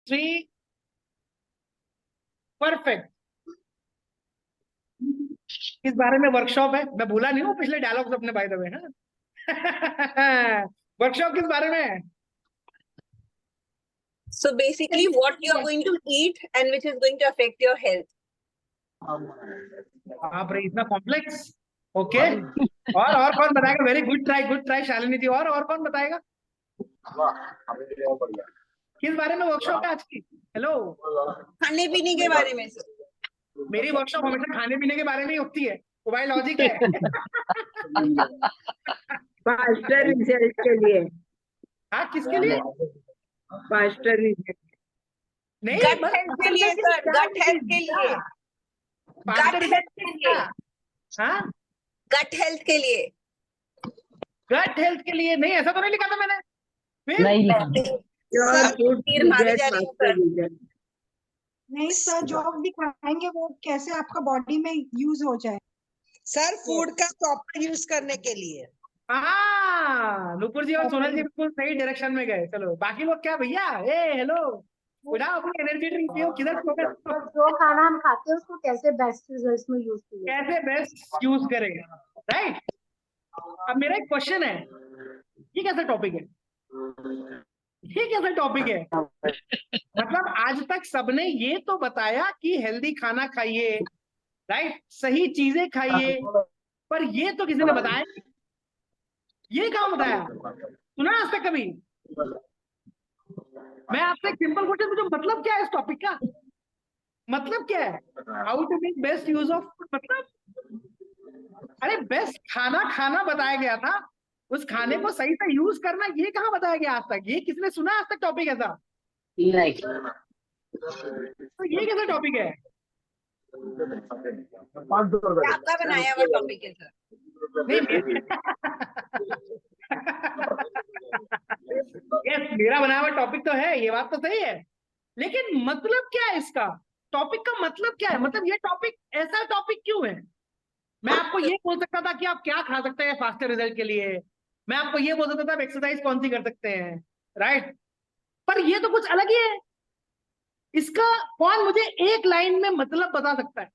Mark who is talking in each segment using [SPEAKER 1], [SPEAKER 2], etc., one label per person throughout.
[SPEAKER 1] 3 perfect. इस बारे में वर्कशॉप है, मैं भूला नहीं हूँ पिछले डायलॉग्स अपने बाय द वे। वर्कशॉप किस बारे में है?
[SPEAKER 2] So basically what you are going to eat and which is going to affect your health.
[SPEAKER 1] आप रे इतना कॉम्प्लेक्स। ओके, और कौन बताएगा? वेरी गुड ट्राई शालिनी जी। और कौन बताएगा किस बारे में वर्कशॉप है आज की? हेलो,
[SPEAKER 2] खाने पीने के बारे में सर।
[SPEAKER 1] मेरी वर्कशॉप हमेशा खाने पीने के बारे में ही होती है, तो भाई लॉजिक है।
[SPEAKER 3] फास्टर रिजल्ट के लिए।
[SPEAKER 1] हाँ, किसके लिए?
[SPEAKER 3] फास्टर रिजल्ट
[SPEAKER 1] नहीं,
[SPEAKER 2] गट हेल्थ के लिए सर, गट हेल्थ के लिए, गट हेल्थ के लिए।
[SPEAKER 1] हाँ,
[SPEAKER 2] गट हेल्थ के लिए,
[SPEAKER 1] गट हेल्थ के लिए। नहीं, ऐसा तो नहीं लिखा था मैंने। फिर
[SPEAKER 4] नहीं लिखा।
[SPEAKER 2] सर तीर मारे जा रही हूँ सर।
[SPEAKER 5] नहीं सर, जो भी खाएंगे वो कैसे आपका बॉडी में यूज हो जाए।
[SPEAKER 6] सर फूड का प्रॉपर यूज करने के लिए।
[SPEAKER 1] हाँ, नुपुर जी और सोनल जी बिल्कुल सही डायरेक्शन में गए। चलो बाकी लोग क्या भैया, हेलो, उठाओ अपनी एनर्जी ड्रिंक पियो। किधर
[SPEAKER 5] जो खाना हम खाते हैं उसको कैसे बेस्ट रिजल्ट्स में यूज किया,
[SPEAKER 1] कैसे बेस्ट यूज करेगा, राइट? अब मेरा एक क्वेश्चन है, ये कैसा टॉपिक है? ये कैसा टॉपिक है? मतलब आज तक सबने ये तो बताया कि हेल्दी खाना खाइए, राइट, सही चीजें खाइए, पर ये तो किसी ने बताया नहीं। ये कहाँ बताया? सुना आज तक कभी? मैं आपसे एक सिंपल क्वेश्चन पूछूं, मतलब क्या है इस टॉपिक का? मतलब क्या है? How to make best use of food. मतलब अरे बेस्ट खाना खाना बताया गया था, उस खाने को सही से यूज करना ये कहाँ बताया गया आज तक? ये किसने सुना आज तक टॉपिक ऐसा?
[SPEAKER 4] नहीं।
[SPEAKER 1] तो ये कैसा टॉपिक है?
[SPEAKER 2] आपका बनाया हुआ टॉपिक है सर।
[SPEAKER 1] यस, मेरा बनाया हुआ टॉपिक तो है, ये बात तो सही है, लेकिन मतलब क्या है इसका? टॉपिक का मतलब क्या है? मतलब ये टॉपिक ऐसा टॉपिक क्यों है? मैं आपको ये बोल सकता था कि आप क्या खा सकते हैं फास्टर रिजल्ट के लिए, मैं आपको ये बोल सकता था आप एक्सरसाइज कौन सी कर सकते हैं, राइट? पर ये तो कुछ अलग ही है। इसका कौन मुझे एक लाइन में मतलब बता सकता है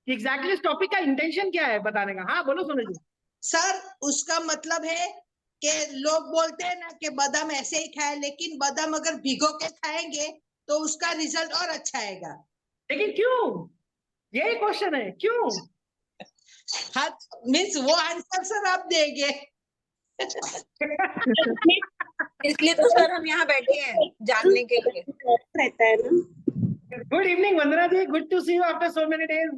[SPEAKER 1] कि एग्जैक्टली इस टॉपिक का इंटेंशन क्या है बताने का? हाँ बोलो सुनो जी।
[SPEAKER 6] सर उसका मतलब है कि लोग बोलते हैं ना कि बादाम ऐसे ही खाए, लेकिन बादाम अगर भिगो के खाएंगे तो उसका रिजल्ट और अच्छा आएगा।
[SPEAKER 1] लेकिन क्यों? यही क्वेश्चन है, क्यों?
[SPEAKER 6] हाँ, मीन्स वो आंसर सर आप देंगे।
[SPEAKER 2] इसलिए तो सर हम यहाँ बैठे हैं जानने के लिए।
[SPEAKER 5] रहता है ना।
[SPEAKER 1] Good evening Vandana ji, good to see you after so many days.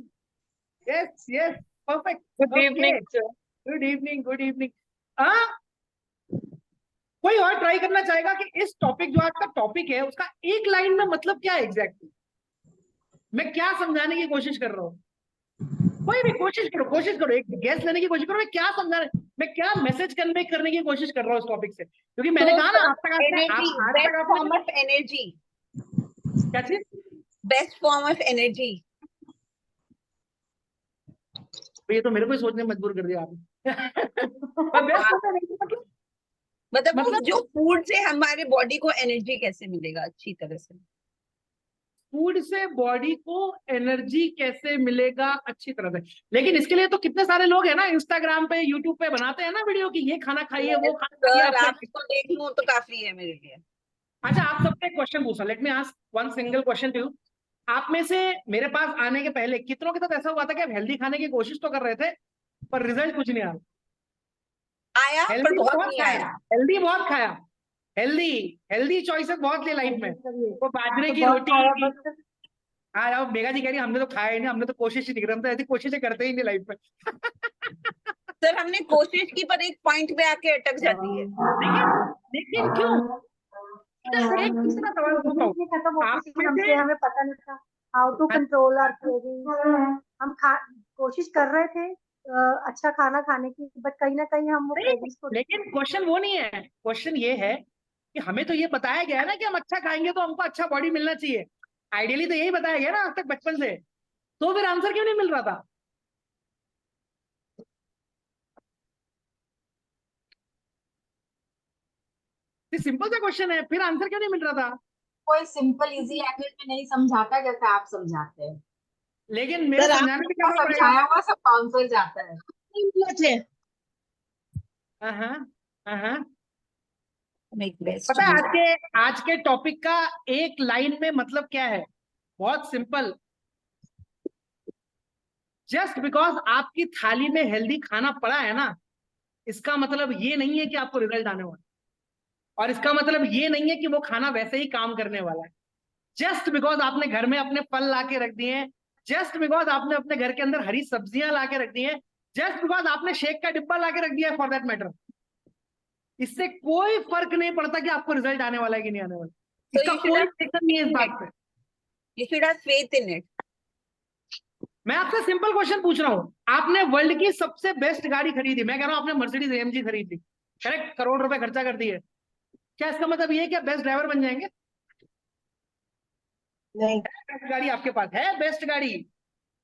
[SPEAKER 1] Yes yes, perfect.
[SPEAKER 2] Good evening sir.
[SPEAKER 1] Good evening, good evening. हाँ, कोई और ट्राई करना चाहेगा कि इस टॉपिक जो आज का टॉपिक है उसका एक लाइन में मतलब क्या है एग्जैक्टली? मैं क्या समझाने की कोशिश कर रहा हूँ? कोई भी कोशिश करो, एक गैस लेने की कोशिश करो, मैं क्या समझाने, मैं क्या मैसेज कन्वे करने की कोशिश कर रहा हूँ इस टॉपिक से? क्योंकि मैंने कहा ना
[SPEAKER 2] energy, best form of energy.
[SPEAKER 1] क्या चीज?
[SPEAKER 2] Best form of energy.
[SPEAKER 1] ये तो मेरे को ही सोचने में मजबूर कर दिया आपने।
[SPEAKER 2] मतलब जो फूड से हमारे बॉडी को एनर्जी कैसे मिलेगा अच्छी तरह से?
[SPEAKER 1] फूड से बॉडी को एनर्जी कैसे मिलेगा अच्छी तरह से? लेकिन इसके लिए तो कितने सारे लोग हैं ना इंस्टाग्राम पे, यूट्यूब पे बनाते हैं ना वीडियो की ये खाना खाइए वो खाना खाइए।
[SPEAKER 2] आपको देख लूं तो काफी है मेरे लिए।
[SPEAKER 1] अच्छा, आप सबसे एक क्वेश्चन पूछा, let me ask one single question to you. आप में से मेरे पास आने के पहले कितनों के साथ ऐसा हुआ था कि आप हेल्दी खाने की कोशिश तो कर रहे थे पर रिजल्ट कुछ नहीं
[SPEAKER 2] आया? पर
[SPEAKER 1] हेल्दी
[SPEAKER 2] बहुत
[SPEAKER 1] बहुत
[SPEAKER 2] नहीं
[SPEAKER 1] खाया,
[SPEAKER 2] आया।
[SPEAKER 1] हेल्दी बहुत खाया, हेल्दी हेल्दी चॉइसेस बहुत ली लाइफ में, वो बाजरे की रोटी। हाँ यार, मेघा जी कह रही हमने तो खाया ही नहीं, हमने तो कोशिश ही नहीं करी, हम तो ऐसी कोशिशें करते ही नहीं लाइफ में।
[SPEAKER 2] सर हमने कोशिश की पर एक पॉइंट पे आके अटक जाती है।
[SPEAKER 1] लेकिन क्यों? एक दूसरा सवाल पूछता हूँ,
[SPEAKER 5] हमें पता नहीं था how to control our cravings. हम कोशिश कर रहे थे अच्छा खाना खाने की, बट कहीं ना कहीं हम वो क्रेविंग्स को।
[SPEAKER 1] लेकिन क्वेश्चन वो नहीं है, क्वेश्चन ये है कि हमें तो ये बताया गया है ना कि हम अच्छा खाएंगे तो हमको अच्छा बॉडी मिलना चाहिए। आइडियली तो यही बताया गया ना आज तक बचपन से, तो फिर आंसर क्यों नहीं मिल रहा था? ये सिंपल सा क्वेश्चन है, फिर आंसर क्यों नहीं मिल रहा था?
[SPEAKER 4] कोई सिंपल इजी लैंग्वेज में नहीं समझाता जैसे आप समझाते हैं।
[SPEAKER 1] लेकिन मेरे
[SPEAKER 6] सर, आप
[SPEAKER 1] समझाने में क्या फर्क पड़ेगा?
[SPEAKER 4] समझाया हुआ सब आंसर जाता है।
[SPEAKER 6] नहीं बोले थे
[SPEAKER 1] हाँ हाँ।
[SPEAKER 2] मेक बेस्ट
[SPEAKER 1] पता है आज के टॉपिक का एक लाइन में मतलब क्या है? बहुत सिंपल। जस्ट बिकॉज आपकी थाली में हेल्दी खाना पड़ा है ना, इसका मतलब ये नहीं है कि आपको रिजल्ट आने वाला, और इसका मतलब ये नहीं है कि वो खाना वैसे ही काम करने वाला है। जस्ट बिकॉज आपने घर में अपने फल ला के रख दिए हैं, जस्ट बिकॉज आपने अपने घर के अंदर हरी सब्जियां ला के रख दी हैं, जस्ट बिकॉज आपने शेक का डिब्बा ला के रख दिया है फॉर दैट मैटर, इससे कोई फर्क नहीं पड़ता कि आपको रिजल्ट आने वाला है कि नहीं आने वाला।
[SPEAKER 2] So
[SPEAKER 1] इसका
[SPEAKER 2] you should
[SPEAKER 1] कोई
[SPEAKER 2] have-
[SPEAKER 1] फिक्र नहीं है इस बात पे।
[SPEAKER 2] You should have faith in it.
[SPEAKER 1] मैं आपसे सिंपल क्वेश्चन पूछ रहा हूँ, आपने वर्ल्ड की सबसे बेस्ट गाड़ी खरीदी, मैं कह रहा हूँ आपने मर्सिडीज एएमजी खरीदी, करेक्ट, करोड़ रुपए खर्चा कर दिए, क्या इसका मतलब ये है कि आप बेस्ट ड्राइवर बन जाएंगे?
[SPEAKER 6] नहीं
[SPEAKER 1] बेस्ट गाड़ी आपके पास है, बेस्ट गाड़ी,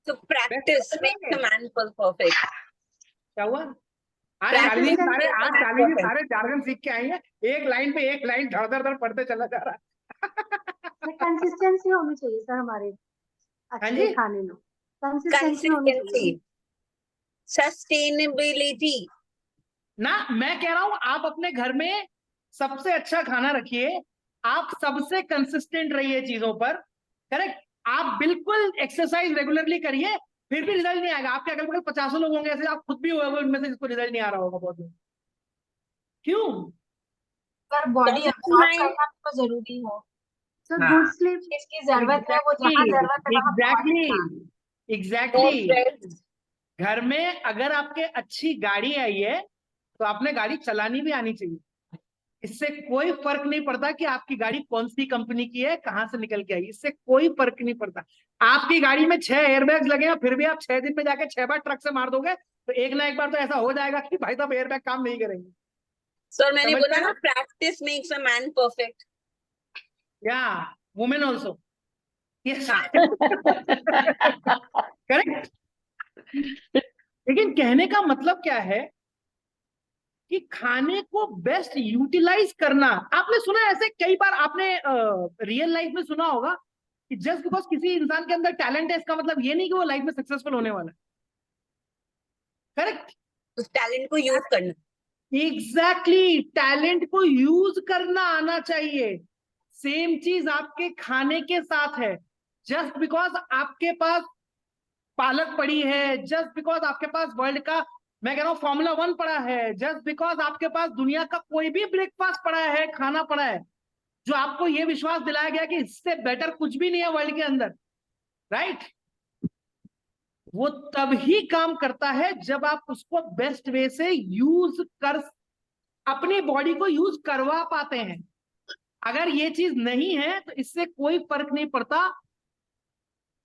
[SPEAKER 2] So practice makes a man perfect.
[SPEAKER 1] क्या हुआ? आज
[SPEAKER 2] Practice
[SPEAKER 1] Shalini
[SPEAKER 2] makes a man
[SPEAKER 1] सारे
[SPEAKER 2] perfect.
[SPEAKER 1] जार्गन सीख के आएंगे, एक लाइन पे एक लाइन धड़ धड़ धड़ पढ़ते चला जा रहा है।
[SPEAKER 5] कंसिस्टेंसी होनी चाहिए सर हमारे
[SPEAKER 1] हाँ
[SPEAKER 5] अच्छे
[SPEAKER 1] जी?
[SPEAKER 5] खाने में, कंसिस्टेंसी होनी चाहिए।
[SPEAKER 2] Consistency, sustainability.
[SPEAKER 1] ना, मैं कह रहा हूं आप अपने घर में सबसे अच्छा खाना रखिए, आप सबसे कंसिस्टेंट रहिए चीजों पर, करेक्ट। आप बिल्कुल एक्सरसाइज रेगुलरली करिए, फिर भी रिजल्ट नहीं आएगा। आपके अगल बगल 50 लोग होंगे ऐसे, आप खुद भी होंगे उनमें से जिसको रिजल्ट नहीं आ रहा होगा बहुत लोग। क्यों?
[SPEAKER 4] पर बॉडी
[SPEAKER 2] Doesn't
[SPEAKER 4] अब्सॉर्ब
[SPEAKER 2] mind-
[SPEAKER 4] करना तो जरूरी है।
[SPEAKER 5] सो
[SPEAKER 2] हाँ।
[SPEAKER 5] गुड स्लीप
[SPEAKER 4] जिसकी जरूरत है वो जहाँ जरूरत है वहाँ पहुंच
[SPEAKER 1] एग्जैक्टली
[SPEAKER 2] No
[SPEAKER 1] एग्जैक्टली।
[SPEAKER 2] stress.
[SPEAKER 1] घर में अगर आपके अच्छी गाड़ी आई है तो आपने गाड़ी चलानी भी आनी चाहिए। इससे कोई फर्क नहीं पड़ता कि आपकी गाड़ी कौन सी कंपनी की है, कहां से निकल के आई, इससे कोई फर्क नहीं पड़ता। आपकी गाड़ी में 6 एयरबैग्स लगे हैं, फिर भी आप 6 दिन में जाके 6 बार ट्रक से मार दोगे, तो एक ना एक बार तो ऐसा हो जाएगा कि भाई साहब एयरबैग काम नहीं करेंगे।
[SPEAKER 2] So मैंने
[SPEAKER 1] समझ
[SPEAKER 2] बोला
[SPEAKER 1] गए
[SPEAKER 2] ना,
[SPEAKER 1] ना?
[SPEAKER 2] practice makes a man perfect.
[SPEAKER 1] या वुमेन ऑल्सो, यस
[SPEAKER 2] हाँ।
[SPEAKER 1] करेक्ट। लेकिन कहने का मतलब क्या है कि खाने को बेस्ट यूटिलाइज करना। आपने सुना है ऐसे कई बार, आपने रियल लाइफ में सुना होगा कि जस्ट बिकॉज किसी इंसान के अंदर टैलेंट है इसका मतलब ये नहीं कि वो लाइफ में सक्सेसफुल होने वाला है, करेक्ट।
[SPEAKER 2] उस टैलेंट को यूज करना।
[SPEAKER 1] एग्जैक्टली, टैलेंट को यूज करना आना चाहिए। सेम चीज आपके खाने के साथ है। जस्ट बिकॉज आपके पास पालक पड़ी है, जस्ट बिकॉज आपके पास वर्ल्ड का, मैं कह रहा हूं फॉर्मूला 1 पड़ा है, जस्ट बिकॉज आपके पास दुनिया का कोई भी ब्रेकफास्ट पड़ा है, खाना पड़ा है, जो आपको यह विश्वास दिलाया गया कि इससे बेटर कुछ भी नहीं है वर्ल्ड के अंदर, राइट, वो तब ही काम करता है जब आप उसको बेस्ट वे से यूज कर, अपनी बॉडी को यूज करवा पाते हैं। अगर ये चीज नहीं है तो इससे कोई फर्क नहीं पड़ता।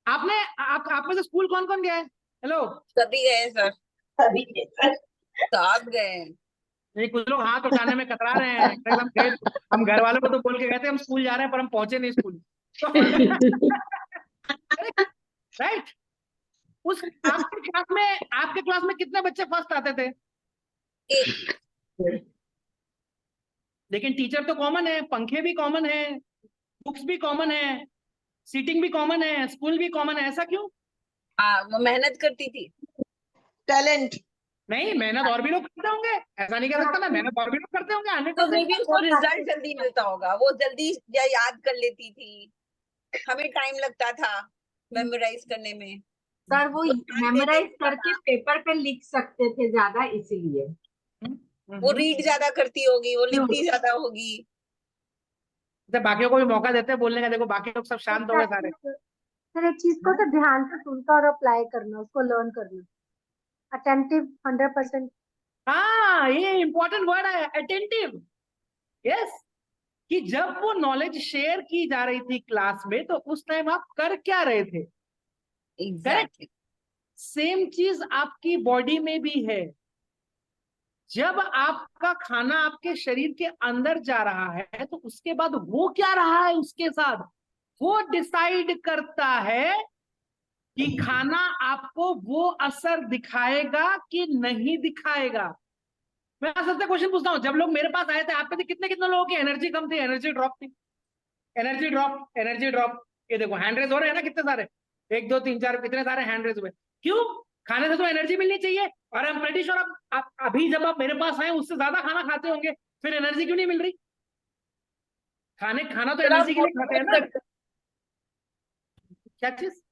[SPEAKER 1] आपने आप में से स्कूल कौन कौन गया है? हेलो,
[SPEAKER 2] सभी गए सर,
[SPEAKER 6] सभी के सर।
[SPEAKER 2] सब गए।
[SPEAKER 1] नहीं, कुछ लोग हाथ उठाने में कतरा रहे हैं, हम गए, हम घर वालों को तो बोल के गए थे हम स्कूल जा रहे हैं, पर हम पहुंचे नहीं स्कूल। राइट। उस आपके क्लास में कितने बच्चे फर्स्ट आते थे?
[SPEAKER 2] एक।
[SPEAKER 1] लेकिन टीचर तो कॉमन है, पंखे भी कॉमन है, बुक्स भी कॉमन है, सीटिंग भी कॉमन है, स्कूल भी कॉमन है, ऐसा क्यों?
[SPEAKER 2] वो मेहनत करती थी।
[SPEAKER 6] टैलेंट
[SPEAKER 1] नहीं, मेहनत और भी लोग करते होंगे, ऐसा नहीं कह सकता मैं, मेहनत और भी लोग करते होंगे, 100%।
[SPEAKER 2] तो मे बी उसको रिजल्ट जल्दी मिलता होगा, वो जल्दी याद कर लेती थी, हमें टाइम लगता था मेमोराइज करने में।
[SPEAKER 4] सर वो मेमोराइज करके पेपर पे लिख सकते थे ज्यादा, इसीलिए।
[SPEAKER 2] वो रीड ज्यादा करती होगी, वो लिखती ज्यादा होगी।
[SPEAKER 1] तो बाकियों को भी मौका देते हैं बोलने का, देखो बाकी लोग सब शांत हो गए सारे।
[SPEAKER 5] फिर एक चीज को तो ध्यान से सुनकर और अप्लाई करना, उसको लर्न करना, अटेंटिव 100%।
[SPEAKER 1] हाँ, ये इंपॉर्टेंट वर्ड है, अटेंटिव। यस, कि जब वो नॉलेज शेयर की जा रही थी क्लास में तो उस टाइम आप कर क्या रहे थे?
[SPEAKER 2] एग्जैक्टली।
[SPEAKER 1] सेम चीज आपकी बॉडी में भी है। जब आपका खाना आपके शरीर के अंदर जा रहा है तो उसके बाद वो क्या रहा है उसके साथ, वो डिसाइड करता है कि खाना आपको वो असर दिखाएगा कि नहीं दिखाएगा। मैं सबसे क्वेश्चन पूछता हूँ, जब लोग मेरे पास आए थे आप में से कितने कितने लोगों की एनर्जी कम थी, एनर्जी ड्रॉप थी, एनर्जी ड्रॉप, एनर्जी ड्रॉप। ये देखो हैंड रेज हो रहे हैं ना कितने सारे, 1 2 3 4 इतने सारे हैंड रेज हुए। क्यों? खाने से तो एनर्जी मिलनी चाहिए, और आई एम प्रीटी श्योर आप अभी जब आप मेरे पास आए उससे ज्यादा खाना खाते होंगे, फिर एनर्जी क्यों नहीं मिल रही? खाना तो
[SPEAKER 2] फिर आप
[SPEAKER 1] एनर्जी के लिए खाते हैं
[SPEAKER 2] मोटिवेट
[SPEAKER 1] ना।
[SPEAKER 2] करते
[SPEAKER 1] क्या चीज?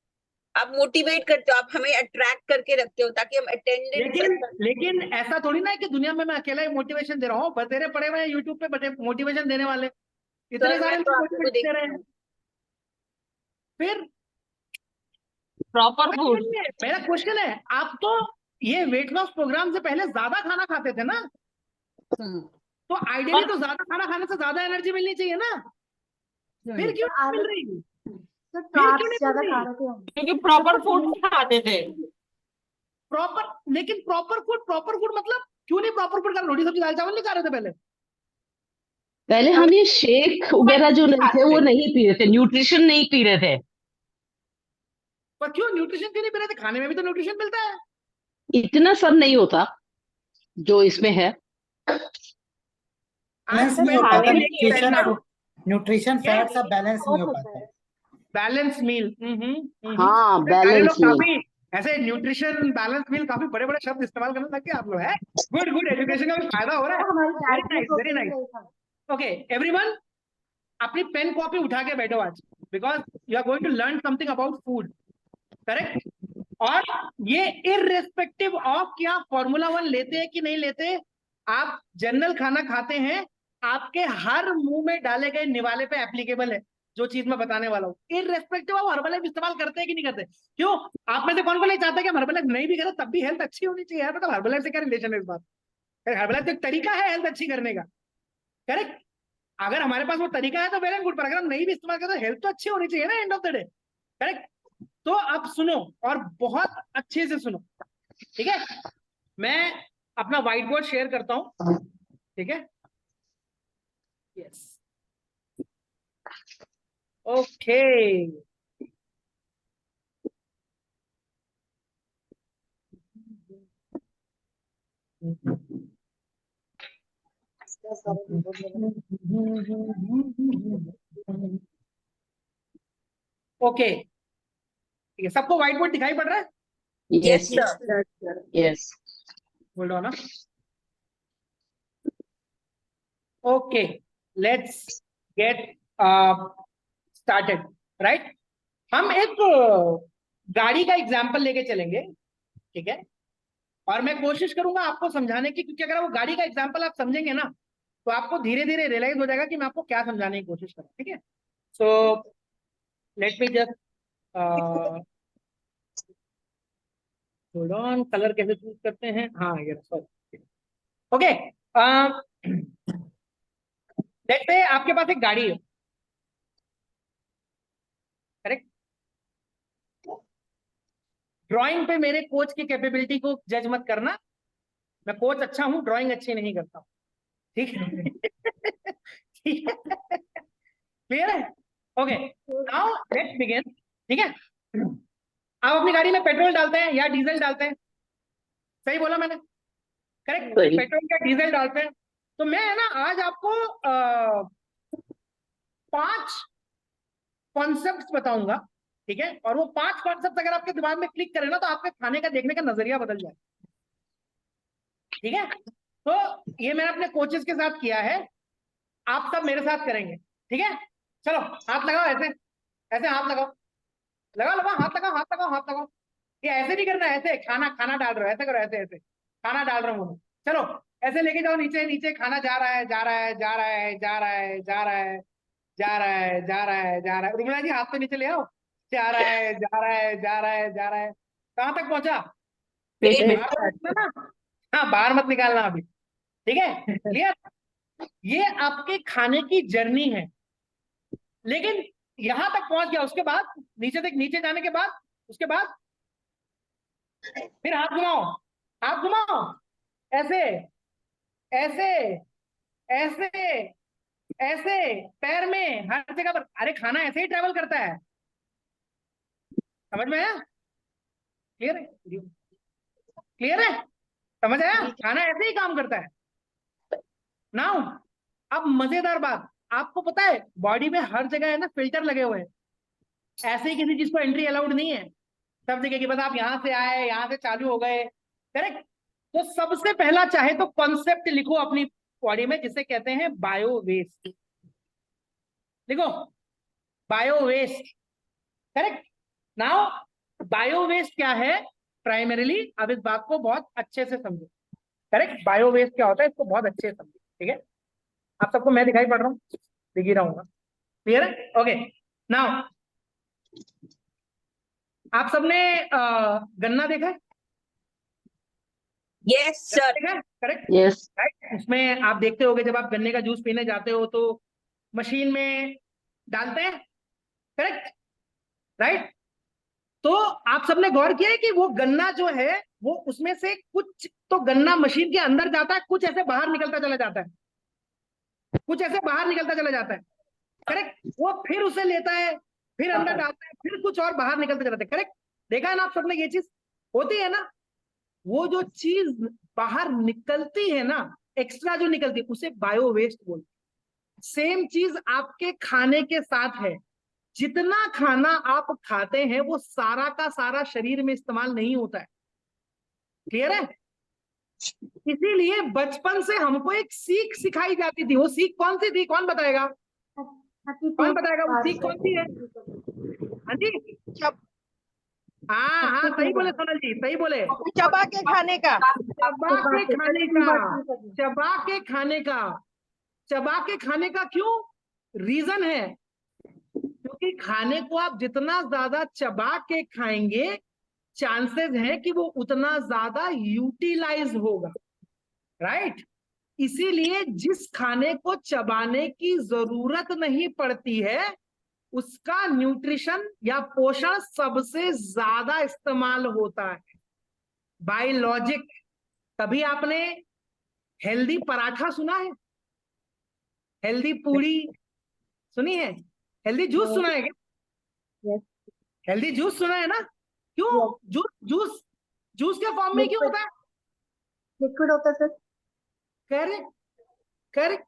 [SPEAKER 2] आप मोटिवेट करते हो, आप हमें अट्रैक्ट करके रखते हो ताकि हम अटेंडेंस
[SPEAKER 1] लेकिन ऐसा थोड़ी ना है कि दुनिया में मैं अकेला ही मोटिवेशन दे रहा हूँ, बतेरे पड़े हुए हैं यूट्यूब पे बटे मोटिवेशन देने वाले, इतने
[SPEAKER 2] सर
[SPEAKER 1] सारे
[SPEAKER 2] मैं तो
[SPEAKER 1] लोग
[SPEAKER 2] आपको
[SPEAKER 1] मोटिवेशन दे
[SPEAKER 2] देखती
[SPEAKER 1] रहे हैं।
[SPEAKER 2] हूँ।
[SPEAKER 1] फिर
[SPEAKER 7] प्रॉपर
[SPEAKER 1] कोई
[SPEAKER 7] फूड।
[SPEAKER 1] नहीं है। मेरा क्वेश्चन है, आप तो ये वेट लॉस प्रोग्राम से पहले ज्यादा खाना खाते थे ना, तो आइडियली तो ज्यादा खाना खाने से ज्यादा एनर्जी मिलनी चाहिए ना, फिर क्यों नहीं मिल रही?
[SPEAKER 5] तो
[SPEAKER 1] फिर क्यों
[SPEAKER 5] कार्ब्स
[SPEAKER 1] नहीं
[SPEAKER 5] ज्यादा
[SPEAKER 1] मिल
[SPEAKER 5] खा
[SPEAKER 1] रही?
[SPEAKER 5] रहे थे हम।
[SPEAKER 7] क्योंकि प्रॉपर फूड खाते थे।
[SPEAKER 1] प्रॉपर, लेकिन प्रॉपर फूड मतलब क्यों नहीं प्रॉपर फूड? रोटी सब्जी दाल चावल नहीं खा रहे थे पहले?
[SPEAKER 8] पहले हम ये शेक वगैरह जो नहीं थे वो नहीं पी रहे थे, न्यूट्रिशन नहीं पी रहे थे।
[SPEAKER 1] पर क्यों न्यूट्रिशन क्यों नहीं पी रहे थे? खाने में भी तो न्यूट्रिशन मिलता है।
[SPEAKER 8] इतना सब नहीं होता जो इसमें है।
[SPEAKER 1] आज
[SPEAKER 9] नहीं हो
[SPEAKER 1] मैं
[SPEAKER 9] पाता,
[SPEAKER 1] लेके बैठा
[SPEAKER 9] न्यूट्रिशन फैट सब बैलेंस नहीं हो पाता है।
[SPEAKER 1] Balance meal.
[SPEAKER 8] हाँ,
[SPEAKER 1] सारे
[SPEAKER 8] बैलेंस
[SPEAKER 1] लोग
[SPEAKER 8] मील।
[SPEAKER 1] काफी ऐसे न्यूट्रिशन बैलेंस मील काफी बड़े बड़े शब्द इस्तेमाल करने लग गए आप लोग। है गुड गुड, एजुकेशन का भी फायदा हो रहा
[SPEAKER 5] तो हमारी
[SPEAKER 1] है। वेरी
[SPEAKER 5] डाइट में
[SPEAKER 1] नाइस वेरी
[SPEAKER 5] प्रोटीन
[SPEAKER 1] नाइस।
[SPEAKER 5] नहीं था।
[SPEAKER 1] ओके एवरीवन, अपनी पेन कॉपी उठा के बैठो आज, because you are going to learn something about food, correct? और ये इररिस्पेक्टिव ऑफ कि आप फॉर्मूला 1 लेते हैं कि नहीं लेते, आप जनरल खाना खाते हैं, आपके हर मुंह में डाले गए निवाले पे एप्लीकेबल है जो चीज मैं बताने वाला हूँ, इररिस्पेक्टिव ऑफ हर्बलाइफ इस्तेमाल करते हैं कि नहीं करते। क्यों? आप में से कौन कौन नहीं चाहता कि हम हर्बलाइफ नहीं भी करें तब भी हेल्थ अच्छी होनी चाहिए? मतलब हर्बलाइफ से क्या रिलेशन है इस बात? हर्बलाइफ तो एक तरीका है हेल्थ अच्छी करने का, करेक्ट? अगर हमारे पास वो तरीका है तो वेल एंड गुड, पर अगर हम नहीं भी इस्तेमाल करते हेल्थ तो अच्छी होनी चाहिए ना end of the day, correct? तो अब सुनो, और बहुत अच्छे से सुनो, ठीक है? मैं अपना व्हाइट बोर्ड शेयर करता हूं, ठीक है? Yes, okay. ओके, ठीक है, सबको व्हाइट बोर्ड दिखाई पड़ रहा है?
[SPEAKER 8] Yes
[SPEAKER 2] sir.
[SPEAKER 8] Yes.
[SPEAKER 1] Hold on. Okay, let's get started, right? हम एक गाड़ी का एग्जाम्पल लेके चलेंगे, ठीक है? और मैं कोशिश करूंगा आपको समझाने की, क्योंकि अगर वो गाड़ी का एग्जाम्पल आप समझेंगे ना तो आपको धीरे धीरे रियलाइज हो जाएगा कि मैं आपको क्या समझाने की कोशिश कर रहा हूँ, ठीक है? So let me just hold on, colour कैसे चूज करते हैं? हाँ yes, sorry. Okay, let's say आपके पास एक गाड़ी है, करेक्ट? ड्राइंग पे मेरे कोच की कैपेबिलिटी को जज मत करना, मैं कोच अच्छा हूं, ड्राइंग अच्छी नहीं करता, ठीक है? ठीक है, क्लियर है? ओके, नाउ लेट्स बिगिन, ठीक है? आप अपनी गाड़ी में पेट्रोल डालते हैं या डीजल डालते हैं? सही बोला मैंने, करेक्ट?
[SPEAKER 8] सही।
[SPEAKER 1] पेट्रोल या डीजल डालते हैं। तो मैं है ना आज आपको 5 कॉन्सेप्ट्स बताऊंगा, ठीक है? और वो 5 कॉन्सेप्ट अगर आपके दिमाग में क्लिक करें ना तो आपके खाने का देखने का नजरिया बदल जाए, ठीक है? तो ये मैंने अपने कोचेस के साथ किया है, आप सब मेरे साथ करेंगे, ठीक है? चलो हाथ लगाओ, ऐसे ऐसे हाथ लगाओ, लगाओ लगाओ, हाथ लगाओ हाथ लगाओ हाथ लगाओ। ये ऐसे नहीं करना है, ऐसे खाना खाना डाल रहे हो, ऐसे करो, ऐसे ऐसे खाना डाल रहा हूँ। चलो ऐसे लेके जाओ, नीचे नीचे खाना जा रहा है जा रहा है जा रहा है जा रहा है जा रहा है जा रहा है जा रहा है जा रहा है। रुमना जी हाथ पे नीचे ले आओ, जा रहा है जा रहा है जा रहा है जा रहा है। कहाँ तक पहुंचा?
[SPEAKER 8] पेट में।
[SPEAKER 1] बाहर मत निकालना ना, हाँ बाहर मत निकालना अभी, ठीक है? क्लियर? ये आपके खाने की जर्नी है, लेकिन यहां तक पहुंच गया, उसके बाद नीचे तक, नीचे जाने के बाद उसके बाद फिर हाथ घुमाओ, हाथ घुमाओ, ऐसे ऐसे ऐसे ऐसे, पैर में हर जगह पर। अरे खाना ऐसे ही ट्रेवल करता है, समझ में आया? क्लियर है? क्लियर है? समझ आया? खाना ऐसे ही काम करता है, नाउ अब मजेदार बात, आपको पता है बॉडी में हर जगह है ना फिल्टर लगे हुए हैं, ऐसे ही किसी चीज को एंट्री अलाउड नहीं है सब जगह की, बस आप यहाँ से आए यहाँ से चालू हो गए, करेक्ट। तो सबसे पहला चाहे तो कॉन्सेप्ट लिखो अपनी बॉडी में जिसे कहते हैं बायो वेस्ट, लिखो bio waste, correct. Now bio waste क्या है प्राइमरीली, अब इस बात को बहुत अच्छे से समझो, करेक्ट। बायो वेस्ट क्या होता है इसको बहुत अच्छे से समझो, ठीक है। आप सबको मैं दिखाई पड़ रहा हूँ, दिख ही रहूंगा, क्लियर है, ओके। नाउ आप सबने गन्ना देखा है?
[SPEAKER 2] Yes sir.
[SPEAKER 1] देखा है, करेक्ट,
[SPEAKER 8] यस
[SPEAKER 1] राइट। उसमें आप देखते होगे जब आप गन्ने का जूस पीने जाते हो तो मशीन में डालते हैं, करेक्ट, राइट। तो आप सबने गौर किया है कि वो गन्ना जो है वो उसमें से कुछ तो गन्ना मशीन के अंदर जाता है, कुछ ऐसे बाहर निकलता चला जाता है, कुछ ऐसे बाहर निकलता चला जाता है, करेक्ट। वो फिर उसे लेता है, फिर अंदर डालता है, फिर कुछ और बाहर निकलता चला जाता है, करेक्ट। देखा है ना आप सबने, ये चीज होती है ना। वो जो चीज बाहर निकलती है ना, एक्स्ट्रा जो निकलती है उसे बायो वेस्ट बोलते हैं। सेम चीज आपके खाने के साथ है, जितना खाना आप खाते हैं वो सारा का सारा शरीर में इस्तेमाल नहीं होता है, क्लियर है। इसीलिए बचपन से हमको एक सीख सिखाई जाती थी, वो सीख कौन सी थी, कौन बताएगा, कौन बताएगा वो सीख कौन सी है? हाँ जी, हाँ हाँ सही बोले सोनल जी, सही बोले,
[SPEAKER 7] चबा के खाने का।
[SPEAKER 1] चबा के खाने का, चबा के खाने का, चबा के खाने का। क्यों? रीजन है क्योंकि खाने को आप जितना ज्यादा चबा के खाएंगे चांसेस है कि वो उतना ज्यादा यूटिलाइज होगा, राइट। इसीलिए जिस खाने को चबाने की जरूरत नहीं पड़ती है उसका न्यूट्रिशन या पोषण सबसे ज्यादा इस्तेमाल होता है, बाय लॉजिक। कभी आपने हेल्दी पराठा सुना है, हेल्दी पूरी सुनी है, हेल्दी जूस सुना है क्या? हेल्दी जूस सुना है ना? क्यों? जूस जूस जूस के फॉर्म में क्यों होता है?
[SPEAKER 5] लिक्विड होता है सर।
[SPEAKER 1] करेक्ट, करेक्ट,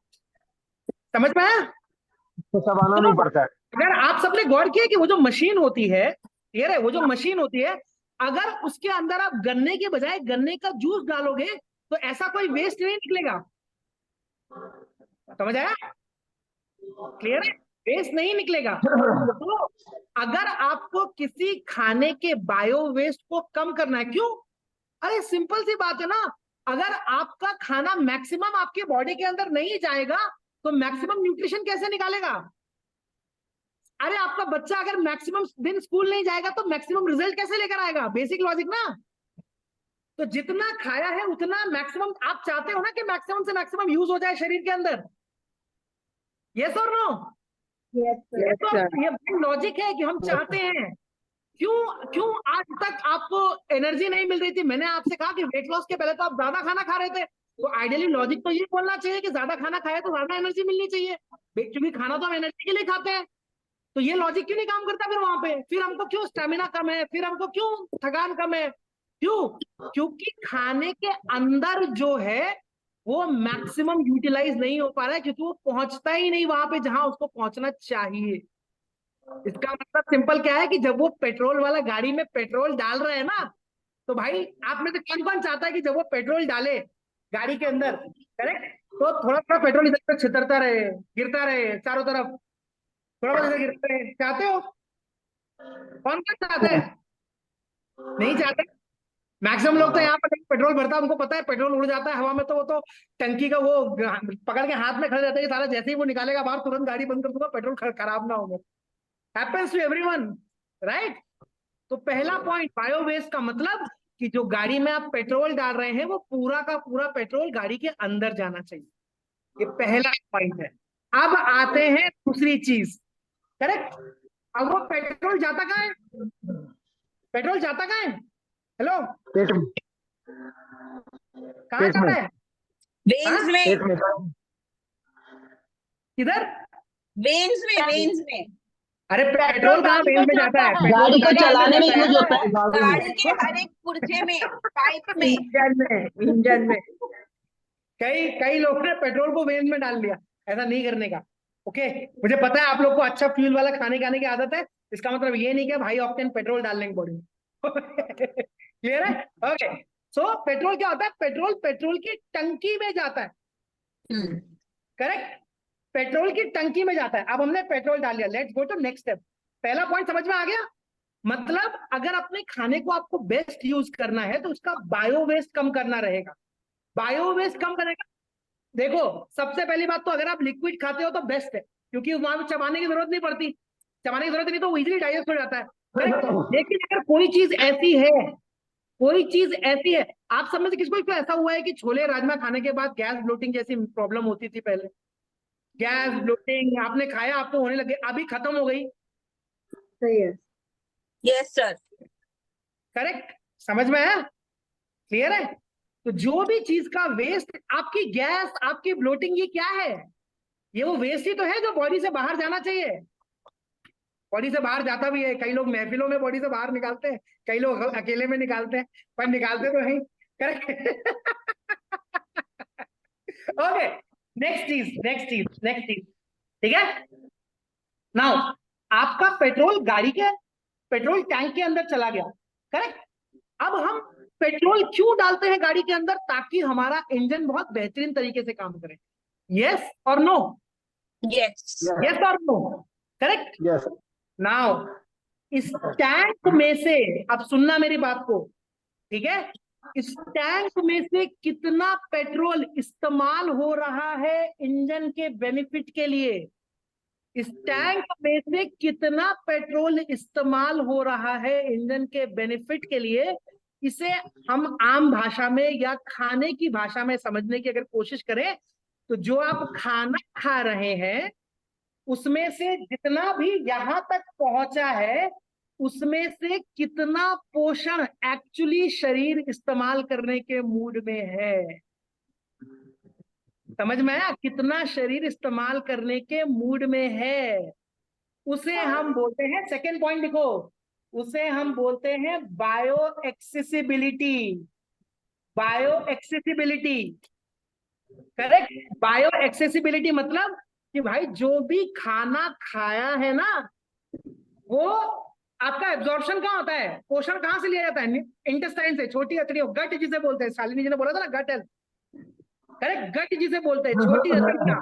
[SPEAKER 1] समझ में आया?
[SPEAKER 9] तो चबाना नहीं पड़ता है।
[SPEAKER 1] अगर आप सबने गौर किया कि वो जो मशीन होती है, क्लियर है, वो जो मशीन होती है, अगर उसके अंदर आप गन्ने के बजाय गन्ने का जूस डालोगे तो ऐसा कोई वेस्ट नहीं निकलेगा, समझ आया? क्लियर है, वेस्ट नहीं निकलेगा। तो अगर आपको किसी खाने के बायो वेस्ट को कम करना है, क्यों? अरे सिंपल सी बात है ना, अगर आपका खाना मैक्सिमम आपके बॉडी के अंदर नहीं जाएगा तो मैक्सिमम न्यूट्रिशन कैसे निकालेगा? अरे आपका बच्चा अगर मैक्सिमम दिन स्कूल नहीं जाएगा तो मैक्सिमम रिजल्ट कैसे लेकर आएगा? बेसिक लॉजिक ना। तो जितना खाया है उतना मैक्सिमम आप चाहते हो ना कि मैक्सिमम से मैक्सिमम यूज हो जाए शरीर के अंदर, यस और नो? ये लॉजिक है कि हम चाहते हैं। क्यों आज तक आपको एनर्जी नहीं मिल रही थी? मैंने आपसे कहा कि वेट लॉस के पहले तो आप ज्यादा खाना खा रहे थे, तो आइडियली लॉजिक तो ये बोलना चाहिए कि ज्यादा खाना खाया तो ज्यादा एनर्जी मिलनी चाहिए, क्योंकि खाना तो हम एनर्जी के लिए खाते हैं। तो ये लॉजिक क्यों नहीं काम करता फिर वहां पे? फिर हमको क्यों स्टेमिना कम है, फिर हमको क्यों थकान कम है? क्यों? क्योंकि खाने के अंदर जो है वो मैक्सिमम यूटिलाइज नहीं हो पा रहा है, क्योंकि वो पहुंचता ही नहीं वहां पे जहां उसको पहुंचना चाहिए। इसका मतलब सिंपल क्या है कि जब वो पेट्रोल वाला गाड़ी में पेट्रोल डाल रहे हैं ना, तो भाई आप में से कौन कौन चाहता है कि जब वो पेट्रोल डाले गाड़ी के अंदर, करेक्ट, तो थोड़ा थोड़ा पेट्रोल इधर उधर छितरता रहे, गिरता रहे चारों तरफ, थोड़ा बहुत इधर गिरता रहे? चाहते हो? कौन कौन चाहते हैं? नहीं चाहते। मैक्सिमम लोग तो यहाँ पर पेट्रोल भरता है, उनको पता है पेट्रोल उड़ जाता है हवा में, तो वो तो टंकी का वो पकड़ के हाथ में खड़े रहते हैं, सारा जैसे ही वो निकालेगा बाहर तुरंत गाड़ी बंद कर दूंगा, पेट्रोल खराब ना हो। Happens to everyone, right. तो पहला पॉइंट, बायो वेस्ट का मतलब कि जो गाड़ी में आप पेट्रोल डाल रहे हैं वो पूरा का पूरा पेट्रोल गाड़ी के अंदर जाना चाहिए, ये पहला पॉइंट है। अब आते हैं दूसरी चीज, करेक्ट। अब वो पेट्रोल जाता कहाँ है? पेट्रोल जाता कहाँ है? हेलो,
[SPEAKER 9] पेट में,
[SPEAKER 1] कहाँ जाता है?
[SPEAKER 2] वेन्स में,
[SPEAKER 9] पेट में।
[SPEAKER 1] किधर?
[SPEAKER 2] वेन्स में।
[SPEAKER 1] अरे पेट्रोल कहाँ वेन में जाता है?
[SPEAKER 8] गाड़ी को चलाने में यूज होता है।
[SPEAKER 2] गाड़ी के हर एक पुर्जे में, पाइप में।
[SPEAKER 3] इंजन में
[SPEAKER 1] कई कई लोगों ने पेट्रोल को वेन में डाल लिया, ऐसा नहीं करने का। ओके, मुझे पता है आप लोग को अच्छा फ्यूल वाला खाने खाने की आदत है, इसका मतलब ये नहीं कि भाई ऑक्टेन पेट्रोल डाल लेंगे बॉडी में। क्लियर है? ओके, सो पेट्रोल क्या होता है? पेट्रोल पेट्रोल की टंकी में जाता है, करेक्ट? पेट्रोल की टंकी में जाता है। अब हमने पेट्रोल डाल लिया, let's go to next step. पहला पॉइंट समझ में आ गया? मतलब अगर अपने खाने को आपको बेस्ट यूज करना है तो उसका बायो वेस्ट कम करना रहेगा। बायो वेस्ट कम करेगा। देखो, सबसे पहली बात तो अगर आप लिक्विड खाते हो तो बेस्ट है, क्योंकि वहां चबाने की जरूरत नहीं पड़ती, चबाने की जरूरत नहीं तो वो इजीली डाइजेस्ट हो जाता है। लेकिन अगर कोई चीज ऐसी है, कोई चीज ऐसी है, आप सब में से किसको ऐसा हुआ है कि छोले राजमा खाने के बाद गैस ब्लोटिंग जैसी प्रॉब्लम होती थी? पहले गैस ब्लोटिंग आपने खाया, आपको होने लगे, अभी खत्म हो गई?
[SPEAKER 3] सही है।
[SPEAKER 2] Yes sir.
[SPEAKER 1] करेक्ट? समझ में आया? क्लियर है? तो जो भी चीज का वेस्ट, आपकी गैस, आपकी ब्लोटिंग, ये क्या है? ये वो वेस्ट ही तो है जो बॉडी से बाहर जाना चाहिए। बॉडी से बाहर जाता भी है, कई लोग महफिलों में बॉडी से बाहर निकालते हैं, कई लोग अकेले में निकालते हैं, पर निकालते तो है। करेक्ट? ओके, नेक्स्ट चीज, ठीक है? नाउ आपका पेट्रोल गाड़ी के पेट्रोल टैंक के अंदर चला गया, करेक्ट? अब हम पेट्रोल क्यों डालते हैं गाड़ी के अंदर? ताकि हमारा इंजन बहुत बेहतरीन तरीके से काम करे। यस और नो?
[SPEAKER 2] यस।
[SPEAKER 1] यस और नो? करेक्ट?
[SPEAKER 9] यस।
[SPEAKER 1] नाउ इस टैंक में से, अब सुनना मेरी बात को, ठीक है? इस टैंक में से कितना पेट्रोल इस्तेमाल हो रहा है इंजन के बेनिफिट के लिए? इस टैंक में से कितना पेट्रोल इस्तेमाल हो रहा है इंजन के बेनिफिट के लिए? इसे हम आम भाषा में या खाने की भाषा में समझने की अगर कोशिश करें तो जो आप खाना खा रहे हैं उसमें से जितना भी यहां तक पहुंचा है उसमें से कितना पोषण एक्चुअली शरीर इस्तेमाल करने के मूड में है। समझ में आया? कितना शरीर इस्तेमाल करने के मूड में है, उसे हम बोलते हैं, सेकेंड पॉइंट लिखो, उसे हम बोलते हैं bio accessibility. Bio accessibility, correct? Bio accessibility मतलब कि भाई जो भी खाना खाया है ना, वो आपका एब्जॉर्प्शन कहाँ होता है? पोषण कहाँ से लिया जाता है? इंटेस्टाइन से, छोटी अतड़ियों, गट जिसे बोलते हैं। शालिनी जी ने बोला था ना गट हेल्थ, करेक्ट? गट जिसे बोलते हैं, छोटी अतड़ियां।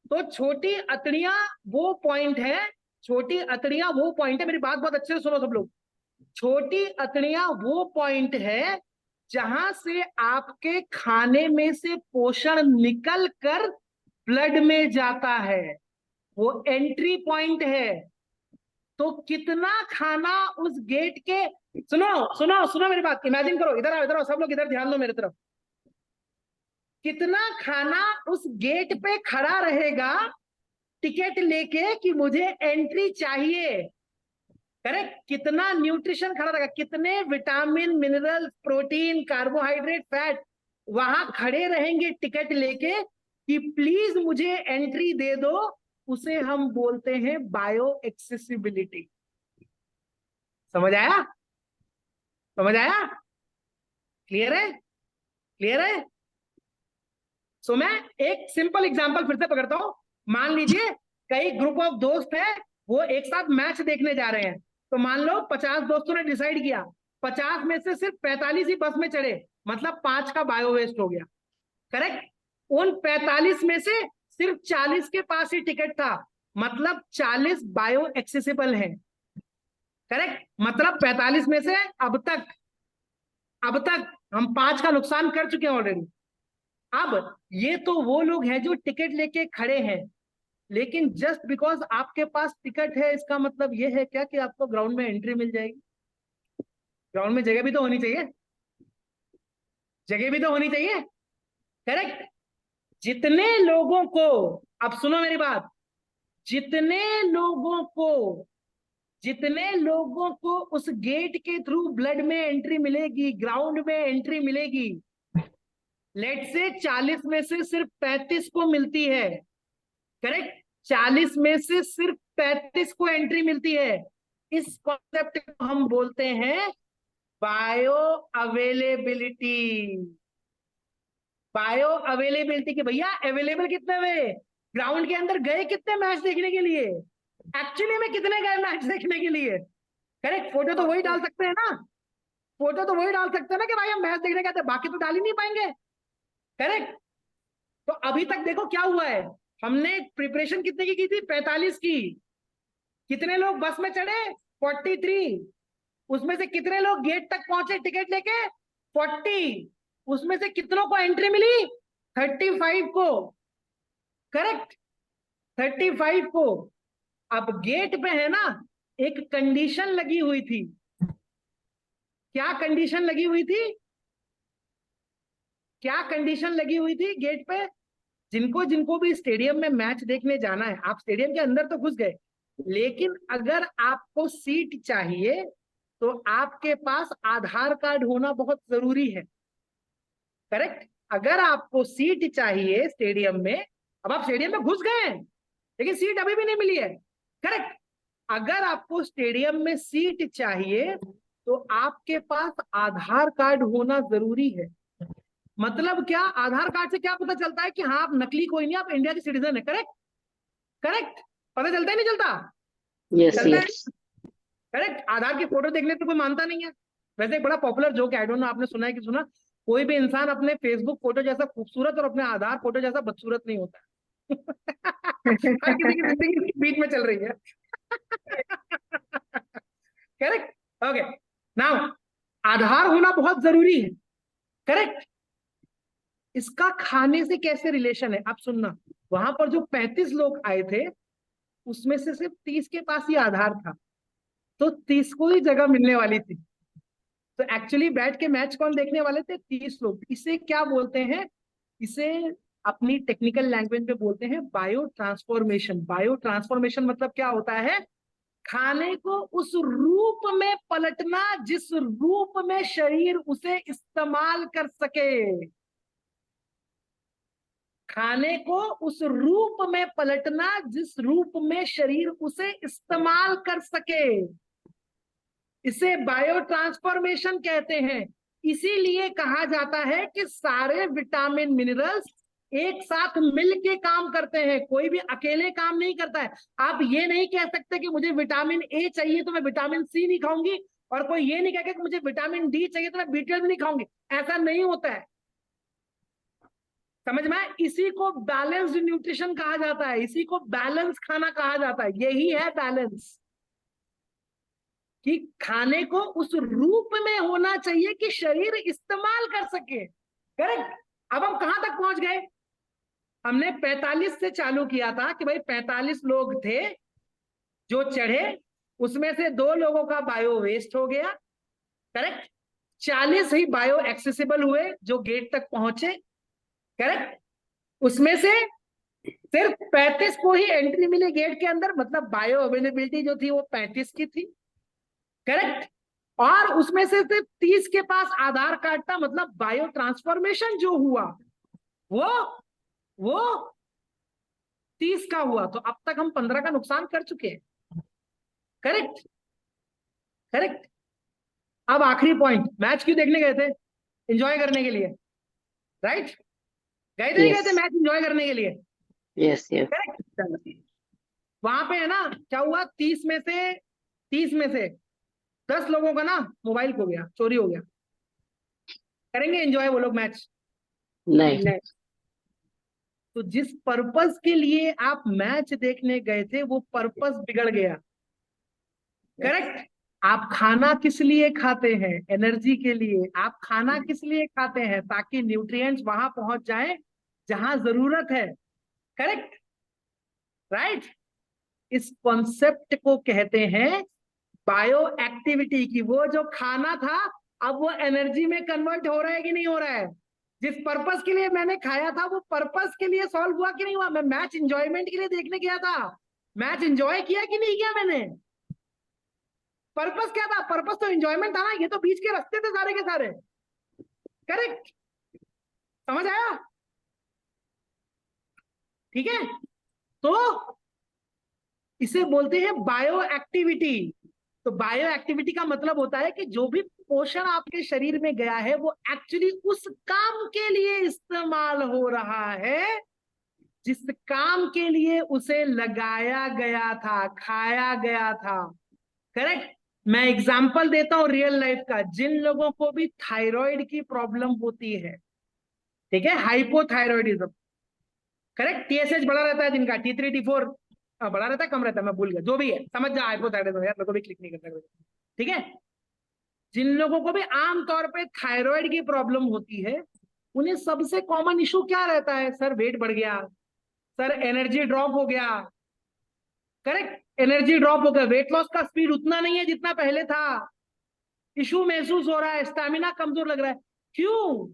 [SPEAKER 1] तो छोटी अतड़ियां वो पॉइंट है, छोटी अतड़ियां वो पॉइंट है, मेरी बात बहुत अच्छे से सुनो सब लोग। छोटी अतड़ियां वो पॉइंट है जहां से आपके खाने में से पोषण निकल कर ब्लड में जाता है, वो एंट्री पॉइंट है। तो कितना खाना उस गेट के, सुनो सुनो सुनो मेरी बात, इमेजिन करो, इधर आओ सब लोग, इधर ध्यान दो मेरे तरफ। कितना खाना उस गेट पे खड़ा रहेगा टिकट लेके कि मुझे एंट्री चाहिए, करेक्ट? कितना न्यूट्रिशन खड़ा रहेगा, कितने vitamin, mineral, protein, carbohydrate, fat वहां खड़े रहेंगे टिकट लेके कि प्लीज मुझे एंट्री दे दो। उसे हम बोलते हैं बायो एक्सेसिबिलिटी। समझ आया? समझ आया? क्लियर है? क्लियर है? सो मैं एक सिंपल एग्जांपल फिर से पकड़ता हूं। मान लीजिए कई ग्रुप ऑफ दोस्त है, वो एक साथ मैच देखने जा रहे हैं। तो मान लो 50 दोस्तों ने डिसाइड किया, 50 में से सिर्फ 45 ही बस में चढ़े, मतलब 5 का बायो वेस्ट हो गया, करेक्ट? उन 45 में से सिर्फ 40 के पास ही टिकट था, मतलब 40 बायो एक्सेसिबल है, करेक्ट? मतलब 45 में से अब तक हम 5 का नुकसान कर चुके हैं ऑलरेडी। अब ये तो वो लोग हैं जो टिकट लेके खड़े हैं, लेकिन जस्ट बिकॉज आपके पास टिकट है इसका मतलब ये है क्या कि आपको ग्राउंड में एंट्री मिल जाएगी? ग्राउंड में जगह भी तो होनी चाहिए, जगह भी तो होनी चाहिए, करेक्ट? जितने लोगों को, अब सुनो मेरी बात, जितने लोगों को उस गेट के थ्रू ब्लड में एंट्री मिलेगी, ग्राउंड में एंट्री मिलेगी, लेट से 40 में से सिर्फ 35 को मिलती है, करेक्ट? 40 में से सिर्फ 35 को एंट्री मिलती है। इस कॉन्सेप्ट को हम बोलते हैं बायो अवेलेबिलिटी। बायो अवेलेबिलिटी की भैया अवेलेबल कितने हुए, ग्राउंड के अंदर गए कितने मैच देखने के लिए, एक्चुअली में कितने गए मैच देखने के लिए। करेक्ट, फोटो तो वही डाल सकते हैं ना, फोटो तो वही डाल सकते हैं ना कि भाई हम मैच देखने गए थे, बाकी तो डाल ही नहीं पाएंगे। करेक्ट। तो अभी तक देखो क्या हुआ है, हमने प्रिपरेशन कितने की थी, 45 की। कितने लोग बस में चढ़े, 43। उसमें से कितने लोग गेट तक पहुंचे टिकट लेके, 40। उसमें से कितनों को एंट्री मिली, 35 को। करेक्ट, 35 को। अब गेट पे है ना एक कंडीशन लगी हुई थी, क्या कंडीशन लगी हुई थी, क्या कंडीशन लगी हुई थी गेट पे, जिनको जिनको भी स्टेडियम में मैच देखने जाना है, आप स्टेडियम के अंदर तो घुस गए, लेकिन अगर आपको सीट चाहिए तो आपके पास आधार कार्ड होना बहुत जरूरी है। करेक्ट, अगर आपको सीट चाहिए स्टेडियम में, अब आप स्टेडियम में घुस गए हैं लेकिन सीट अभी भी नहीं मिली है। करेक्ट, अगर आपको स्टेडियम में सीट चाहिए तो आपके पास आधार कार्ड होना जरूरी है। मतलब क्या, आधार कार्ड से क्या पता चलता है कि हाँ आप नकली कोई नहीं, आप इंडिया के सिटीजन है। करेक्ट, करेक्ट, पता चलता है नहीं चलता,
[SPEAKER 8] यस
[SPEAKER 1] चलता है।
[SPEAKER 8] यस।
[SPEAKER 1] करेक्ट, आधार की फोटो देखने से कोई मानता नहीं है। वैसे एक बड़ा पॉपुलर जोक है, आई डोंट नो आपने सुना है कि सुना, कोई भी इंसान अपने फेसबुक फोटो जैसा खूबसूरत और अपने आधार फोटो जैसा बदसूरत नहीं होता। हर किसी की जिंदगी इसके बीच में चल रही है। Correct, okay. नाउ आधार होना बहुत जरूरी है। करेक्ट, इसका खाने से कैसे रिलेशन है आप सुनना। वहां पर जो 35 लोग आए थे उसमें से सिर्फ 30 के पास ही आधार था, तो 30 को ही जगह मिलने वाली थी। तो एक्चुअली बैठ के मैच कौन देखने वाले थे, 30 लोग। इसे क्या बोलते हैं, इसे अपनी टेक्निकल लैंग्वेज में बोलते हैं बायो ट्रांसफॉर्मेशन। बायो ट्रांसफॉर्मेशन मतलब क्या होता है, खाने को उस रूप में पलटना जिस रूप में शरीर उसे इस्तेमाल कर सके। खाने को उस रूप में पलटना जिस रूप में शरीर उसे इस्तेमाल कर सके, इसे बायो ट्रांसफॉर्मेशन कहते हैं। इसीलिए कहा जाता है कि सारे विटामिन मिनरल्स एक साथ मिलके काम करते हैं, कोई भी अकेले काम नहीं करता है। आप ये नहीं कह सकते कि मुझे विटामिन ए चाहिए तो मैं विटामिन सी नहीं खाऊंगी, और कोई ये नहीं कहेगा कि मुझे विटामिन डी चाहिए तो मैं B12 नहीं खाऊंगी। ऐसा नहीं होता है, समझ में आए? इसी को बैलेंस्ड न्यूट्रिशन कहा जाता है, इसी को बैलेंस खाना कहा जाता है। यही है बैलेंस, कि खाने को उस रूप में होना चाहिए कि शरीर इस्तेमाल कर सके। करेक्ट। अब हम कहां तक पहुंच गए, हमने 45 से चालू किया था कि भाई 45 लोग थे जो चढ़े, उसमें से 2 लोगों का बायो वेस्ट हो गया। करेक्ट, 40 ही बायो एक्सेसिबल हुए जो गेट तक पहुंचे। करेक्ट, उसमें से सिर्फ 35 को ही एंट्री मिली गेट के अंदर, मतलब बायो अवेलेबिलिटी जो थी वो 35 की थी। करेक्ट, और उसमें से सिर्फ 30 के पास आधार कार्ड था, मतलब बायो ट्रांसफॉर्मेशन जो हुआ वो 30 का हुआ। तो अब तक हम 15 का नुकसान कर चुके हैं। Correct, correct. अब आखिरी पॉइंट, मैच क्यों देखने गए थे, एंजॉय करने के लिए। राइट, गए थे नहीं गए थे मैच एंजॉय करने के लिए।
[SPEAKER 8] Yes yes.
[SPEAKER 1] करेक्ट, वहां पे है ना क्या हुआ, 30 में से 10 लोगों का ना मोबाइल खो गया, चोरी हो गया। करेंगे एंजॉय वो लोग मैच?
[SPEAKER 8] नहीं।
[SPEAKER 1] तो जिस पर्पस के लिए आप मैच देखने गए थे वो पर्पस बिगड़ गया। करेक्ट, आप खाना किस लिए खाते हैं, एनर्जी के लिए। आप खाना किस लिए खाते हैं, ताकि न्यूट्रिएंट्स वहां पहुंच जाएं जहां जरूरत है। Correct, right. इस कॉन्सेप्ट को कहते हैं बायो एक्टिविटी की। वो जो खाना था अब वो एनर्जी में कन्वर्ट हो रहा है कि नहीं हो रहा है, जिस पर्पस के लिए मैंने खाया था वो पर्पस के लिए सॉल्व हुआ कि नहीं हुआ। मैं मैच एंजॉयमेंट के लिए देखने गया था, मैच एंजॉय किया कि नहीं किया मैंने। पर्पस क्या था, पर्पस तो एंजॉयमेंट था ना, ये तो बीच के रास्ते थे सारे के सारे। करेक्ट, समझ आया? ठीक है, तो इसे बोलते हैं बायो एक्टिविटी। तो बायो एक्टिविटी का मतलब होता है कि जो भी पोषण आपके शरीर में गया है वो एक्चुअली उस काम के लिए इस्तेमाल हो रहा है जिस काम के लिए उसे लगाया गया था, खाया गया था। करेक्ट। मैं एग्जांपल देता हूं रियल लाइफ का। जिन लोगों को भी थायराइड की प्रॉब्लम होती है, ठीक है, हाइपोथायरॉयडिज्म, करेक्ट, टीएसएच बढ़ा रहता है जिनका, T3 T4 बढ़ा रहता है, कम रहता है, मैं भूल गया, जो भी है, समझ जा, हाइपोथायरॉयडिज्म, यार मेरे को भी क्लिक नहीं करता, ठीक है। जिन लोगों को भी आमतौर पे थायराइड की प्रॉब्लम होती है, उन्हें सबसे कॉमन इशू क्या रहता है? सर वेट बढ़ गया, सर एनर्जी ड्रॉप हो गया, करेक्ट, एनर्जी ड्रॉप हो गया, वेट लॉस का स्पीड उतना नहीं है जितना पहले था, इशू महसूस हो रहा है, स्टैमिना कमजोर लग रहा है। क्यों?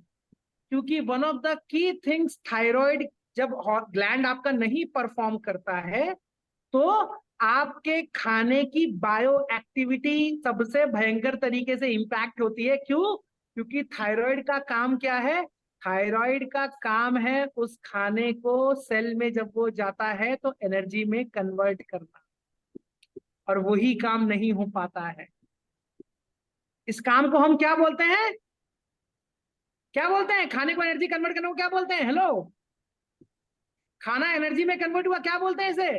[SPEAKER 1] क्योंकि वन ऑफ द की थिंग्स, थायराइड जब ग्लैंड आपका नहीं परफॉर्म करता है तो आपके खाने की बायो एक्टिविटी सबसे भयंकर तरीके से इंपैक्ट होती है। क्यों? क्योंकि थायराइड का काम क्या है? थायराइड का काम है उस खाने को सेल में जब वो जाता है तो एनर्जी में कन्वर्ट करना, और वही काम नहीं हो पाता है। इस काम को हम क्या बोलते हैं? क्या बोलते हैं? खाने को एनर्जी कन्वर्ट करने को क्या बोलते हैं? हेलो, खाना एनर्जी में कन्वर्ट हुआ, क्या बोलते हैं इसे?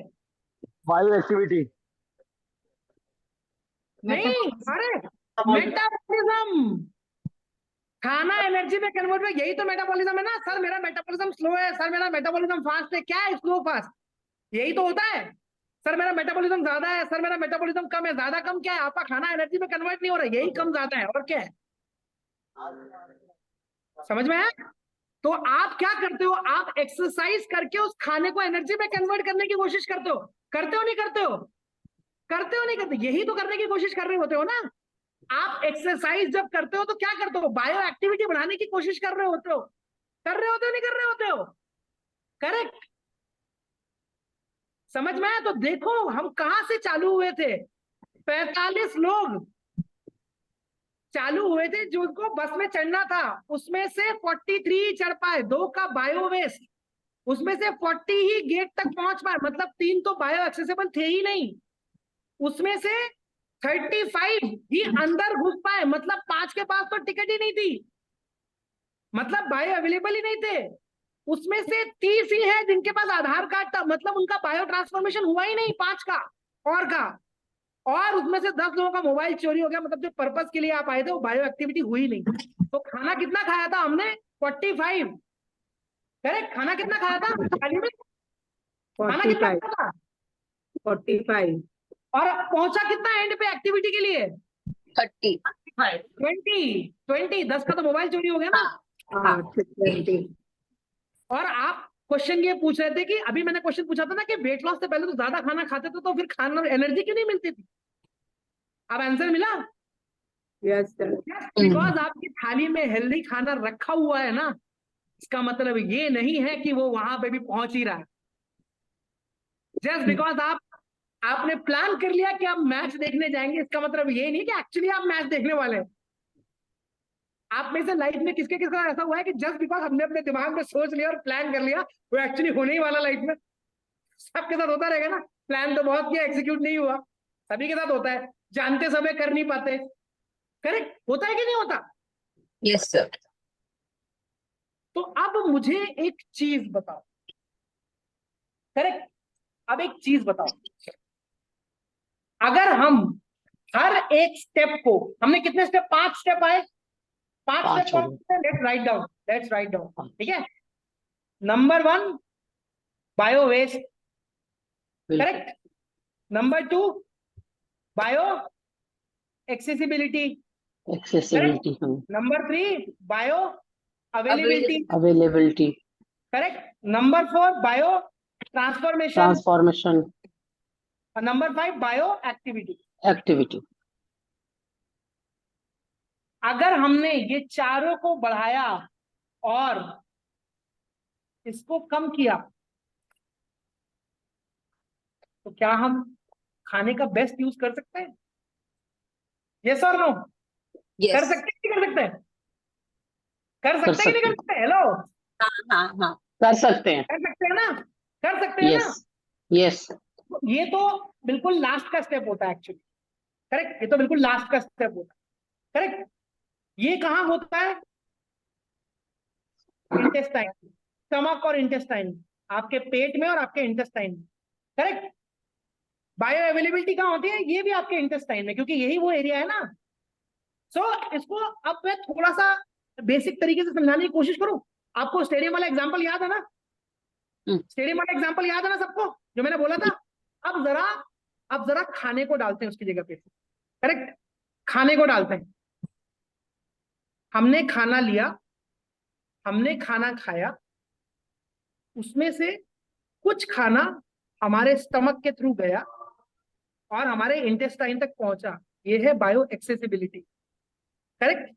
[SPEAKER 9] Bio activity.
[SPEAKER 1] नहीं, अरे मेटाबॉलिज्म। खाना एनर्जी में कन्वर्ट हुआ, यही तो मेटाबॉलिज्म है ना। सर मेरा मेटाबॉलिज्म स्लो है, सर मेरा मेटाबॉलिज्म फास्ट है, क्या है स्लो फास्ट? यही तो होता है। सर मेरा मेटाबॉलिज्म ज्यादा है, सर मेरा मेटाबॉलिज्म कम है, ज्यादा कम क्या है? आपका खाना एनर्जी में कन्वर्ट नहीं हो रहा है, यही कम ज्यादा है, और क्या है? समझ में आया? तो आप क्या करते हो? आप एक्सरसाइज करके उस खाने को एनर्जी में कन्वर्ट करने की कोशिश करते हो। करते हो नहीं करते हो? करते हो नहीं करते? यही तो करने की कोशिश कर रहे होते हो ना। आप एक्सरसाइज जब करते हो तो क्या करते हो? बायो एक्टिविटी बढ़ाने की कोशिश कर रहे होते हो। कर रहे होते हो नहीं कर रहे होते हो? करेक्ट। समझ में आया? तो देखो हम कहां से चालू हुए थे। 45 लोग चालू हुए थे जिनको बस में चढ़ना था, उसमें से 43 चढ़ पाए, 2 का बायो वेस्ट, उसमें से 40 ही गेट तक पहुंच पाए, मतलब 3 तो बायो एक्सेसिबल थे ही नहीं, उसमें से 35 ही अंदर घुस पाए, मतलब 5 के पास तो टिकट ही नहीं थी, मतलब बायो अवेलेबल ही नहीं थे। उसमें से 30 ही है जिनके पास आधार कार्ड था, मतलब उनका बायो ट्रांसफॉर्मेशन हुआ ही नहीं 5 का और का। और उसमें से 10 लोगों का मोबाइल चोरी हो गया, मतलब जो पर्पस के लिए आप आए थे वो बायो एक्टिविटी हुई नहीं। तो खाना कितना खाया था हमने? 45। करेक्ट। खाना कितना खाया था थाली में? खाना कितना खाया था?
[SPEAKER 7] 45।
[SPEAKER 1] और पहुंचा कितना एंड पे एक्टिविटी के लिए?
[SPEAKER 2] 30।
[SPEAKER 1] 20। 10 का तो मोबाइल चोरी हो गया ना।
[SPEAKER 7] 20।
[SPEAKER 1] और आप क्वेश्चन ये पूछ रहे थे कि अभी मैंने क्वेश्चन पूछा था ना कि वेट लॉस से पहले तो ज्यादा खाना खाते थे तो फिर खाना एनर्जी क्यों नहीं मिलती थी? अब आंसर मिला?
[SPEAKER 7] Yes sir.
[SPEAKER 1] बिकॉज आपकी थाली में हेल्दी खाना रखा हुआ है ना, इसका मतलब ये नहीं है कि वो वहां पे भी पहुंच ही रहा है। जस्ट बिकॉज आपने प्लान कर लिया कि आप मैच देखने जाएंगे, इसका मतलब ये नहीं कि एक्चुअली आप मैच देखने वाले हैं। आप में से लाइफ में किसके किसके साथ ऐसा हुआ है कि जस्ट बिकॉज हमने अपने दिमाग में सोच लिया और प्लान कर लिया, वो एक्चुअली होने ही वाला लाइफ में? सबके साथ होता रहेगा ना। प्लान तो बहुत किया, एग्जीक्यूट नहीं हुआ, सभी के साथ होता है, जानते समय कर नहीं पाते। करेक्ट। होता है कि नहीं होता?
[SPEAKER 2] Yes sir.
[SPEAKER 1] तो अब मुझे एक चीज बताओ। करेक्ट। अब एक चीज बताओ, अगर हम हर एक स्टेप को, हमने कितने स्टेप? 5 स्टेप आए। 5 स्टेप। Let's write down. ठीक है। Number 1 bio waste, correct. Number 2 bio accessibility, number 3 bio availability, correct. Number 4 bio transformation, और नंबर 5 बायो एक्टिविटी। अगर हमने ये चारों को बढ़ाया और इसको कम किया तो क्या हम खाने का बेस्ट यूज कर सकते हैं? यस और नो? कर सकते हैं नहीं कर सकते? कर सकते हैं कि नहीं कर सकते? हेलो,
[SPEAKER 2] हाँ
[SPEAKER 8] कर सकते हैं।
[SPEAKER 1] कर सकते हैं ना? कर सकते हैं ना?
[SPEAKER 8] यस।
[SPEAKER 1] ये तो बिल्कुल लास्ट का स्टेप होता है एक्चुअली। करेक्ट, ये तो बिल्कुल लास्ट का स्टेप होता है। करेक्ट, ये कहाँ होता है? इंटेस्टाइन, स्टमक और इंटेस्टाइन, आपके पेट में और आपके इंटेस्टाइन में। करेक्ट, बायो अवेलेबिलिटी कहाँ होती है? ये भी आपके इंटेस्टाइन में, क्योंकि यही वो एरिया है ना। इसको अब मैं थोड़ा सा बेसिक तरीके से समझाने की कोशिश करूं। आपको स्टेडियम वाला एग्जांपल याद है ना? स्टेडियम वाला एग्जांपल याद है ना सबको, जो मैंने बोला था? अब जरा खाने को डालते हैं उसकी जगह पे। करेक्ट, खाने को डालते हैं। हमने खाना लिया, हमने खाना खाया, उसमें से कुछ खाना हमारे स्टमक के थ्रू गया और हमारे इंटेस्टाइन तक पहुंचा। ये है बायो एक्सेसिबिलिटी। करेक्ट,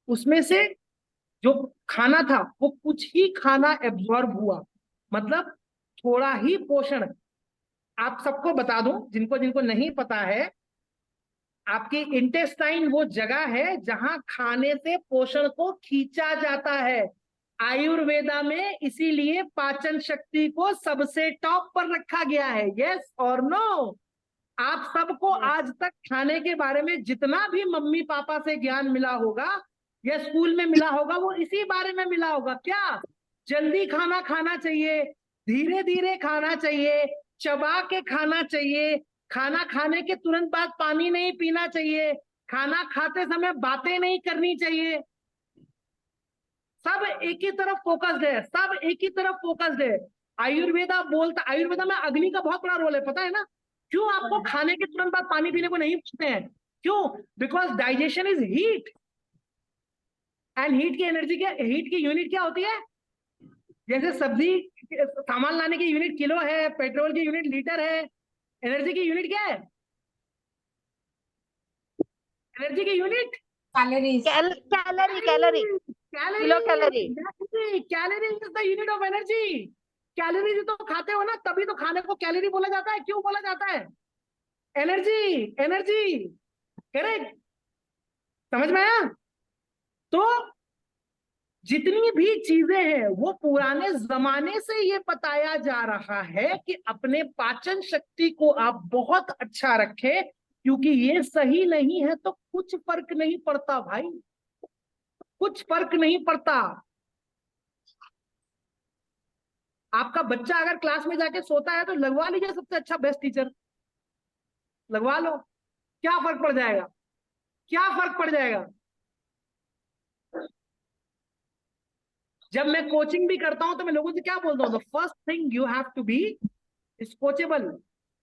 [SPEAKER 1] उसमें से जो खाना था वो कुछ ही खाना एब्जॉर्ब हुआ, मतलब थोड़ा ही पोषण। आप सबको बता दूं, जिनको जिनको नहीं पता है, आपकी इंटेस्टाइन वो जगह है जहां खाने से पोषण को खींचा जाता है। आयुर्वेदा में इसीलिए पाचन शक्ति को सबसे टॉप पर रखा गया है। यस और नो? आप सबको आज तक खाने के बारे में जितना भी मम्मी पापा से ज्ञान मिला होगा या स्कूल में मिला होगा, वो इसी बारे में मिला होगा। क्या? जल्दी खाना खाना चाहिए, धीरे धीरे खाना चाहिए, चबा के खाना चाहिए, खाना खाने के तुरंत बाद पानी नहीं पीना चाहिए, खाना खाते समय बातें नहीं करनी चाहिए। सब एक ही तरफ फोकस्ड है, सब एक ही तरफ फोकस्ड है। आयुर्वेदा में अग्नि का बहुत बड़ा रोल है, पता है ना? क्यों आपको खाने के तुरंत बाद पानी पीने को नहीं पूछते हैं? क्यों? Because digestion is heat, and heat की यूनिट क्या होती है? जैसे सब्जी सामान लाने की यूनिट किलो है, पेट्रोल की यूनिट लीटर है, एनर्जी की यूनिट क्या है? एनर्जी की unit
[SPEAKER 4] calories,
[SPEAKER 3] calorie kilo calorie.
[SPEAKER 1] Calorie is the unit of energy. Calories तो खाते हो ना, तभी तो खाने को कैलोरी बोला जाता है। क्यों बोला जाता है? एनर्जी। करेक्ट, समझ में आया? तो जितनी भी चीजें हैं वो पुराने जमाने से ये बताया जा रहा है कि अपने पाचन शक्ति को आप बहुत अच्छा रखें, क्योंकि ये सही नहीं है तो कुछ फर्क नहीं पड़ता भाई, कुछ फर्क नहीं पड़ता। आपका बच्चा अगर क्लास में जाके सोता है तो लगवा लीजिए सबसे अच्छा बेस्ट टीचर, लगवा लो, क्या फर्क पड़ जाएगा? क्या फर्क पड़ जाएगा? जब मैं कोचिंग भी करता हूं तो मैं लोगों से क्या बोलता हूं? The first thing you have to be is coachable.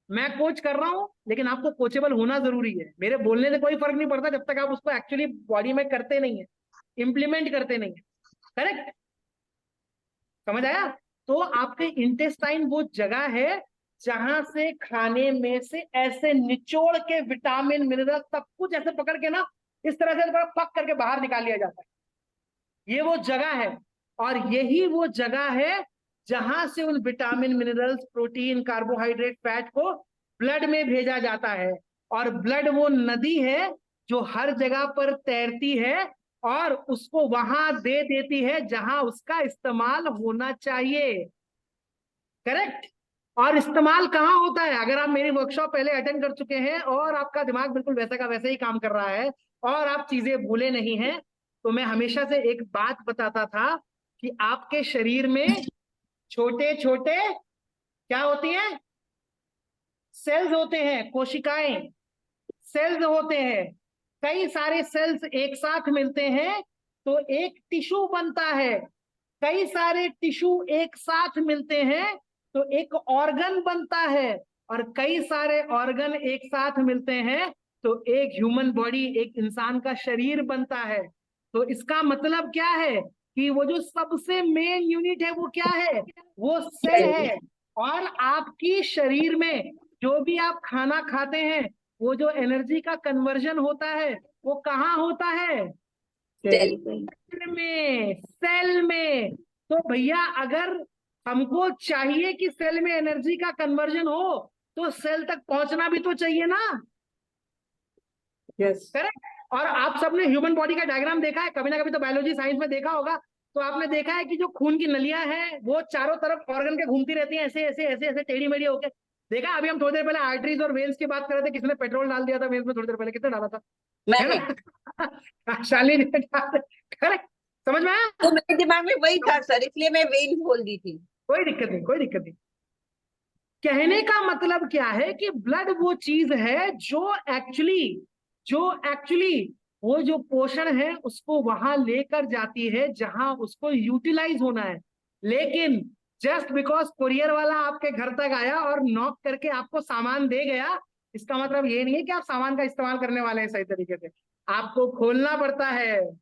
[SPEAKER 1] मैं कोच कर रहा हूं, लेकिन आपको कोचेबल होना जरूरी है। मेरे बोलने से कोई फर्क नहीं पड़ता जब तक आप उसको एक्चुअली बॉडी में करते नहीं है, इंप्लीमेंट करते नहीं है। करेक्ट, समझ आया? तो आपके इंटेस्टाइन वो जगह है जहां से खाने में से ऐसे निचोड़ के विटामिन मिनरल सब कुछ ऐसे पकड़ के ना इस तरह से पक करके बाहर निकाल लिया जाता है। ये वो जगह है, और यही वो जगह है जहां से उन vitamin minerals protein carbohydrate fat को ब्लड में भेजा जाता है। और ब्लड वो नदी है जो हर जगह पर तैरती है और उसको वहां दे देती है जहां उसका इस्तेमाल होना चाहिए। करेक्ट, और इस्तेमाल कहाँ होता है? अगर आप मेरी वर्कशॉप पहले अटेंड कर चुके हैं और आपका दिमाग बिल्कुल वैसा का वैसे ही काम कर रहा है और आप चीजें भूले नहीं हैं, तो मैं हमेशा से एक बात बताता था कि आपके शरीर में छोटे छोटे क्या होती हैं? सेल्स होते हैं, कोशिकाएं, सेल्स होते हैं। कई सारे सेल्स एक साथ मिलते हैं तो एक टिश्यू बनता है, कई सारे टिश्यू एक साथ मिलते हैं तो एक ऑर्गन बनता है, और कई सारे ऑर्गन एक साथ मिलते हैं तो एक ह्यूमन बॉडी, एक इंसान का शरीर बनता है। तो इसका मतलब क्या है कि वो जो सबसे मेन यूनिट है वो क्या है? वो सेल है। और आपकी शरीर में जो भी आप खाना खाते हैं, वो जो एनर्जी का कन्वर्जन होता है वो कहाँ होता है? सेल में। तो भैया अगर हमको चाहिए कि सेल में एनर्जी का कन्वर्जन हो तो सेल तक पहुंचना भी तो चाहिए ना?
[SPEAKER 7] Yes,
[SPEAKER 1] correct. और आप सबने ह्यूमन बॉडी का डायग्राम देखा है कभी ना कभी, तो बायोलॉजी साइंस में देखा होगा। तो आपने देखा है कि जो खून की नलियां हैं वो चारों तरफ ऑर्गन के घूमती रहती हैं, ऐसे ऐसे ऐसे ऐसे टेढ़ी मेढ़ी होके। देखा, अभी हम थोड़ी देर पहले आर्टरीज और वेन्स की बात कर रहे थे, किसने पेट्रोल डाल दिया था वेन्स में थोड़ी देर पहले, कितना डाला था?
[SPEAKER 2] मैंने
[SPEAKER 1] शालिनी ने डाला। करेक्ट, समझ में आया?
[SPEAKER 2] तो मेरे दिमाग में वही था सर, इसलिए मैं वेन बोल दी थी।
[SPEAKER 1] कोई दिक्कत नहीं, कोई दिक्कत नहीं। कहने का मतलब क्या है कि ब्लड वो चीज है जो एक्चुअली वो जो पोषण है उसको वहां लेकर जाती है जहां उसको यूटिलाइज होना है। लेकिन जस्ट बिकॉज कुरियर वाला आपके घर तक आया और नॉक करके आपको सामान दे गया, इसका मतलब ये नहीं है कि आप सामान का इस्तेमाल करने वाले हैं सही तरीके से। आपको खोलना पड़ता है,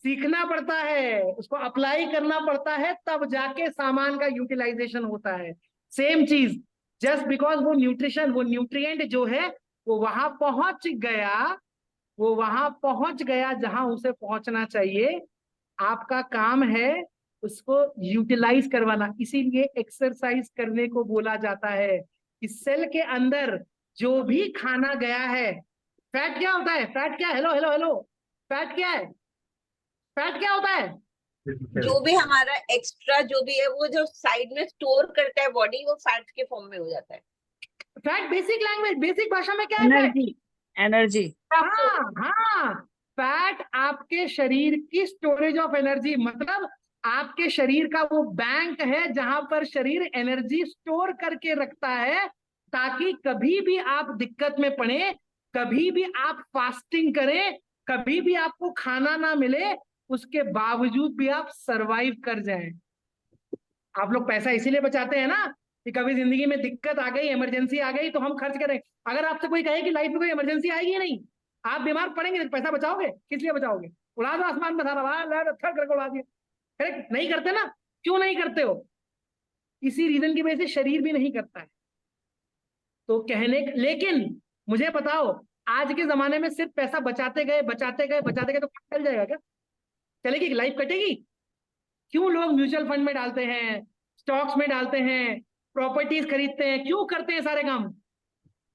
[SPEAKER 1] सीखना पड़ता है, उसको अप्लाई करना पड़ता है, तब जाके सामान का यूटिलाइजेशन होता है। सेम चीज, जस्ट बिकॉज वो न्यूट्रिशन, वो न्यूट्रिएंट जो है वो वहां पहुंच गया जहां उसे पहुंचना चाहिए, आपका काम है उसको यूटिलाइज करवाना। इसीलिए एक्सरसाइज करने को बोला जाता है कि सेल के अंदर जो भी खाना गया है, फैट क्या होता है? फैट क्या? हेलो हेलो हेलो, फैट क्या है? फैट क्या होता है?
[SPEAKER 2] जो भी हमारा एक्स्ट्रा जो भी है वो जो साइड में स्टोर करता है बॉडी, वो फैट के फॉर्म में हो जाता है।
[SPEAKER 1] फैट बेसिक लैंग्वेज, बेसिक भाषा में क्या है?
[SPEAKER 3] Energy, energy.
[SPEAKER 1] हाँ, फैट आपके शरीर की स्टोरेज ऑफ एनर्जी, मतलब आपके शरीर का वो बैंक है जहां पर शरीर एनर्जी स्टोर करके रखता है, ताकि कभी भी आप दिक्कत में पड़े, कभी भी आप फास्टिंग करें, कभी भी आपको खाना ना मिले, उसके बावजूद भी आप सरवाइव कर जाएं। आप लोग पैसा इसीलिए बचाते हैं ना कि कभी जिंदगी में दिक्कत आ गई, इमरजेंसी आ गई तो हम खर्च करें। अगर आपसे कोई कहे कि लाइफ में कोई इमरजेंसी आएगी नहीं, आप बीमार पड़ेंगे तो पैसा बचाओगे, किस लिए बचाओगे? उड़ा दो आसमान में सारा, करके उड़ा दिया। करेक्ट, नहीं करते ना? क्यों नहीं करते हो? इसी रीजन की वजह से शरीर भी नहीं करता है। तो लेकिन मुझे बताओ, आज के जमाने में सिर्फ पैसा बचाते गए तो चल जाएगा क्या? चलेगी? लाइफ कटेगी? क्यों लोग म्यूचुअल फंड में डालते हैं, स्टॉक्स में डालते हैं, प्रॉपर्टीज खरीदते हैं? क्यों करते हैं सारे काम?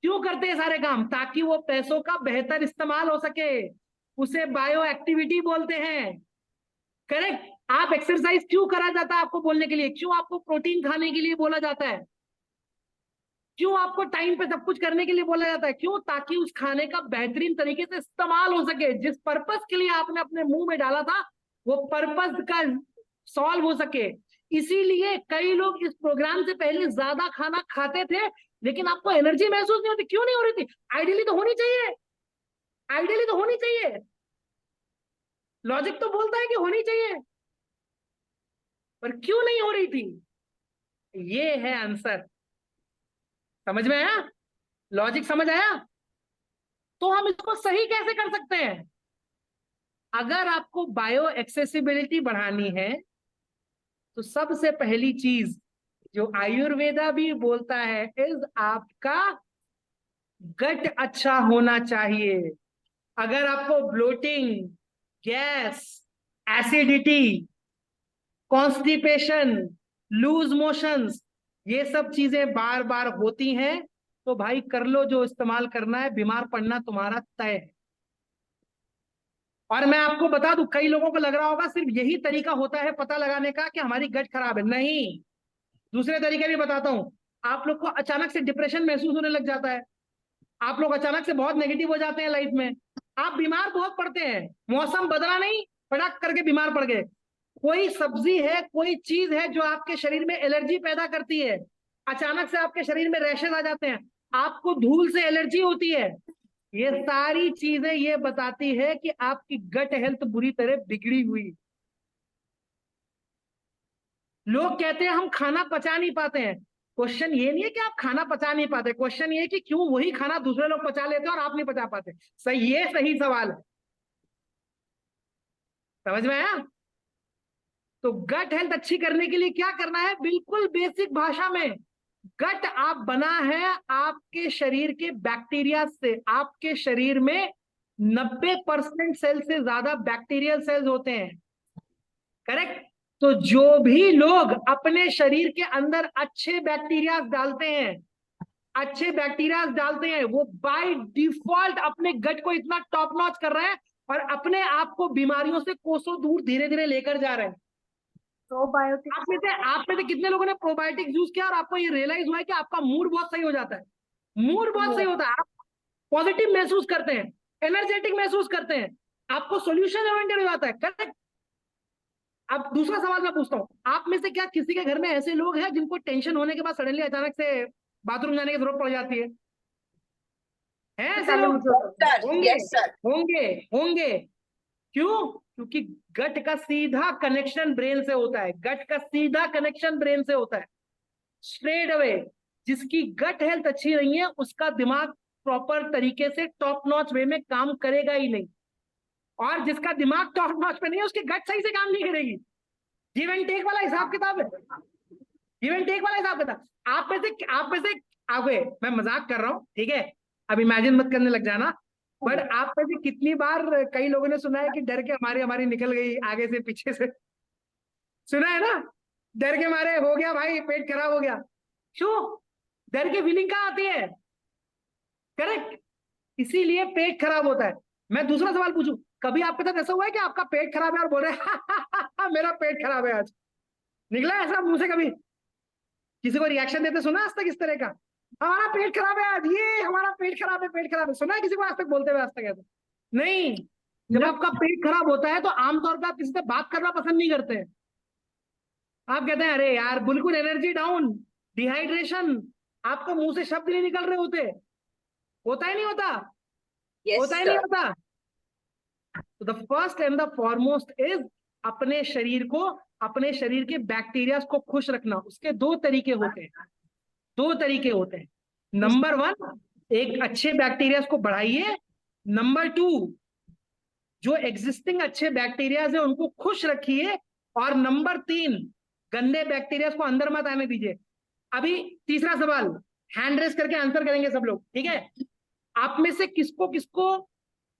[SPEAKER 1] क्यों करते हैं सारे काम? ताकि वो पैसों का बेहतर इस्तेमाल हो सके। उसे बायो एक्टिविटी बोलते हैं। करेक्ट। आप एक्सरसाइज क्यों करा जाता है आपको बोलने के लिए? क्यों आपको प्रोटीन खाने के लिए बोला जाता है? क्यों आपको टाइम पे सब कुछ करने के लिए बोला जाता है? क्यों? ताकि उस खाने का बेहतरीन तरीके से इस्तेमाल हो सके। जिस पर्पस के लिए आपने अपने मुंह में डाला था वो पर्पस का सॉल्व हो सके। इसीलिए कई लोग इस प्रोग्राम से पहले ज्यादा खाना खाते थे, लेकिन आपको एनर्जी महसूस नहीं होती। क्यों नहीं हो रही थी? आइडियली तो होनी चाहिए, आइडियली तो होनी चाहिए, लॉजिक तो बोलता है कि होनी चाहिए, पर क्यों नहीं हो रही थी? ये है आंसर। समझ में आया? लॉजिक समझ आया? तो हम इसको सही कैसे कर सकते हैं? अगर आपको बायो एक्सेसिबिलिटी बढ़ानी है तो सबसे पहली चीज जो आयुर्वेदा भी बोलता है इज आपका गट अच्छा होना चाहिए। अगर आपको bloating, gas, acidity, constipation, loose motions, ये सब चीजें बार बार होती हैं तो भाई कर लो जो इस्तेमाल करना है, बीमार पड़ना तुम्हारा तय है। और मैं आपको बता दूं, कई लोगों को लग रहा होगा सिर्फ यही तरीका होता है पता लगाने का कि हमारी गट खराब है। नहीं, दूसरे तरीके भी बताता हूं। आप लोग को अचानक से डिप्रेशन महसूस होने लग जाता है, आप लोग अचानक से बहुत नेगेटिव हो जाते हैं लाइफ में, आप बीमार बहुत पड़ते हैं, मौसम बदला नहीं, फटाक करके बीमार पड़ गए। कोई सब्जी है, कोई चीज है जो आपके शरीर में एलर्जी पैदा करती है, अचानक से आपके शरीर में रैशेज आ जाते हैं, आपको धूल से एलर्जी होती है, ये सारी चीजें ये बताती है कि आपकी गट हेल्थ बुरी तरह बिगड़ी हुई। लोग कहते हैं हम खाना पचा नहीं पाते हैं। क्वेश्चन ये नहीं है कि आप खाना पचा नहीं पाते, क्वेश्चन ये है कि क्यों वही खाना दूसरे लोग पचा लेते हैं और आप नहीं पचा पाते। सही, ये सही सवाल है। समझ में आया? तो गट हेल्थ अच्छी करने के लिए क्या करना है? बिल्कुल बेसिक भाषा में, गट आप बना है आपके शरीर के बैक्टीरिया से। आपके शरीर में 90% सेल से ज्यादा बैक्टीरियल सेल्स होते हैं। करेक्ट। तो जो भी लोग अपने शरीर के अंदर अच्छे बैक्टीरिया डालते हैं, वो बाय डिफॉल्ट अपने गट को इतना टॉप नॉच कर रहे हैं और अपने आप को बीमारियों से कोसों दूर धीरे धीरे लेकर जा रहे हैं।
[SPEAKER 5] प्रोबायोटिक
[SPEAKER 1] आप में से कितने लोगों ने प्रोबायोटिक यूज किया और आपको ये रियलाइज हुआ है कि आपका मूड बहुत सही हो जाता है? मूड बहुत सही होता है, आप पॉजिटिव महसूस करते हैं, एनर्जेटिक महसूस करते हैं, आपको सॉल्यूशन ओरिएंटेड हो जाता है। करेक्ट। अब दूसरा सवाल मैं पूछता हूँ, आप में से क्या किसी के घर में ऐसे लोग हैं जिनको टेंशन होने के बाद सडनली अचानक से बाथरूम जाने की जरूरत पड़ जाती है? हैं ऐसे
[SPEAKER 5] पहले
[SPEAKER 1] लोग?
[SPEAKER 5] मुझे होता था।
[SPEAKER 2] सर,
[SPEAKER 1] होंगे
[SPEAKER 2] यस सर,
[SPEAKER 1] होंगे होंगे। क्यों? क्योंकि गट का सीधा कनेक्शन ब्रेन से होता है, गट का सीधा कनेक्शन ब्रेन से होता है, स्ट्रेट अवे। जिसकी गट हेल्थ अच्छी नहीं है उसका दिमाग प्रॉपर तरीके से टॉप नॉच वे में काम करेगा ही नहीं, और जिसका दिमाग टॉप नॉच पे नहीं है उसकी गट सही से काम नहीं करेगी। गिव एंड टेक वाला हिसाब किताब है, गिव एंड टेक वाला हिसाब किताब। आप में से आगे मैं मजाक कर रहा हूँ, ठीक है, अब इमेजिन मत करने लग जाना, बट आप में से कितनी बार कई लोगों ने सुना है कि डर के हमारी निकल गई आगे से पीछे से? सुना है ना? डर के मारे हो गया भाई, पेट खराब हो गया। क्यों? डर की फीलिंग कहाँ आती है? करेक्ट, इसीलिए पेट खराब होता है। मैं दूसरा सवाल पूछूं, कभी आपके साथ ऐसा हुआ है कि आपका पेट खराब है और बोल रहे हैं मेरा पेट खराब है आज? निकला ऐसा मुंह से कभी? किसी को रिएक्शन देते सुना आज तक इस तरह का? हमारा पेट खराब है आज, ये हमारा पेट खराब है, पेट खराब है, सुना है किसी को आज तक बोलते हुए? आज तक ऐसा नहीं। जब आपका पेट खराब होता है तो आमतौर पर आप किसी से बात करना पसंद नहीं करते हैं। आप कहते हैं अरे यार बिल्कुल एनर्जी डाउन, डिहाइड्रेशन, आपको मुंह से शब्द नहीं निकल रहे होते। होता ही नहीं होता,
[SPEAKER 2] यस
[SPEAKER 1] होता ही नहीं
[SPEAKER 2] सर,
[SPEAKER 1] होता। तो the first and the foremost is अपने शरीर को, अपने शरीर के बैक्टीरिया को खुश रखना। उसके दो तरीके होते हैं, दो तरीके होते हैं। नंबर 1, एक अच्छे बैक्टीरिया को बढ़ाइए। नंबर 2, जो एग्जिस्टिंग अच्छे बैक्टीरिया है उनको खुश रखिए। और नंबर 3, गंदे बैक्टीरिया को अंदर मत आने दीजिए। अभी तीसरा सवाल हैंड रेस करके आंसर करेंगे सब लोग, ठीक है? आप में से किसको किसको,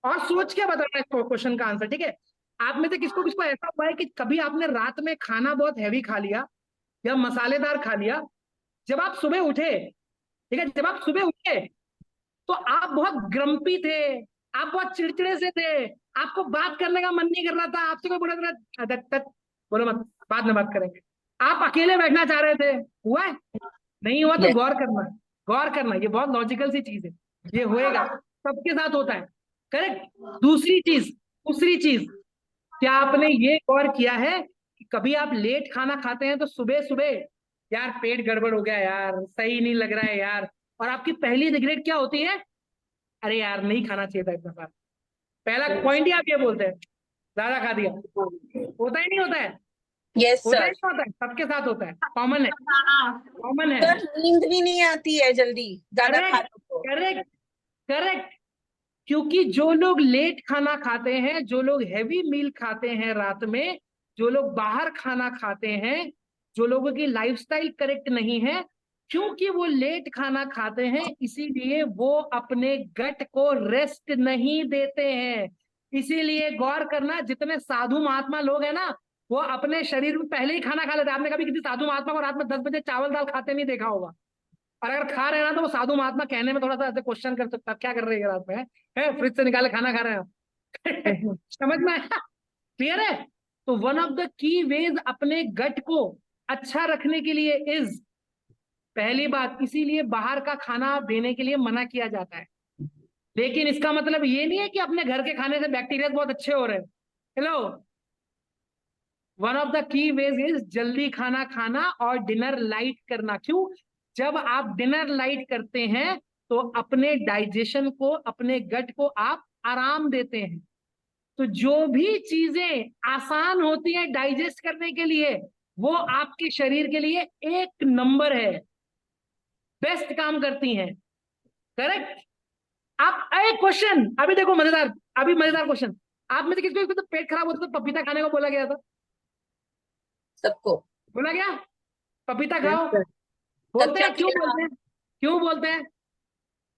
[SPEAKER 1] और सोच के बताना है क्वेश्चन का आंसर, ठीक है? आप में से किसको किसको ऐसा हुआ है कि कभी आपने रात में खाना बहुत हैवी खा लिया या मसालेदार खा लिया, जब आप सुबह उठे, ठीक है, जब आप सुबह उठे तो आप बहुत ग्रम्पी थे, आप बहुत चिड़चिड़े से थे, आपको बात करने का मन नहीं कर रहा था, आपसे कोई बोला था बोलो मत, बाद में बात करेंगे, आप अकेले बैठना चाह रहे थे, हुआ है? नहीं हुआ तो
[SPEAKER 2] Yes.
[SPEAKER 1] गौर करना, गौर करना, ये बहुत लॉजिकल सी चीज है, ये होएगा, सबके साथ होता है। करेक्ट। दूसरी चीज, क्या आपने ये गौर किया है कि कभी आप लेट खाना खाते हैं तो सुबह सुबह यार पेट गड़बड़ हो गया यार, सही नहीं लग रहा है यार, और आपकी पहली रिग्रेट क्या होती है? अरे यार नहीं खाना चाहिए था इतना सारा। पहला पॉइंट ही आप ये बोलते हैं ज्यादा खा दिया। होता ही नहीं होता है?
[SPEAKER 2] यस
[SPEAKER 1] होता ही
[SPEAKER 2] सर।
[SPEAKER 1] नहीं होता है, सबके साथ होता है, कॉमन है, कॉमन है।
[SPEAKER 2] सर नींद भी नहीं आती है जल्दी, ज्यादा खा लो तो।
[SPEAKER 1] Correct correct. क्योंकि जो लोग लेट खाना खाते हैं, जो लोग हैवी मील खाते हैं रात में, जो लोग बाहर खाना खाते हैं, जो लोगों की लाइफस्टाइल करेक्ट नहीं है, क्योंकि वो लेट खाना खाते हैं इसीलिए वो अपने गट को रेस्ट नहीं देते हैं। इसीलिए गौर करना, जितने साधु महात्मा लोग हैं ना, वो अपने शरीर में पहले ही खाना खा लेते हैं। आपने कभी किसी साधु महात्मा को रात में 10 बजे चावल दाल खाते नहीं देखा होगा, और अगर खा रहे हैं ना तो वो साधु महात्मा कहने में थोड़ा सा ऐसे क्वेश्चन कर सकता है, क्या कर रहे हैं रात में, है फ्रिज से निकाले खाना खा रहे हैं समझ में आया? क्लियर है? तो one of the key ways अपने गट को अच्छा रखने के लिए इज, पहली बात, इसीलिए बाहर का खाना देने के लिए मना किया जाता है। लेकिन इसका मतलब ये नहीं है कि अपने घर के खाने से बैक्टीरिया बहुत अच्छे हो रहे हैं। Hello, one of the key ways is जल्दी खाना खाना और डिनर लाइट करना। क्यों? जब आप डिनर लाइट करते हैं तो अपने डाइजेशन को, अपने गट को आप आराम देते हैं। तो जो भी चीजें आसान होती है डाइजेस्ट करने के लिए, वो आपके शरीर के लिए एक नंबर है, बेस्ट काम करती हैं। करेक्ट। आप एक क्वेश्चन, अभी देखो मजेदार, अभी मजेदार क्वेश्चन, आप में से किसको तो पेट खराब होता तो पपीता खाने को बोला गया था?
[SPEAKER 2] सबको
[SPEAKER 1] बोला गया पपीता खाओ, बोलते हैं, क्यों बोलते हैं? क्यों बोलते हैं?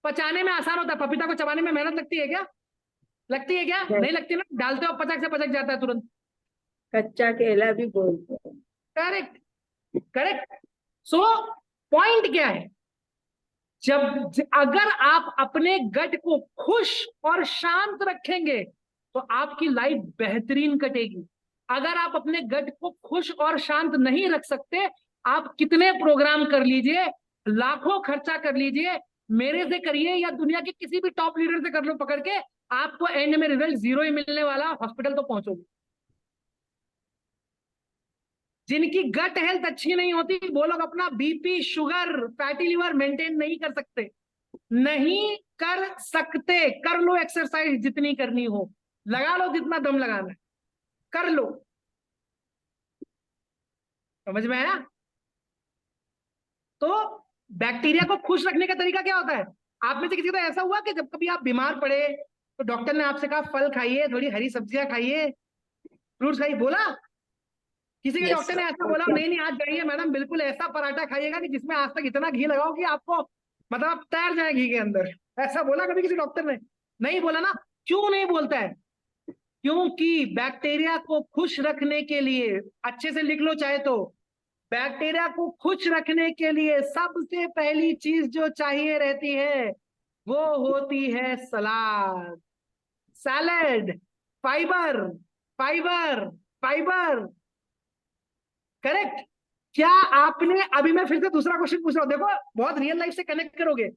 [SPEAKER 1] पचाने में आसान होता है। पपीता को चबाने में मेहनत लगती है क्या? लगती है क्या? नहीं लगती ना, डालते हो पचक से पचक जाता है तुरंत।
[SPEAKER 7] कच्चा केला भी बोलते हैं।
[SPEAKER 1] Correct correct. सो पॉइंट क्या है? अगर आप अपने गट को खुश और शांत रखेंगे तो आपकी लाइफ बेहतरीन कटेगी। अगर आप अपने गट को खुश और शांत नहीं रख सकते, आप कितने प्रोग्राम कर लीजिए, लाखों खर्चा कर लीजिए, मेरे से करिए या दुनिया के किसी भी टॉप लीडर से कर लो पकड़ के, आपको एंड में रिजल्ट 0 ही मिलने वाला, हॉस्पिटल तो पहुंचोगे। जिनकी गट हेल्थ अच्छी नहीं होती वो लोग अपना BP, sugar, fatty liver maintain नहीं कर सकते, नहीं कर सकते। कर लो एक्सरसाइज जितनी करनी हो, लगा लो जितना दम लगाना है, कर लो। समझ में आया? तो बैक्टीरिया को खुश रखने का तरीका क्या होता है? आप में से किसी को ऐसा हुआ कि जब कभी आप बीमार पड़े तो डॉक्टर ने आपसे कहा फल खाइए, थोड़ी हरी सब्जियां खाइए, फ्रूट्स खाइए, बोला? किसी के डॉक्टर ने ऐसा बोला नहीं आज जाइए मैडम बिल्कुल ऐसा पराठा खाइएगा कि जिसमें आज तक इतना घी लगाओ कि आपको मतलब आप तैर जाए घी के अंदर, ऐसा बोला कभी किसी डॉक्टर ने? नहीं बोला ना। क्यों नहीं बोलता है? क्योंकि बैक्टीरिया को खुश रखने के लिए, अच्छे से लिख लो चाहे तो, बैक्टीरिया को खुश रखने के लिए सबसे पहली चीज जो चाहिए रहती है वो होती है सलाद, salad, fibre, fibre, fibre. Correct? क्या आपने, अभी मैं फिर से दूसरा क्वेश्चन पूछ रहा हूं, देखो बहुत रियल लाइफ से कनेक्ट करोगे।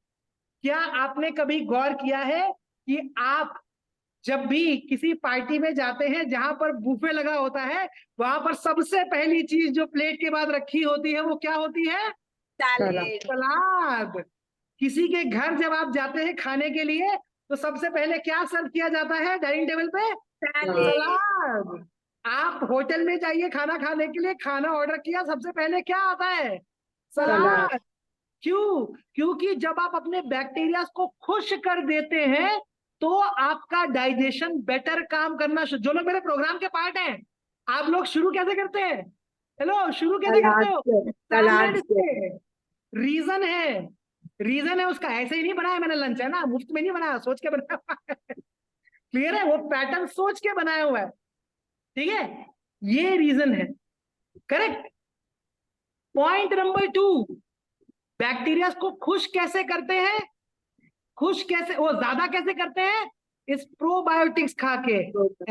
[SPEAKER 1] क्या आपने कभी गौर किया है कि आप जब भी किसी पार्टी में जाते हैं जहां पर बुफे लगा होता है, वहां पर सबसे पहली चीज जो प्लेट के बाद रखी होती है वो क्या होती है?
[SPEAKER 2] सैलेड।
[SPEAKER 1] सलाद। किसी के घर जब आप जाते हैं खाने के लिए तो सबसे पहले क्या सर्व किया जाता है डाइनिंग टेबल पे? सलाद। आप होटल में जाइए खाना खाने के लिए, खाना ऑर्डर किया, सबसे पहले क्या आता है? सलाद। क्यों? क्योंकि जब आप अपने बैक्टीरिया को खुश कर देते हैं तो आपका डाइजेशन बेटर काम करना जो लोग मेरे प्रोग्राम के पार्ट हैं, आप लोग शुरू कैसे करते हैं? हेलो, शुरू कैसे करते हो? सलाद से। रीजन है, रीजन है उसका, ऐसे ही नहीं बनाया मैंने लंच, है ना, मुफ्त में नहीं बनाया, सोच के बनाया। क्लियर है? वो पैटर्न सोच के बनाया हुआ है, ठीक है? ये रीजन है। करेक्ट? पॉइंट नंबर 2, बैक्टीरिया को खुश कैसे करते हैं? खुश कैसे, वो ज्यादा कैसे करते हैं? इस प्रोबायोटिक्स खा के,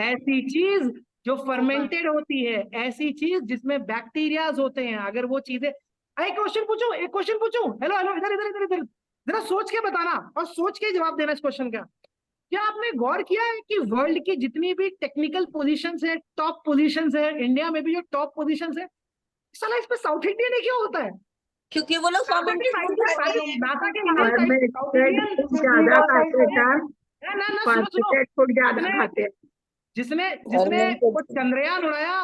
[SPEAKER 1] ऐसी चीज जो फर्मेंटेड होती है, ऐसी चीज जिसमें बैक्टीरियाज होते हैं। अगर वो चीजें, एक क्वेश्चन पूछूं, एक क्वेश्चन पूछूं, हेलो हेलो, इधर इधर इधर इधर, जरा सोच के बताना और सोच के जवाब देना इस क्वेश्चन का। क्या आपने गौर किया है कि वर्ल्ड की जितनी भी टेक्निकल पोजीशंस है, टॉप पोजीशंस है, इंडिया में भी जो टॉप पोजीशंस है, साला इस पे साउथ इंडियन ही क्यों होता है?
[SPEAKER 2] क्योंकि वो लोग फर्मेंटेड फूड खाते हैं।
[SPEAKER 1] नासा के ज्यादा खाते हैं। जिसने वो चंद्रयान उड़ाया,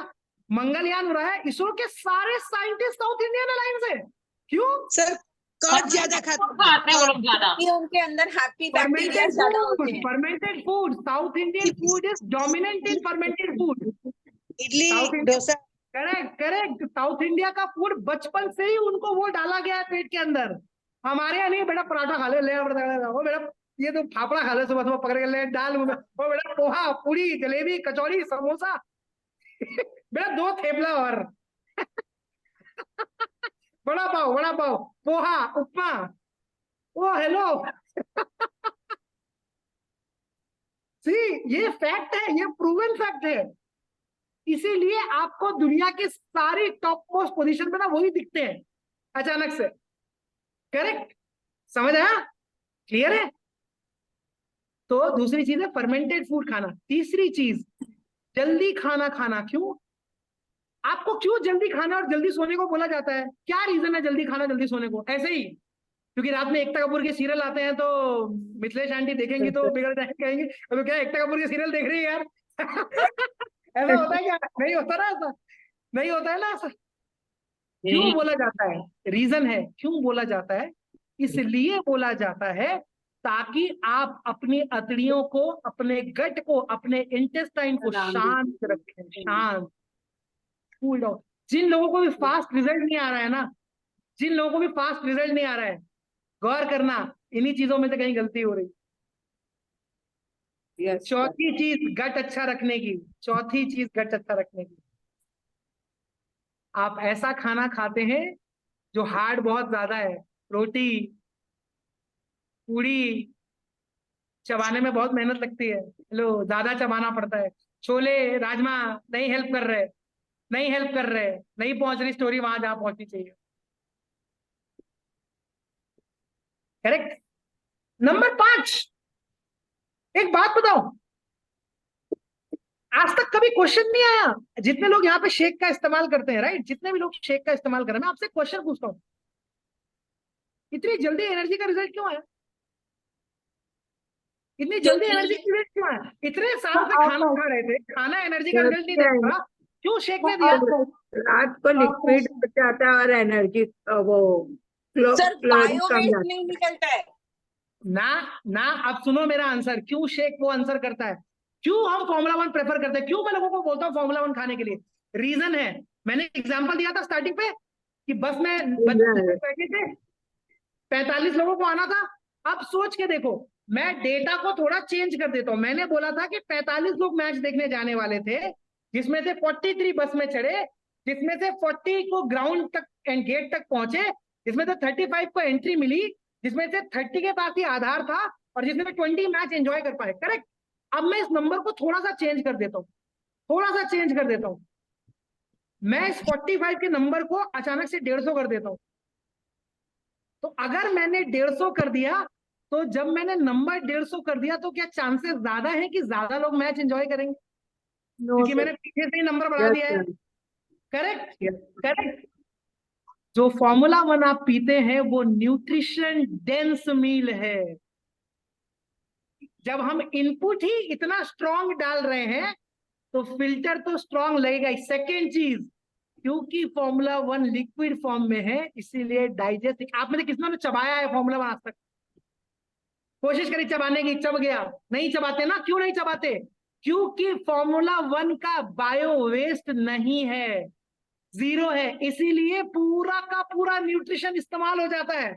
[SPEAKER 1] मंगलयान उड़ाया, इसरो के सारे साइंटिस्ट साउथ इंडियन अलायंस है। क्यों?
[SPEAKER 6] सर कर्ड ज्यादा खाते हैं
[SPEAKER 8] वो लोग ज्यादा।
[SPEAKER 2] कि उनके अंदर हैप्पी बैक्टीरिया ज्यादा होते हैं।
[SPEAKER 1] Fermented food, south Indian food is dominant in fermented food.
[SPEAKER 6] Idli dosa.
[SPEAKER 1] Correct correct. South India का फूड बचपन से ही उनको वो डाला गया है पेट के अंदर। हमारे यहाँ नहीं, बेटा पराठा खा ले, वो बेटा ये तो फाफड़ा खा ले, सुबह सुबह पकड़ के ले डाल, वो बेटा पोहा, पूरी, जलेबी, कचौड़ी, समोसा, बेटा 2 थेपला और बड़ा पाव, पोहा, उपमा। ओ हेलो। सी, ये फैक्ट है, ये प्रूवन फैक्ट है। इसीलिए आपको दुनिया के सारी टॉप मोस्ट पोजीशन पे ना वही दिखते हैं अचानक से। करेक्ट? समझ आया? क्लियर है? तो दूसरी चीज है फर्मेंटेड फूड खाना। तीसरी चीज जल्दी खाना खाना। क्यों आपको, क्यों जल्दी खाना और जल्दी सोने को बोला जाता है? क्या रीजन है जल्दी खाना जल्दी सोने को? ऐसे ही क्योंकि रात में एकता कपूर के सीरियल आते हैं तो मिथिलेश आंटी देखेंगी तो बिगड़ जाएंगे, कहेंगे अभी क्या एकता कपूर के सीरियल देख रही है यार। ऐसा होता है क्या? नहीं होता ना, ऐसा नहीं होता है ना ऐसा। क्यों बोला जाता है? रीजन है क्यों बोला जाता है। इसलिए बोला जाता है ताकि आप अपनी अतड़ियों को, अपने गट को, अपने इंटेस्टाइन को शांत रखें, शांत, कूल डाउन। जिन लोगों को भी फास्ट रिजल्ट नहीं आ रहा है ना, जिन लोगों को भी फास्ट रिजल्ट नहीं आ रहा है, गौर करना इन्हीं चीजों में से कहीं गलती हो रही। चौथी चीज गट अच्छा रखने की, चौथी चीज गट अच्छा रखने की, आप ऐसा खाना खाते हैं जो हार्ड बहुत ज्यादा है। रोटी, पूड़ी चबाने में बहुत मेहनत लगती है, लो ज्यादा चबाना पड़ता है। छोले राजमा नहीं हेल्प कर रहे, नहीं हेल्प कर रहे, नहीं पहुंच रही स्टोरी वहां जहां पहुंचनी चाहिए। करेक्ट। नंबर 5, एक बात बताओ, आज तक कभी क्वेश्चन नहीं आया, जितने लोग यहाँ पे शेक का इस्तेमाल करते हैं, राइट, जितने भी लोग शेक का इस्तेमाल कर रहे हैं, मैं आपसे क्वेश्चन पूछता हूँ, इतनी जल्दी एनर्जी का रिजल्ट क्यों आया? इतनी जल्दी एनर्जी का रिजल्ट क्यों आया? इतने साल से खाना खा रहे थे, खाना एनर्जी का रिजल्ट नहीं दे रहा, क्यों शेक ने दिया?
[SPEAKER 7] रात को लिक्विड हो जाता है और एनर्जी वो
[SPEAKER 2] सर
[SPEAKER 7] क्लोरीन
[SPEAKER 2] बायो
[SPEAKER 7] कम
[SPEAKER 2] वेस्ट
[SPEAKER 7] जाता
[SPEAKER 2] नहीं निकलता है।
[SPEAKER 1] ना ना, अब सुनो मेरा आंसर, क्यों शेक वो आंसर करता है, क्यों हम फॉर्मूला 1 प्रेफर करते हैं, क्यों मैं लोगों को बोलता हूँ फॉर्मूला 1 खाने के लिए? रीजन है, मैंने एग्जांपल दिया था स्टार्टिंग पे कि बस में बैठे थे, 45 लोगों को आना था। अब सोच के देखो, मैं डेटा को थोड़ा चेंज कर देता हूं, मैंने बोला था कि 45 लोग मैच देखने जाने वाले थे, जिसमें से 43 बस में चढ़े, जिसमें से 40 को ग्राउंड तक एंड गेट तक पहुंचे, जिसमें से 35 को एंट्री मिली, जिसमें से 30 के पास ही आधार था, और जिसमें 20 मैच एंजॉय कर पाए। करेक्ट। अब मैं इस नंबर को थोड़ा सा चेंज कर देता हूं, थोड़ा सा चेंज कर देता हूं, मैं इस 45 के नंबर को अचानक से 150 कर देता हूं। तो अगर मैंने 150 कर दिया, तो जब मैंने नंबर 150 कर दिया, तो क्या चांसेस ज्यादा है कि ज्यादा लोग मैच एंजॉय करेंगे? क्योंकि मैंने पीछे से ही नंबर बढ़ा दिया है। Correct, correct. जो फॉर्मूला 1 आप पीते हैं वो न्यूट्रिशन डेंस मील है। जब हम इनपुट ही इतना स्ट्रांग डाल रहे हैं, तो फिल्टर तो स्ट्रांग लगेगा ही। सेकेंड चीज, क्योंकि फॉर्मूला 1 लिक्विड फॉर्म में है, इसीलिए डाइजेस्ट, आप में से किसने ने चबाया है फॉर्मूला 1 आज तक? कोशिश करी चबाने की, चब गया? नहीं चबाते ना, क्यों नहीं चबाते? क्योंकि फॉर्मूला 1 का बायो वेस्ट नहीं है, 0 है, इसीलिए पूरा का पूरा न्यूट्रिशन इस्तेमाल हो जाता है।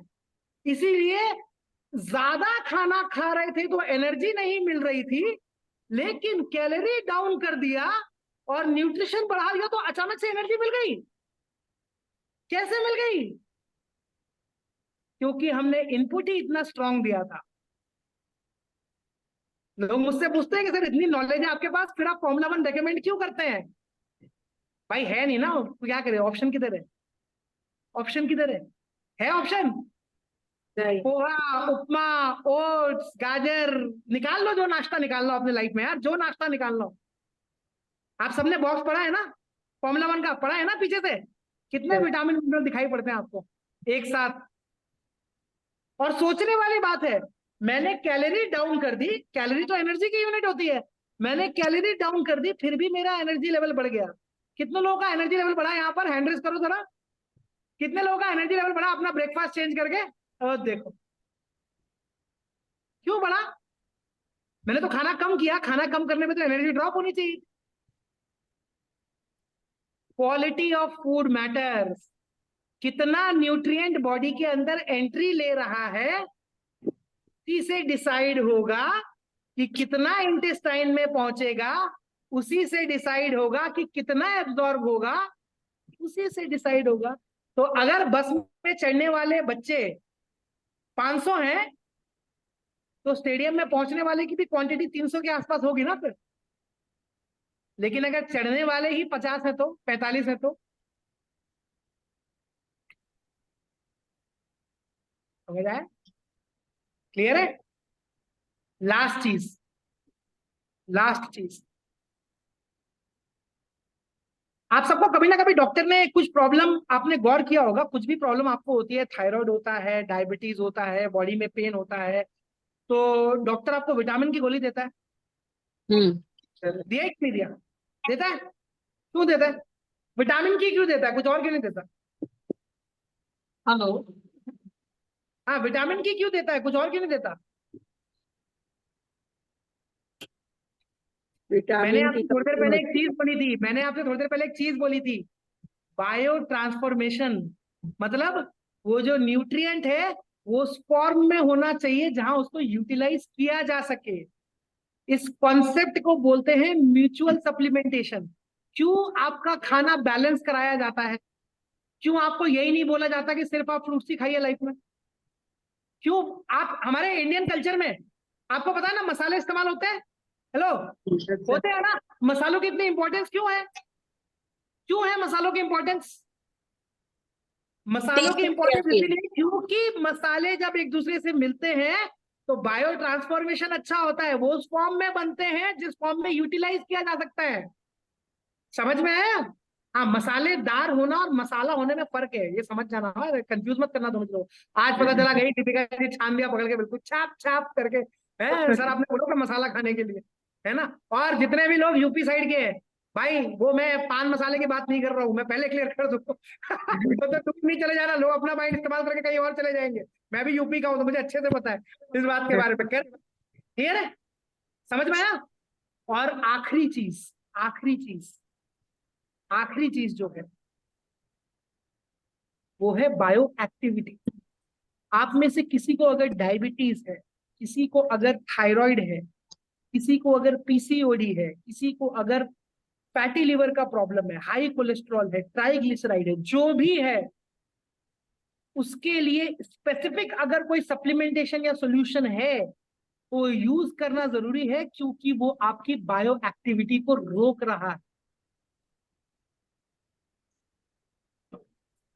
[SPEAKER 1] इसीलिए ज्यादा खाना खा रहे थे तो एनर्जी नहीं मिल रही थी, लेकिन कैलोरी डाउन कर दिया और न्यूट्रिशन बढ़ा दिया तो अचानक से एनर्जी मिल गई। कैसे मिल गई? क्योंकि हमने इनपुट ही इतना स्ट्रांग दिया था। लोग मुझसे पूछते हैं कि सर इतनी नॉलेज है आपके पास, फिर आप फॉर्मूला 1 रेकमेंड क्यों करते हैं? भाई है नहीं ना, तो क्या करे? ऑप्शन किधर है? ऑप्शन किधर है ऑप्शन? पोहा, उपमा, ओट्स, गाजर, निकाल लो जो नाश्ता निकाल लो अपने लाइफ में यार, जो नाश्ता निकाल लो। आप सबने बॉक्स पढ़ा है ना, फॉर्मूला 1 का पढ़ा है ना पीछे से? कितने विटामिन मिनरल दिखाई पड़ते हैं आपको एक साथ? और सोचने वाली बात है, मैंने कैलोरी डाउन कर दी, कैलोरी तो एनर्जी की यूनिट होती है, मैंने कैलोरी डाउन कर दी, फिर भी मेरा एनर्जी लेवल बढ़ गया। कितने लोगों का एनर्जी लेवल बढ़ा? यहाँ पर हैंड रेज करो जरा, कितने लोगों का एनर्जी लेवल बढ़ा अपना ब्रेकफास्ट चेंज करके? और देखो क्यों बढ़ा? मैंने तो खाना कम किया, खाना कम करने में तो एनर्जी ड्रॉप होनी चाहिए। Quality of food matters. कितना न्यूट्रिएंट बॉडी के अंदर एंट्री ले रहा है, उसी से डिसाइड होगा कि कितना इंटेस्टाइन में पहुंचेगा, उसी से डिसाइड होगा कि कितना एब्जॉर्ब होगा, उसी से डिसाइड होगा। तो अगर बस में चढ़ने वाले बच्चे 500 हैं, तो स्टेडियम में पहुंचने वाले की भी क्वांटिटी 300 के आसपास होगी ना फिर। लेकिन अगर चढ़ने वाले ही 50 है तो 45 है तो समझ आया? क्लियर है? लास्ट चीज, लास्ट चीज, आप सबको कभी ना कभी डॉक्टर ने कुछ प्रॉब्लम, आपने गौर किया होगा, कुछ भी प्रॉब्लम आपको होती है, थायराइड होता है, डायबिटीज होता है, बॉडी में पेन होता है, तो डॉक्टर आपको विटामिन की गोली देता है। दिया कि नहीं दिया? देता है। क्यों देता है? विटामिन की क्यों देता है, कुछ और क्यों नहीं देता?
[SPEAKER 8] हेलो,
[SPEAKER 1] हाँ, विटामिन की क्यों देता है, कुछ और क्यों नहीं देता? मैंने आपसे थोड़ी देर पहले एक चीज बोली थी, मैंने आपसे थोड़ी देर पहले एक चीज बोली थी, बायो ट्रांसफॉर्मेशन। मतलब वो जो न्यूट्रिएंट है वो फॉर्म में होना चाहिए जहां उसको यूटिलाइज किया जा सके। इस कॉन्सेप्ट को बोलते हैं म्यूचुअल सप्लीमेंटेशन। क्यों आपका खाना बैलेंस कराया जाता है? क्यों आपको यही नहीं बोला जाता कि सिर्फ आप फ्रूट्स ही खाइए लाइफ में? क्यों आप, हमारे इंडियन कल्चर में आपको पता है ना मसाले इस्तेमाल होते हैं, हेलो, होते हैं ना? मसालों की इतनी इंपॉर्टेंस क्यों है? क्यों है मसालों की इंपॉर्टेंस? मसालों की इंपॉर्टेंस इसीलिए क्योंकि मसाले जब एक दूसरे से मिलते हैं तो बायो ट्रांसफॉर्मेशन अच्छा होता है, वो उस फॉर्म में बनते हैं जिस फॉर्म में यूटिलाइज किया जा सकता है। समझ में आया? हाँ, मसालेदार होना और मसाला होने में फर्क है, ये समझ जाना, कंफ्यूज मत करना दोनों को। आज पता चला गई दीपिका जी छान दिया पकड़ के बिल्कुल छाप छाप करके, है सर आपने बोला था मसाला खाने के लिए, है ना। और जितने भी लोग यूपी साइड के हैं भाई, वो मैं पान मसाले की बात नहीं कर रहा हूँ, मैं पहले क्लियर कर दूं तो तुम नहीं चले जाना, लोग अपना माइंड इस्तेमाल करके कहीं और चले जाएंगे। मैं भी यूपी का हूँ तो मुझे अच्छे से पता है इस बात के बारे में। क्लियर है? समझ में आया? और आखिरी चीज जो है वो है बायो एक्टिविटी। आप में से किसी को अगर डायबिटीज है, किसी को अगर थायराइड है, किसी को अगर पीसीओडी है, किसी को अगर फैटी लिवर का प्रॉब्लम है, हाई कोलेस्ट्रॉल है, ट्राइग्लिसराइड है, जो भी है, उसके लिए स्पेसिफिक अगर कोई सप्लीमेंटेशन या सॉल्यूशन है वो यूज करना जरूरी है, क्योंकि वो आपकी बायो एक्टिविटी को रोक रहा है।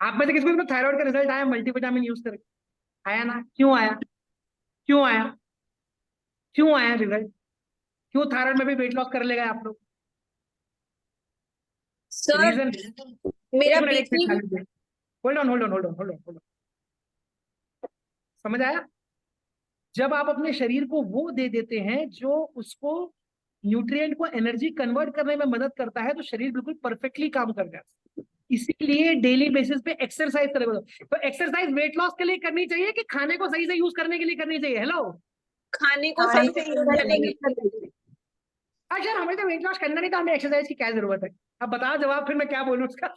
[SPEAKER 1] आप में से किसी को थायराइड का रिजल्ट आया मल्टीविटामिन यूज करके? आया ना? क्यों आया? क्यों आया? क्यों आया रिजल्ट? क्यों थायराइड में भी वेट लॉस कर लेगा आप लोग?
[SPEAKER 2] सर
[SPEAKER 1] रीजन,
[SPEAKER 2] मेरा
[SPEAKER 1] होल्ड
[SPEAKER 2] बीपी
[SPEAKER 1] ऑन। समझ आया? जब आप अपने शरीर को वो दे देते हैं जो उसको न्यूट्रिएंट को एनर्जी कन्वर्ट करने में मदद करता है, तो शरीर बिल्कुल परफेक्टली काम कर जाता है। इसीलिए डेली बेसिस पे एक्सरसाइज करेगा। तो एक्सरसाइज वेट लॉस के लिए करनी चाहिए कि खाने को सही से यूज करने के लिए करनी चाहिए? हेलो,
[SPEAKER 2] खाने को सही से यूज करेंगे।
[SPEAKER 1] अच्छा हमें तो वेट लॉस करना नहीं, तो हमें एक्सरसाइज की क्या जरूरत है? अब बताओ जवाब, फिर मैं क्या बोलूं उसका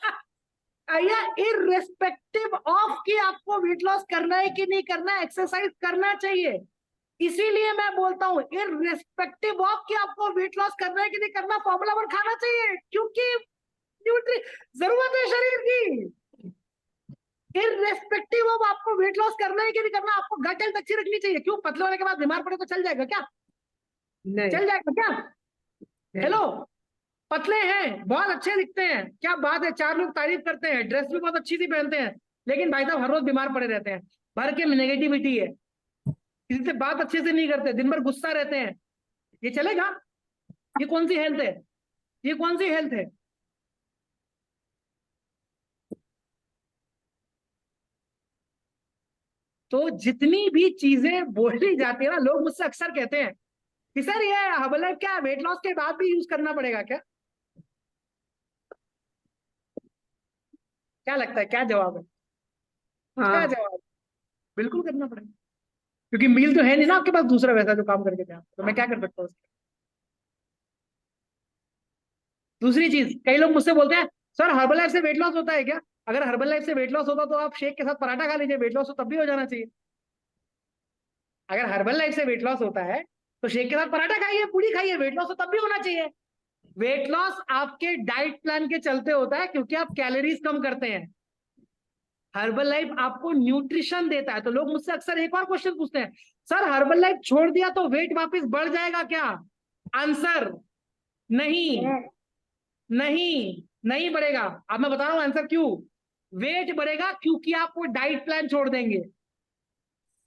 [SPEAKER 1] या इररेस्पेक्टिव ऑफ कि आपको वेट लॉस करना है कि नहीं करना, एक्सरसाइज करना चाहिए। इसीलिए मैं बोलता हूं इररेस्पेक्टिव ऑफ कि आपको वेट लॉस करना है कि नहीं करना, फॉर्मूला 1 खाना चाहिए, क्योंकि न्यूट्री जरूरत है शरीर की। इररेस्पेक्टिव ऑफ आपको वेट लॉस करना है कि नहीं करना, आपको गट हेल्थ अच्छी रखनी चाहिए। क्यों? पतले होने के बाद बीमार पड़े तो चल जाएगा क्या?
[SPEAKER 7] नहीं।
[SPEAKER 1] चल जाएगा क्या? हेलो, पतले हैं, बहुत अच्छे दिखते हैं, क्या बात है, 4 लोग तारीफ करते हैं, ड्रेस भी बहुत अच्छी सी पहनते हैं, लेकिन भाई साहब हर रोज बीमार पड़े रहते हैं, भर के नेगेटिविटी है, किसी से बात अच्छे से नहीं करते, दिन भर गुस्सा रहते हैं, ये चलेगा? ये कौन सी हेल्थ है? ये कौन सी हेल्थ है? तो जितनी भी चीजें बोली जाती है ना, लोग मुझसे अक्सर कहते हैं कि सर ये हर्बलाइफ क्या वेट लॉस के बाद भी यूज करना पड़ेगा क्या? क्या लगता है, क्या जवाब है? क्या
[SPEAKER 7] हाँ,
[SPEAKER 1] जवाब? बिल्कुल करना पड़ेगा, क्योंकि मील तो है नहीं ना आपके पास दूसरा वैसा जो काम करके दे, तो मैं क्या कर सकता हूँ? दूसरी चीज, कई लोग मुझसे बोलते हैं सर हर्बल लाइफ से वेट लॉस होता है क्या? अगर हर्बल लाइफ से वेट लॉस होता तो आप शेक के साथ पराठा खा लीजिए, वेट लॉस तो तब भी हो जाना चाहिए। अगर हर्बल लाइफ से वेट लॉस होता है तो शेक के साथ पराठा खाइए, पूरी खाइए, वेट लॉस तो तब भी होना चाहिए। वेट लॉस आपके डाइट प्लान के चलते होता है, क्योंकि आप कैलोरीज कम करते हैं। हर्बल लाइफ आपको न्यूट्रिशन देता है। तो लोग मुझसे अक्सर एक और क्वेश्चन पूछते हैं, सर हर्बल लाइफ छोड़ दिया तो वेट वापस बढ़ जाएगा क्या? आंसर नहीं, नहीं, नहीं बढ़ेगा। अब मैं बता रहा हूं आंसर क्यों। वेट बढ़ेगा क्योंकि आप वो डाइट प्लान छोड़ देंगे।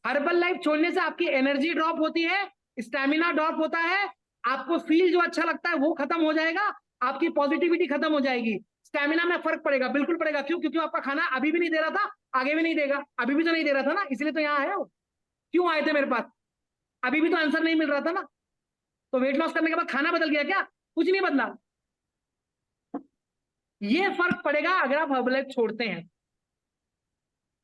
[SPEAKER 1] हर्बल लाइफ छोड़ने से आपकी एनर्जी ड्रॉप होती है, स्टैमिना ड्रॉप होता है, आपको फील जो अच्छा लगता है वो खत्म हो जाएगा, आपकी पॉजिटिविटी खत्म हो जाएगी, स्टैमिना में फर्क पड़ेगा, बिल्कुल पड़ेगा। क्यों? क्योंकि आपका खाना अभी भी नहीं दे रहा था, आगे भी नहीं देगा। अभी भी तो नहीं दे रहा था ना, इसलिए तो यहाँ आए हो। क्यों आए थे मेरे पास? अभी भी तो आंसर नहीं मिल रहा था ना। तो वेट लॉस करने के बाद खाना बदल गया क्या? कुछ नहीं बदला। ये फर्क पड़ेगा अगर आप हर्बल लाइफ छोड़ते हैं।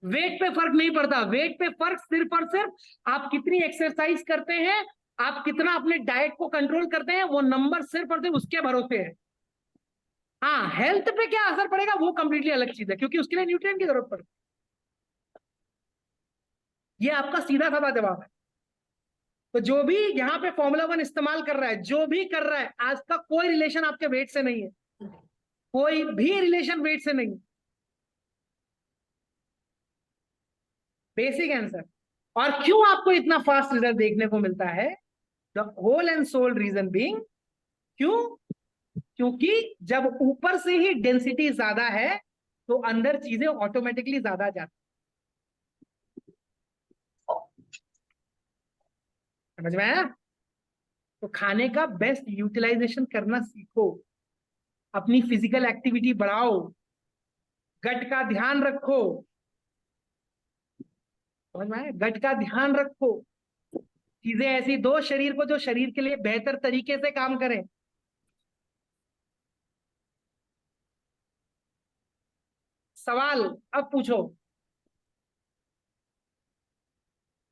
[SPEAKER 1] वेट पे फर्क नहीं पड़ता। वेट पे फर्क सिर्फ और सिर्फ आप कितनी एक्सरसाइज करते हैं, आप कितना अपने डाइट को कंट्रोल करते हैं, वो नंबर सिर्फ और सिर्फ उसके भरोसे है। हाँ, हेल्थ पे क्या असर पड़ेगा वो कंप्लीटली अलग चीज है, क्योंकि उसके लिए न्यूट्रिएंट की जरूरत पड़ती है। ये आपका सीधा साधा जवाब है। तो जो भी यहाँ पे फॉर्मूला 1 इस्तेमाल कर रहा है, जो भी कर रहा है, आज का कोई रिलेशन आपके वेट से नहीं है, कोई भी रिलेशन वेट से नहीं। Basic answer. और क्यों आपको इतना फास्ट रिजल्ट देखने को मिलता है? The whole and sole reason being, क्यों? क्योंकि जब ऊपर से ही डेंसिटी ज्यादा है तो अंदर चीजें ऑटोमेटिकली ज्यादा जाती। समझ में आया? तो खाने का बेस्ट यूटिलाइजेशन करना सीखो, अपनी फिजिकल एक्टिविटी बढ़ाओ, गट का ध्यान रखो। समझ में आया? गट का ध्यान रखो, चीजें ऐसी दो शरीर को जो शरीर के लिए बेहतर तरीके से काम करें। सवाल अब पूछो।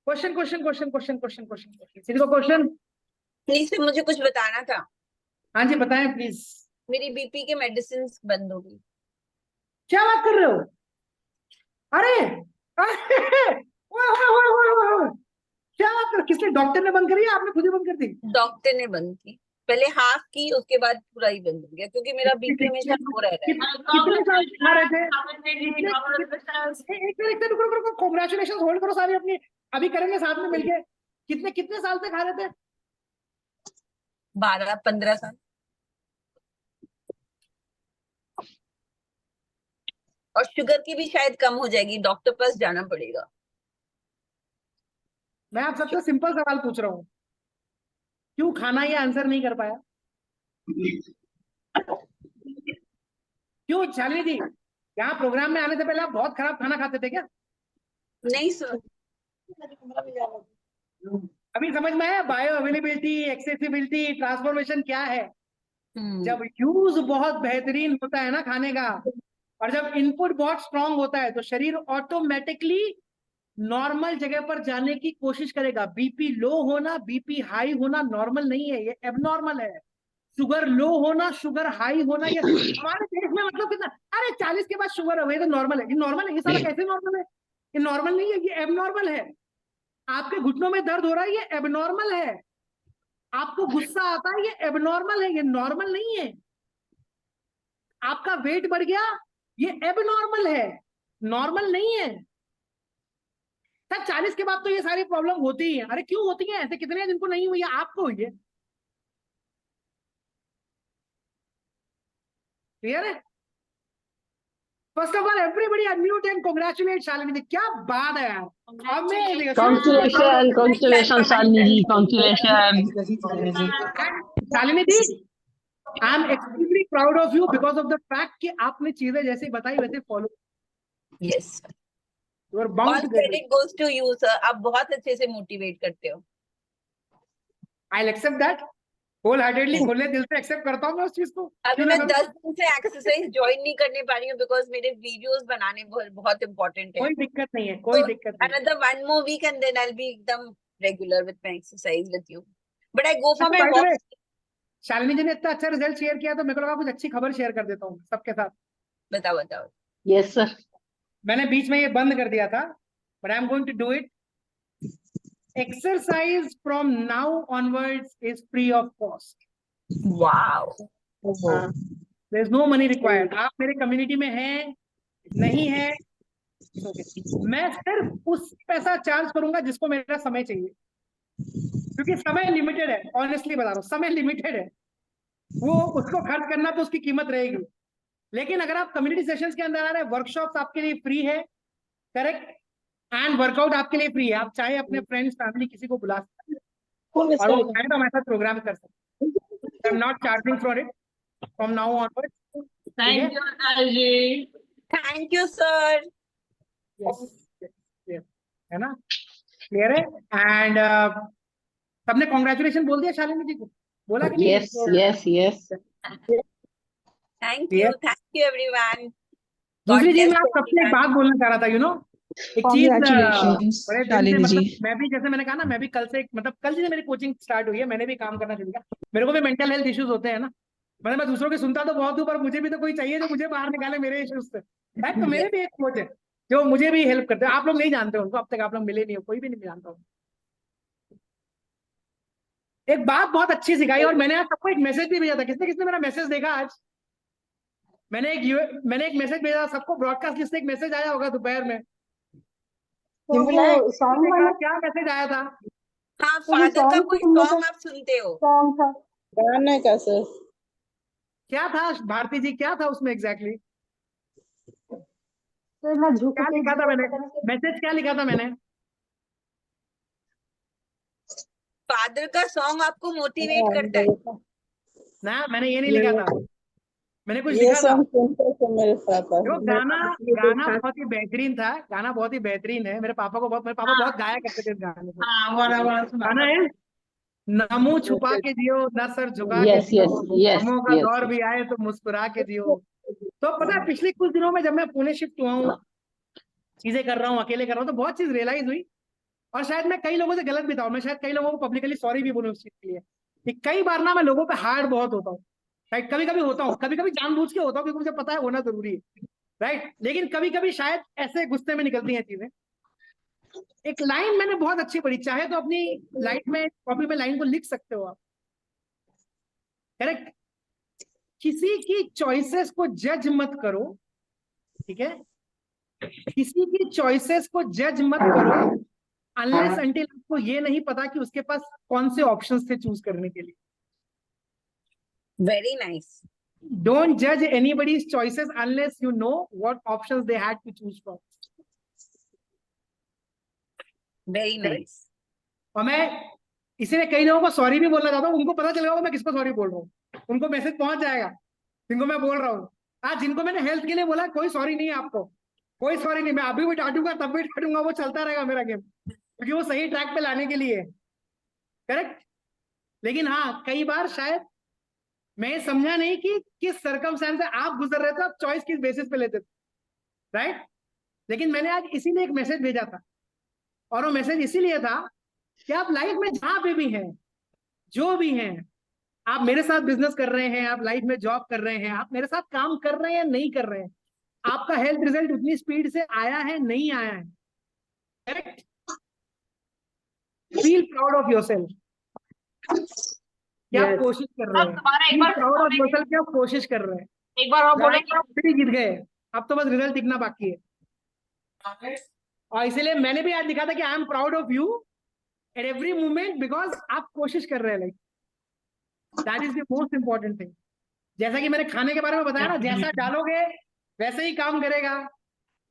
[SPEAKER 1] Question question question question question question question किसी को क्वेश्चन?
[SPEAKER 2] प्लीज मुझे कुछ बताना था।
[SPEAKER 1] हाँ जी बताएं प्लीज।
[SPEAKER 2] मेरी बीपी के मेडिसिन बंद हो गई।
[SPEAKER 1] क्या बात कर रहे हो? अरे क्या बात कर, किसने, डॉक्टर ने बंद करी या आपने खुद ही बंद कर दी?
[SPEAKER 2] डॉक्टर ने बंद की, पहले हाफ की, उसके बाद पूरा ही बंद हो गया, क्योंकि मेरा बीपी हमेशा लो रह रहा है।
[SPEAKER 1] कितने साल से खा रहे थे? एक मिनट रुको रुको रुको, कांग्रेचुलेशन होल्ड करो सारी अपनी, अभी करेंगे साथ में मिलके। कितने कितने साल से खा रहे थे?
[SPEAKER 2] 12-15 साल। और शुगर की भी शायद कम हो जाएगी, डॉक्टर पास जाना पड़ेगा।
[SPEAKER 1] मैं आप सबसे सिंपल सवाल पूछ रहा हूँ, क्यों खाना ये आंसर नहीं कर पाया? क्यों शालिनी जी, यहाँ प्रोग्राम में आने से पहले आप बहुत खराब खाना खाते थे क्या?
[SPEAKER 2] नहीं सर।
[SPEAKER 1] अभी समझ में आया बायो अवेलेबिलिटी, एक्सेसिबिलिटी, ट्रांसफॉर्मेशन क्या है? जब यूज बहुत बेहतरीन होता है ना खाने का, और जब इनपुट बहुत स्ट्रांग होता है, तो शरीर ऑटोमेटिकली नॉर्मल जगह पर जाने की कोशिश करेगा। बीपी लो होना, बीपी हाई होना नॉर्मल नहीं है, ये एबनॉर्मल है। शुगर लो होना, शुगर हाई होना, ये हमारे देश में मतलब कितना, अरे 40 के बाद शुगर हो, ये तो नॉर्मल है। ये नॉर्मल है? ये सारा कैसे नॉर्मल है? ये नॉर्मल नहीं है, ये एबनॉर्मल है। आपके घुटनों में दर्द हो रहा है, ये एबनॉर्मल है। आपको गुस्सा आता है, ये एबनॉर्मल है, ये नॉर्मल नहीं है। आपका वेट बढ़ गया, ये एबनॉर्मल है, नॉर्मल नहीं है। सर 40 के बाद तो ये सारी प्रॉब्लम होती ही है। अरे क्यों होती है? ऐसे कितने हैं जिनको नहीं हुई है? आपको हुई है। क्लियर है? First of all everybody unmute and congratulate Shalini. क्या बात है यार, amazing.
[SPEAKER 8] Congratulations, congratulations, Shalini ji, congratulations.
[SPEAKER 1] Shalini ji, I am extremely proud of you because of the fact कि आपने चीजें जैसे बताई वैसे follow.
[SPEAKER 2] Yes,
[SPEAKER 1] you are bound to
[SPEAKER 2] credit goes to you sir. आप बहुत अच्छे से मोटिवेट करते हो।
[SPEAKER 1] I will accept that whole heartedly, खुले दिल से एक्सेप्ट करता हूँ मैं उस चीज को।
[SPEAKER 2] अभी मैं 10 दिन से एक्सरसाइज ज्वाइन नहीं करने पा रही हूँ, बिकॉज मेरे वीडियोस बनाने बहुत इम्पोर्टेंट है।
[SPEAKER 1] कोई दिक्कत नहीं है, कोई दिक्कत नहीं।
[SPEAKER 2] Another 1 more week and then I'll be एकदम regular with my exercise with you. But I go for my
[SPEAKER 1] By the way,
[SPEAKER 2] walks.
[SPEAKER 1] Shalini जी ने इतना अच्छा रिजल्ट शेयर किया तो मेरे को लगा कुछ अच्छी खबर शेयर कर देता हूँ सबके साथ।
[SPEAKER 2] बताओ बताओ।
[SPEAKER 8] Yes, sir.
[SPEAKER 1] मैंने बीच में ये बंद कर दिया था, but I am going to do it. Exercise from now onwards is free of cost.
[SPEAKER 2] Wow.
[SPEAKER 1] There is no money required. आप मेरे कम्युनिटी में हैं नहीं है, मैं सिर्फ उस पैसा चार्ज करूंगा जिसको मेरा समय चाहिए, क्योंकि समय लिमिटेड है। ऑनेस्टली बता रहा हूँ, समय लिमिटेड है, वो उसको खर्च करना तो उसकी कीमत रहेगी। लेकिन अगर आप कम्युनिटी सेशंस के अंदर आ रहे हैं, वर्कशॉप्स आपके लिए फ्री है, करेक्ट, एंड वर्कआउट आपके लिए फ्री है। आप चाहे अपने फ्रेंड्स फैमिली किसी को बुला सकते हैं और वो चाहे तो हमारे साथ प्रोग्राम कर सकते हैं। I am not charging for it from now onwards.
[SPEAKER 2] Thank you, Raji. Thank you, sir.
[SPEAKER 1] Yes, है ना, क्लियर है? एंड सबने कॉन्ग्रेचुलेशन बोल दिया शालिनी जी को? बोला कि नहीं?
[SPEAKER 8] Yes, yes, yes.
[SPEAKER 2] Thank you. Thank you, everyone.
[SPEAKER 1] दूसरी चीज मैं आप सबसे एक बात बोलना चाह रहा था, एक चीज बड़े दिन से, मतलब मैं भी, जैसे मैंने कहा ना, मैं भी कल से, मतलब कल से मेरी कोचिंग स्टार्ट हुई है, मैंने भी काम करना शुरू किया। मेरे को भी मेंटल हेल्थ इश्यूज होते हैं ना, मतलब मैं दूसरों के सुनता तो बहुत हूँ, पर मुझे भी तो कोई चाहिए जो मुझे बाहर निकाले मेरे इश्यूज से। तो मेरे भी एक कोच है जो मुझे भी हेल्प करते हैं। आप लोग नहीं जानते उनको, अब तक आप लोग मिले नहीं हो, कोई भी नहीं जानता हूँ। एक बात बहुत अच्छी सिखाई, और मैंने आज सबको एक मैसेज भी भेजा था। किसने किसने मेरा मैसेज देखा आज? मैंने एक मैसेज भेजा सबको, ब्रॉडकास्ट लिस्ट से एक मैसेज आया होगा दोपहर में। क्या मैसेज आया था?
[SPEAKER 2] हाँ, फादर का कोई सॉन्ग आप सुनते हो?
[SPEAKER 7] गाने का सर,
[SPEAKER 1] क्या था भारती जी, क्या था उसमें एग्जैक्टली
[SPEAKER 5] तो मैं झुक
[SPEAKER 1] क्या
[SPEAKER 5] के
[SPEAKER 1] लिखा था मैंने,
[SPEAKER 5] पता नहीं
[SPEAKER 1] मैसेज क्या लिखा था मैंने?
[SPEAKER 2] फादर का सॉन्ग आपको मोटिवेट करता है।
[SPEAKER 1] ना, मैंने ये नहीं लिखा था, मैंने कुछ
[SPEAKER 7] ये
[SPEAKER 1] लिखा था।
[SPEAKER 7] सॉन्ग सुनते थे मेरे साथ।
[SPEAKER 1] देखो गाना, गाना बहुत ही बेहतरीन था, गाना बहुत ही बेहतरीन है। मेरे पापा बहुत गाया करते थे इस गाने को। गाना है न मुंह छुपा के जियो, न सर झुका के
[SPEAKER 8] यस
[SPEAKER 1] जियो,
[SPEAKER 8] यस यस
[SPEAKER 1] गमों का
[SPEAKER 8] यस।
[SPEAKER 1] दौर भी आए तो मुस्कुरा के जियो। तो पता है पिछले कुछ दिनों में जब मैं पुणे शिफ्ट हुआ हूँ, चीजें कर रहा हूँ, अकेले कर रहा हूँ, तो बहुत चीज रियलाइज हुई। और शायद मैं कई लोगों से गलत भी था, मैं शायद कई लोगों को पब्लिकली सॉरी भी बोलूँ उस चीज के लिए कि कई बार ना मैं लोगों पे हार्ड बहुत होता हूँ। राइट, कभी कभी होता हूँ, कभी कभी जानबूझ के होता हूँ, क्योंकि मुझे पता है होना जरूरी है। राइट, लेकिन कभी कभी शायद ऐसे गुस्से में निकलती हैं चीजें। एक लाइन मैंने बहुत अच्छी पढ़ी, चाहे तो अपनी लाइफ में कॉपी में लाइन को लिख सकते हो आप। करेक्ट, किसी की चॉइसेस को जज मत करो, ठीक है, किसी की चॉइसेस को जज मत करो अनलेस अंटिल आपको ये नहीं पता कि उसके पास कौन से ऑप्शंस थे चूज करने के लिए।
[SPEAKER 2] Very nice.
[SPEAKER 1] डोंट जज anybody's choices unless you know what options they had to choose from.
[SPEAKER 2] Very nice.
[SPEAKER 1] और मैं इसीलिए कई लोगों को सॉरी भी बोलना चाहता हूँ, उनको पता चलेगा मैं किसको सॉरी बोल रहा हूँ, उनको मैसेज पहुंच जाएगा जिनको मैं बोल रहा हूँ। आज जिनको मैंने हेल्थ के लिए बोला, कोई सॉरी नहीं है आपको, कोई सॉरी नहीं। मैं अभी भी डांटूंगा, तब भी डांटूंगा, वो चलता रहेगा मेरा गेम, क्योंकि वो सही ट्रैक पे लाने के लिए। करेक्ट, लेकिन हाँ कई बार शायद मैं समझा नहीं कि किस सर्कमस्टेंस से आप गुजर रहे थे, आप चॉइस किस बेसिस पे लेते थे। राइट, लेकिन मैंने आज इसीलिए एक मैसेज भेजा था, और वो मैसेज इसीलिए था कि आप लाइफ में जहां पे भी हैं, जो भी हैं, आप मेरे साथ बिजनेस कर रहे हैं, आप लाइफ में जॉब कर रहे हैं, आप मेरे साथ काम कर रहे हैं या नहीं कर रहे हैं, आपका हेल्थ रिजल्ट उतनी स्पीड से आया है नहीं आया है। Correct, feel proud of yourself कि आप कोशिश कर रहे हैं, फील प्राउड ऑफ योरसेल्फ कि आप कोशिश कर रहे हैं।
[SPEAKER 3] एक बार और बोलेंगे।
[SPEAKER 1] आप फिर जीत गए, अब तो बस रिजल्ट दिखना बाकी है। और इसीलिए मैंने भी आज लिखा था कि I am proud of you at every moment, because आप कोशिश कर रहे हैं। Like that is the most important thing. जैसा कि मैंने खाने के बारे में बताया ना, जैसा डालोगे वैसे ही काम करेगा।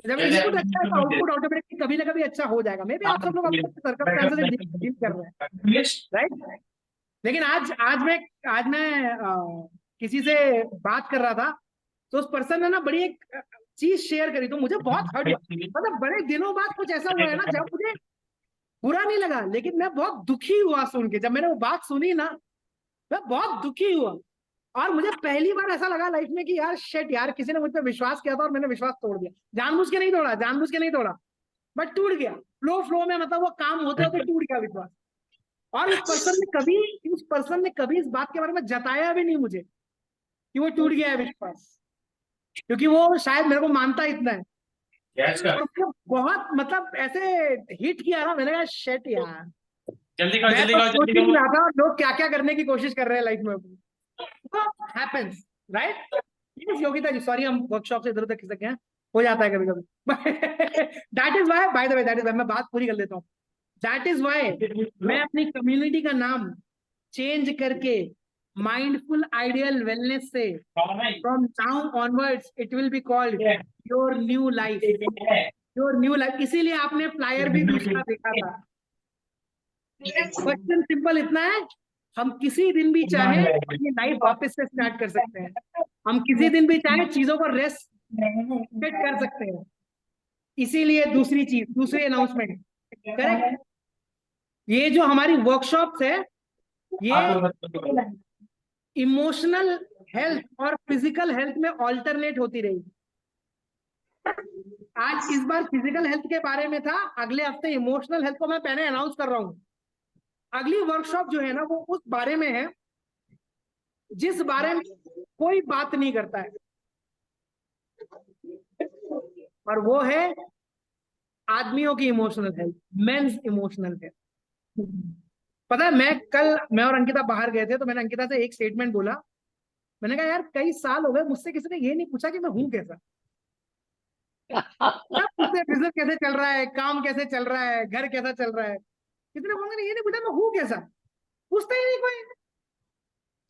[SPEAKER 1] जब इनपुट अच्छा है तो आउटपुट ऑटोमेटिकली कभी ना कभी अच्छा हो जाएगा। मे बी आप सब लोग अपने सर्कमस्टेंसेस डील कर रहे हैं, राइट। लेकिन आज मैं किसी से बात कर रहा था, तो उस पर्सन ने ना बड़ी एक चीज शेयर करी, तो मुझे बहुत हर्ट हुआ। मतलब बड़े दिनों बाद कुछ ऐसा हुआ है ना जब मुझे बुरा नहीं लगा, लेकिन मैं बहुत दुखी हुआ सुन के। जब मैंने वो बात सुनी ना, मैं बहुत दुखी हुआ। और मुझे पहली बार ऐसा लगा लाइफ में कि यार शिट यार, किसी ने मुझ पर विश्वास किया था और मैंने विश्वास तोड़ दिया। जानबूझ के नहीं तोड़ा, जानबूझ के नहीं तोड़ा, बट टूट गया। फ्लो में, मतलब वो काम होते होते टूट गया विश्वास। और उस पर्सन ने कभी इस बात के बारे में जताया भी नहीं मुझे कि वो टूट गया है विश्वास, क्योंकि वो शायद मेरे को मानता इतना है। और उसको बहुत मतलब ऐसे हिट किया ना, मैंने कहा शिट यार,
[SPEAKER 10] जल्दी करो
[SPEAKER 1] मैं
[SPEAKER 10] जल्दी
[SPEAKER 1] तो
[SPEAKER 10] करो
[SPEAKER 1] सोच
[SPEAKER 10] जल्दी
[SPEAKER 1] ही नहीं
[SPEAKER 10] करो।
[SPEAKER 1] रहा था और लोग क्या क्या करने की कोशिश कर रहे हैं लाइफ में। Happens, right. यस योगिता जी, सॉरी हम वर्कशॉप से इधर उधर खिसक गए हैं, हो जाता है कभी कभी। That is why, by the way, that is why, मैं बात पूरी कर लेता हूँ। दैट इज वाई मैं अपनी कम्युनिटी का नाम चेंज करके माइंडफुल आइडियल वेलनेस से from now onwards it will be called your new life, your new life. इसीलिए आपने फ्लायर भी दूसरा देखा था। क्वेश्चन सिंपल इतना है, हम किसी दिन भी चाहे अपनी लाइफ वापस से स्टार्ट कर सकते हैं, हम किसी दिन भी चाहे चीजों को रेस्ट कर सकते हैं। इसीलिए दूसरी चीज, दूसरी अनाउंसमेंट, करेक्ट, ये जो हमारी वर्कशॉप्स है, ये इमोशनल हेल्थ और फिजिकल हेल्थ में ऑल्टरनेट होती रहेगी। आज इस बार फिजिकल हेल्थ के बारे में था, अगले हफ्ते इमोशनल हेल्थ को मैं पहले अनाउंस कर रहा हूँ। अगली वर्कशॉप जो है ना, वो उस बारे में है जिस बारे में कोई बात नहीं करता है, और वो है आदमियों की emotional health, men's emotional health. पता है, मैं और अंकिता बाहर गए थे, तो मैंने अंकिता से एक स्टेटमेंट बोला। मैंने कहा यार कई साल हो गए मुझसे किसी ने ये नहीं पूछा कि मैं हूं कैसा। बिजनेस कैसे चल रहा है, काम कैसे चल रहा है, घर कैसा चल रहा है, किसी ने ये नहीं पूछा मैं हूं कैसा, पूछता ही नहीं कोई।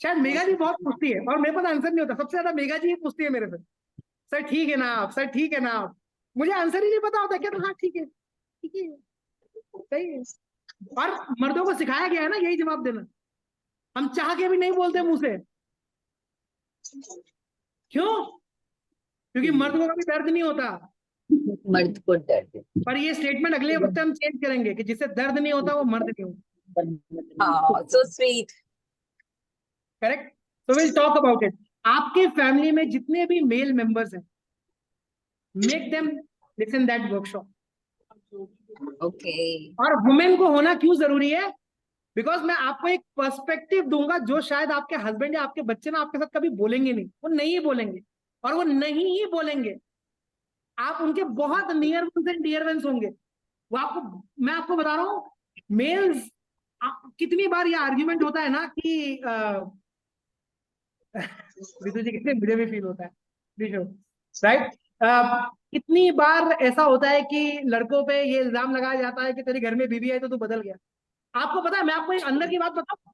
[SPEAKER 1] शायद मेघा जी बहुत पूछती है और मेरे पास आंसर नहीं होता, सबसे ज्यादा मेघा जी ही पूछती है मेरे से, सर ठीक है ना आप, सर ठीक है ना आप, मुझे आंसर ही नहीं पता होता क्या, तो हाँ ठीक है सही है। और मर्दों को सिखाया गया है ना यही जवाब देना, हम चाह के भी नहीं बोलते मुंह से, क्यों? क्योंकि मर्द को कभी दर्द नहीं होता।
[SPEAKER 2] मर्द को दर्द,
[SPEAKER 1] पर ये स्टेटमेंट अगले वक्त हम चेंज करेंगे कि जिससे दर्द नहीं होता वो मर्द नहीं होता।
[SPEAKER 2] हाँ, so sweet.
[SPEAKER 1] Correct, so we'll talk about it. आपके फैमिली में जितने भी मेल मेंबर्स हैं, make them listen that workshop.
[SPEAKER 2] Okay,
[SPEAKER 1] और वुमेन को होना क्यों जरूरी है? बिकॉज मैं आपको एक पर्सपेक्टिव दूंगा जो शायद आपके हस्बैंड या आपके बच्चे ना आपके साथ कभी बोलेंगे नहीं, वो नहीं बोलेंगे, और वो नहीं ही बोलेंगे। आप उनके बहुत near ones and dear ones होंगे। वो आपको, मैं आपको बता रहा हूँ, मेल्स, कितनी बार ये आर्ग्यूमेंट होता है ना कि विदु जी कहते हैं मुझे भी फील होता है, राइट? कितनी बार ऐसा होता है कि लड़कों पे ये इल्जाम लगाया जाता है कि तेरे घर में बीबी आई तो तू बदल गया। आपको पता है, मैं आपको एक अंदर की बात बताऊं,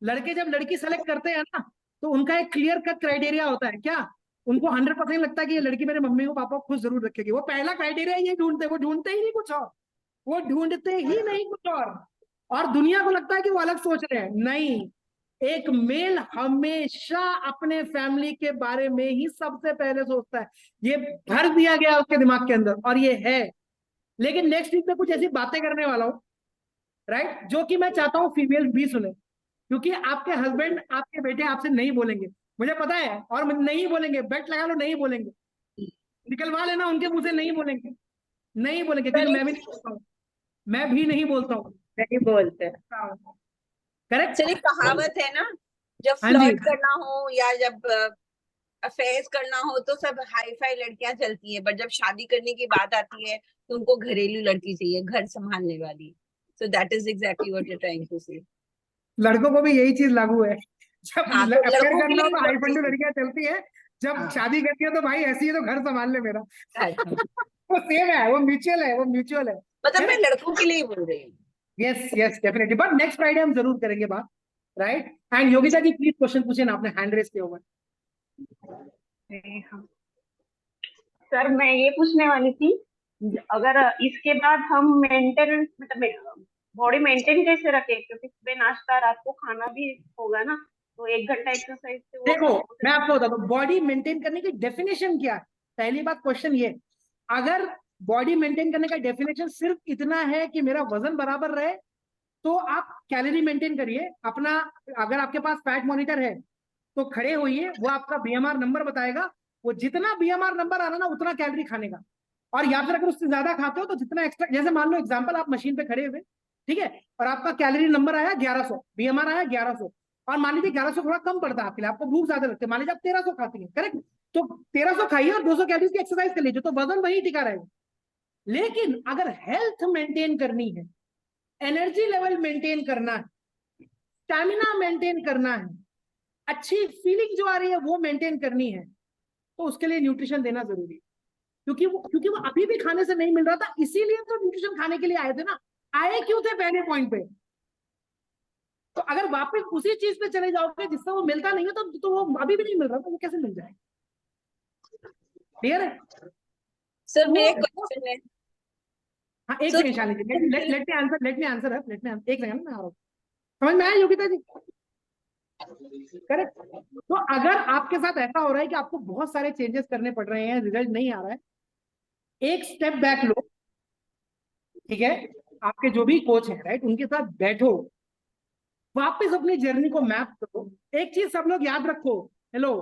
[SPEAKER 1] लड़के जब लड़की सेलेक्ट करते हैं ना, तो उनका एक क्लियर कट क्राइटेरिया होता है। क्या? उनको 100% लगता है कि ये लड़की मेरे मम्मी को पापा को खुश जरूर रखेगी। वो पहला क्राइटेरिया ये ढूंढते, वो ढूंढते ही नहीं कुछ और, वो ढूंढते ही नहीं कुछ और दुनिया को लगता है कि वो अलग सोच रहे हैं। नहीं, एक मेल हमेशा अपने फैमिली के बारे में ही सबसे पहले सोचता है। ये भर दिया गया उसके दिमाग के अंदर, और ये है। लेकिन नेक्स्ट वीक में कुछ ऐसी बातें करने वाला हूं, राइट, जो कि मैं चाहता हूं फीमेल भी सुने, क्योंकि आपके हस्बैंड, आपके बेटे आपसे नहीं बोलेंगे, मुझे पता है, और नहीं बोलेंगे, बेट लगा लो नहीं बोलेंगे, निकलवा लेना उनके मुंह से, नहीं बोलेंगे, नहीं बोलेंगे, क्योंकि मैं भी नहीं बोलता हूँ, मैं भी नहीं बोलता हूँ,
[SPEAKER 7] नहीं बोलते।
[SPEAKER 1] करेक्ट।
[SPEAKER 2] चलिए, कहावत है ना, जब
[SPEAKER 1] हाँ जी।
[SPEAKER 2] फ्लर्ट करना हो या जब अफेयर्स करना हो तो सब हाई फाई लड़कियां चलती है, बट जब शादी करने की बात आती है तो उनको घरेलू लड़की चाहिए, घर संभालने वाली। So that is exactly what you trying to say.
[SPEAKER 1] लड़कों को भी यही चीज लागू है। जब
[SPEAKER 2] हाँ, तो
[SPEAKER 1] अफेयर
[SPEAKER 2] लड़कों के
[SPEAKER 1] करना हो
[SPEAKER 2] लिए
[SPEAKER 1] तो हाई फंडू लड़कियां चलती है, जब
[SPEAKER 2] हाँ।
[SPEAKER 1] शादी करती है तो भाई ऐसी है तो घर संभाल ले मेरा।
[SPEAKER 2] अच्छा।
[SPEAKER 1] वो सेम है, वो म्यूचुअल है, वो म्यूचुअल है।
[SPEAKER 2] मतलब मैं लड़कों के लिए ही बोल रही हूँ।
[SPEAKER 1] Yes yes definitely, but next Friday हम जरूर करेंगे बात, right? And Yogita ji please question पूछे ना, आपने हैंड रेस किया हुआ है।
[SPEAKER 10] सर मैं ये पूछने वाली थी, अगर इसके बाद हम मेंटेन, मतलब बॉडी मेंटेन कैसे रखें, क्योंकि सुबह नाश्ता रात को खाना भी होगा ना, तो 1 घंटा एक्सरसाइज से वो
[SPEAKER 1] देखो, मैं आपको बताता हूँ बॉडी मेंटेन करने की डेफिनेशन क्या है। पहली बात, क्वेश्चन ये, अगर बॉडी मेंटेन करने का डेफिनेशन सिर्फ इतना है कि मेरा वजन बराबर रहे, तो आप कैलोरी मेंटेन करिए अपना। अगर आपके पास फैट मॉनिटर है तो खड़े होइए, वो आपका बीएमआर नंबर बताएगा, वो जितना बीएमआर नंबर आ रहा ना उतना कैलोरी खाने का। और या फिर अगर उससे ज्यादा खाते हो तो जितना एक्स्ट्रा, जैसे मान लो एग्जांपल, आप मशीन पे खड़े हुए, ठीक है, और आपका कैलोरी नंबर आया 1100, बीएमआर आया 1100, और मान लीजिए 1100 थोड़ा कम पड़ता है आपके लिए, आपको भूख ज्यादा लगती है, मान लीजिए आप 1300 खाती है, करेक्ट, तो 1300 खाइए और 200 कैलोरी की एक्सरसाइज कर लीजिए, तो वजन वही टिका रहेगा। लेकिन अगर हेल्थ मेंटेन करनी है, एनर्जी लेवल मेंटेन करना है, स्टैमिना मेंटेन करना है, अच्छी फीलिंग जो आ रही है वो मेंटेन करनी है, तो उसके लिए न्यूट्रिशन देना जरूरी है। क्योंकि वो अभी भी खाने से नहीं मिल रहा था, इसीलिए तो न्यूट्रिशन खाने के लिए आए थे ना। आए क्यों थे पहले पॉइंट पे? तो अगर वापस उसी चीज पे चले जाओगे जिससे वो मिलता नहीं है, तो वो अभी भी नहीं मिल रहा, तो वो कैसे मिल जाएगा? क्लियर है
[SPEAKER 2] सर मेरे क्वेश्चन है,
[SPEAKER 1] हाँ, एक सेकंड शालिनी जी, लेट मी आंसर एक सेकंड, मैं आ रहा हूँ। समझ में आया योगिता जी? करेक्ट। तो अगर आपके साथ ऐसा हो रहा है कि आपको बहुत सारे चेंजेस करने पड़ रहे हैं, रिजल्ट नहीं आ रहा है, एक स्टेप बैक लो, ठीक है, आपके जो भी कोच है, राइट, उनके साथ बैठो, वापस अपनी जर्नी को मैप करो। एक चीज सब लोग याद रखो, हेलो,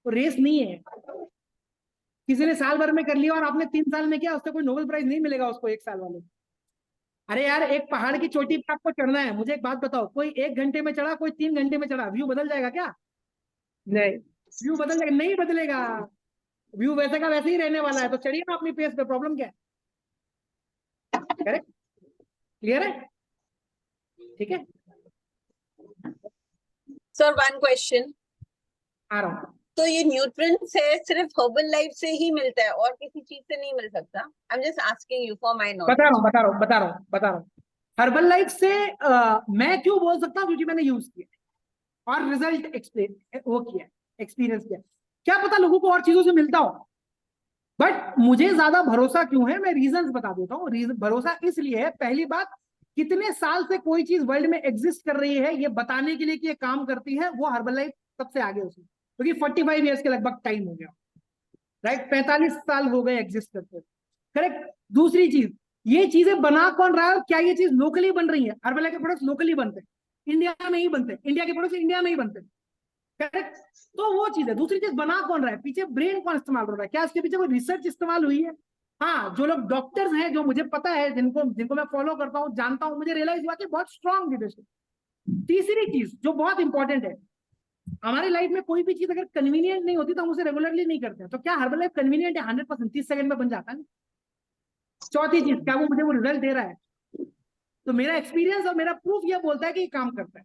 [SPEAKER 1] तो रेस नहीं है। किसी ने साल भर में कर लिया और आपने 3 साल में किया, उससे कोई नोबेल प्राइज नहीं मिलेगा उसको 1 साल वाले। अरे यार, एक पहाड़ की चोटी पर आपको चढ़ना है, मुझे एक बात बताओ, कोई 1 घंटे में चढ़ा, कोई 3 घंटे में चढ़ा, व्यू बदल जाएगा क्या?
[SPEAKER 7] नहीं,
[SPEAKER 1] व्यू बदल जाएगा? नहीं बदलेगा, व्यू वैसे का वैसे ही रहने वाला है। तो चढ़िए ना अपनी पेस पे, प्रॉब्लम क्या है? करेक्ट, क्लियर है? ठीक है
[SPEAKER 2] सर वन क्वेश्चन
[SPEAKER 1] आ रहा हूँ।
[SPEAKER 2] तो ये न्यूट्रिएंट्स है सिर्फ हर्बल लाइफ से ही मिलता है और किसी चीज से नहीं मिल सकता? I am just asking you for my knowledge.
[SPEAKER 1] बता रहा हूँ। हर्बल लाइफ से मैं क्यों बोल सकता हूँ? क्योंकि मैंने यूज किया और रिजल्ट वो किया, एक्सपीरियंस किया। क्या पता लोगों को और चीजों से मिलता हो, बट मुझे ज्यादा भरोसा क्यों है, मैं रीजंस बता देता हूँ। भरोसा इसलिए है, पहली बात, कितने साल से कोई चीज वर्ल्ड में एग्जिस्ट कर रही है ये बताने के लिए कि ये काम करती है, वो हर्बलाइफ सबसे आगे उसमें, क्योंकि 45 ईयर्स के लगभग टाइम हो गया, राइट, 45 साल हो गए एग्जिस्ट करते, करेक्ट। दूसरी चीज, ये चीजें बना कौन रहा है और क्या ये चीज लोकली बन रही है? हर्बलाइफ के प्रोडक्ट्स लोकली बनते हैं, इंडिया में ही बनते हैं, इंडिया के प्रोडक्ट्स इंडिया में ही बनते हैं, करेक्ट। तो वो चीज है। दूसरी चीज, बना कौन रहा है, पीछे ब्रेन कौन इस्तेमाल हो रहा है, क्या इसके पीछे कोई रिसर्च इस्तेमाल हुई है? हाँ, जो लोग डॉक्टर्स हैं, जो मुझे पता है, जिनको मैं फॉलो करता हूँ, जानता हूँ, मुझे रियलाइज हुआ कि बहुत स्ट्रॉन्ग लीडरशिप। तीसरी चीज जो बहुत इंपॉर्टेंट है, हमारी लाइफ में कोई भी चीज अगर कन्वीनियंट नहीं होती तो हम उसे रेगुलरली नहीं करते, तो क्या हर्बलाइफ कन्वीनियंट है? 100%, 30 सेकंड में बन जाता है। चौथी चीज, क्या वो मुझे वो रिजल्ट दे रहा है? तो मेरा एक्सपीरियंस और मेरा प्रूफ ये बोलता है कि ये काम करता है।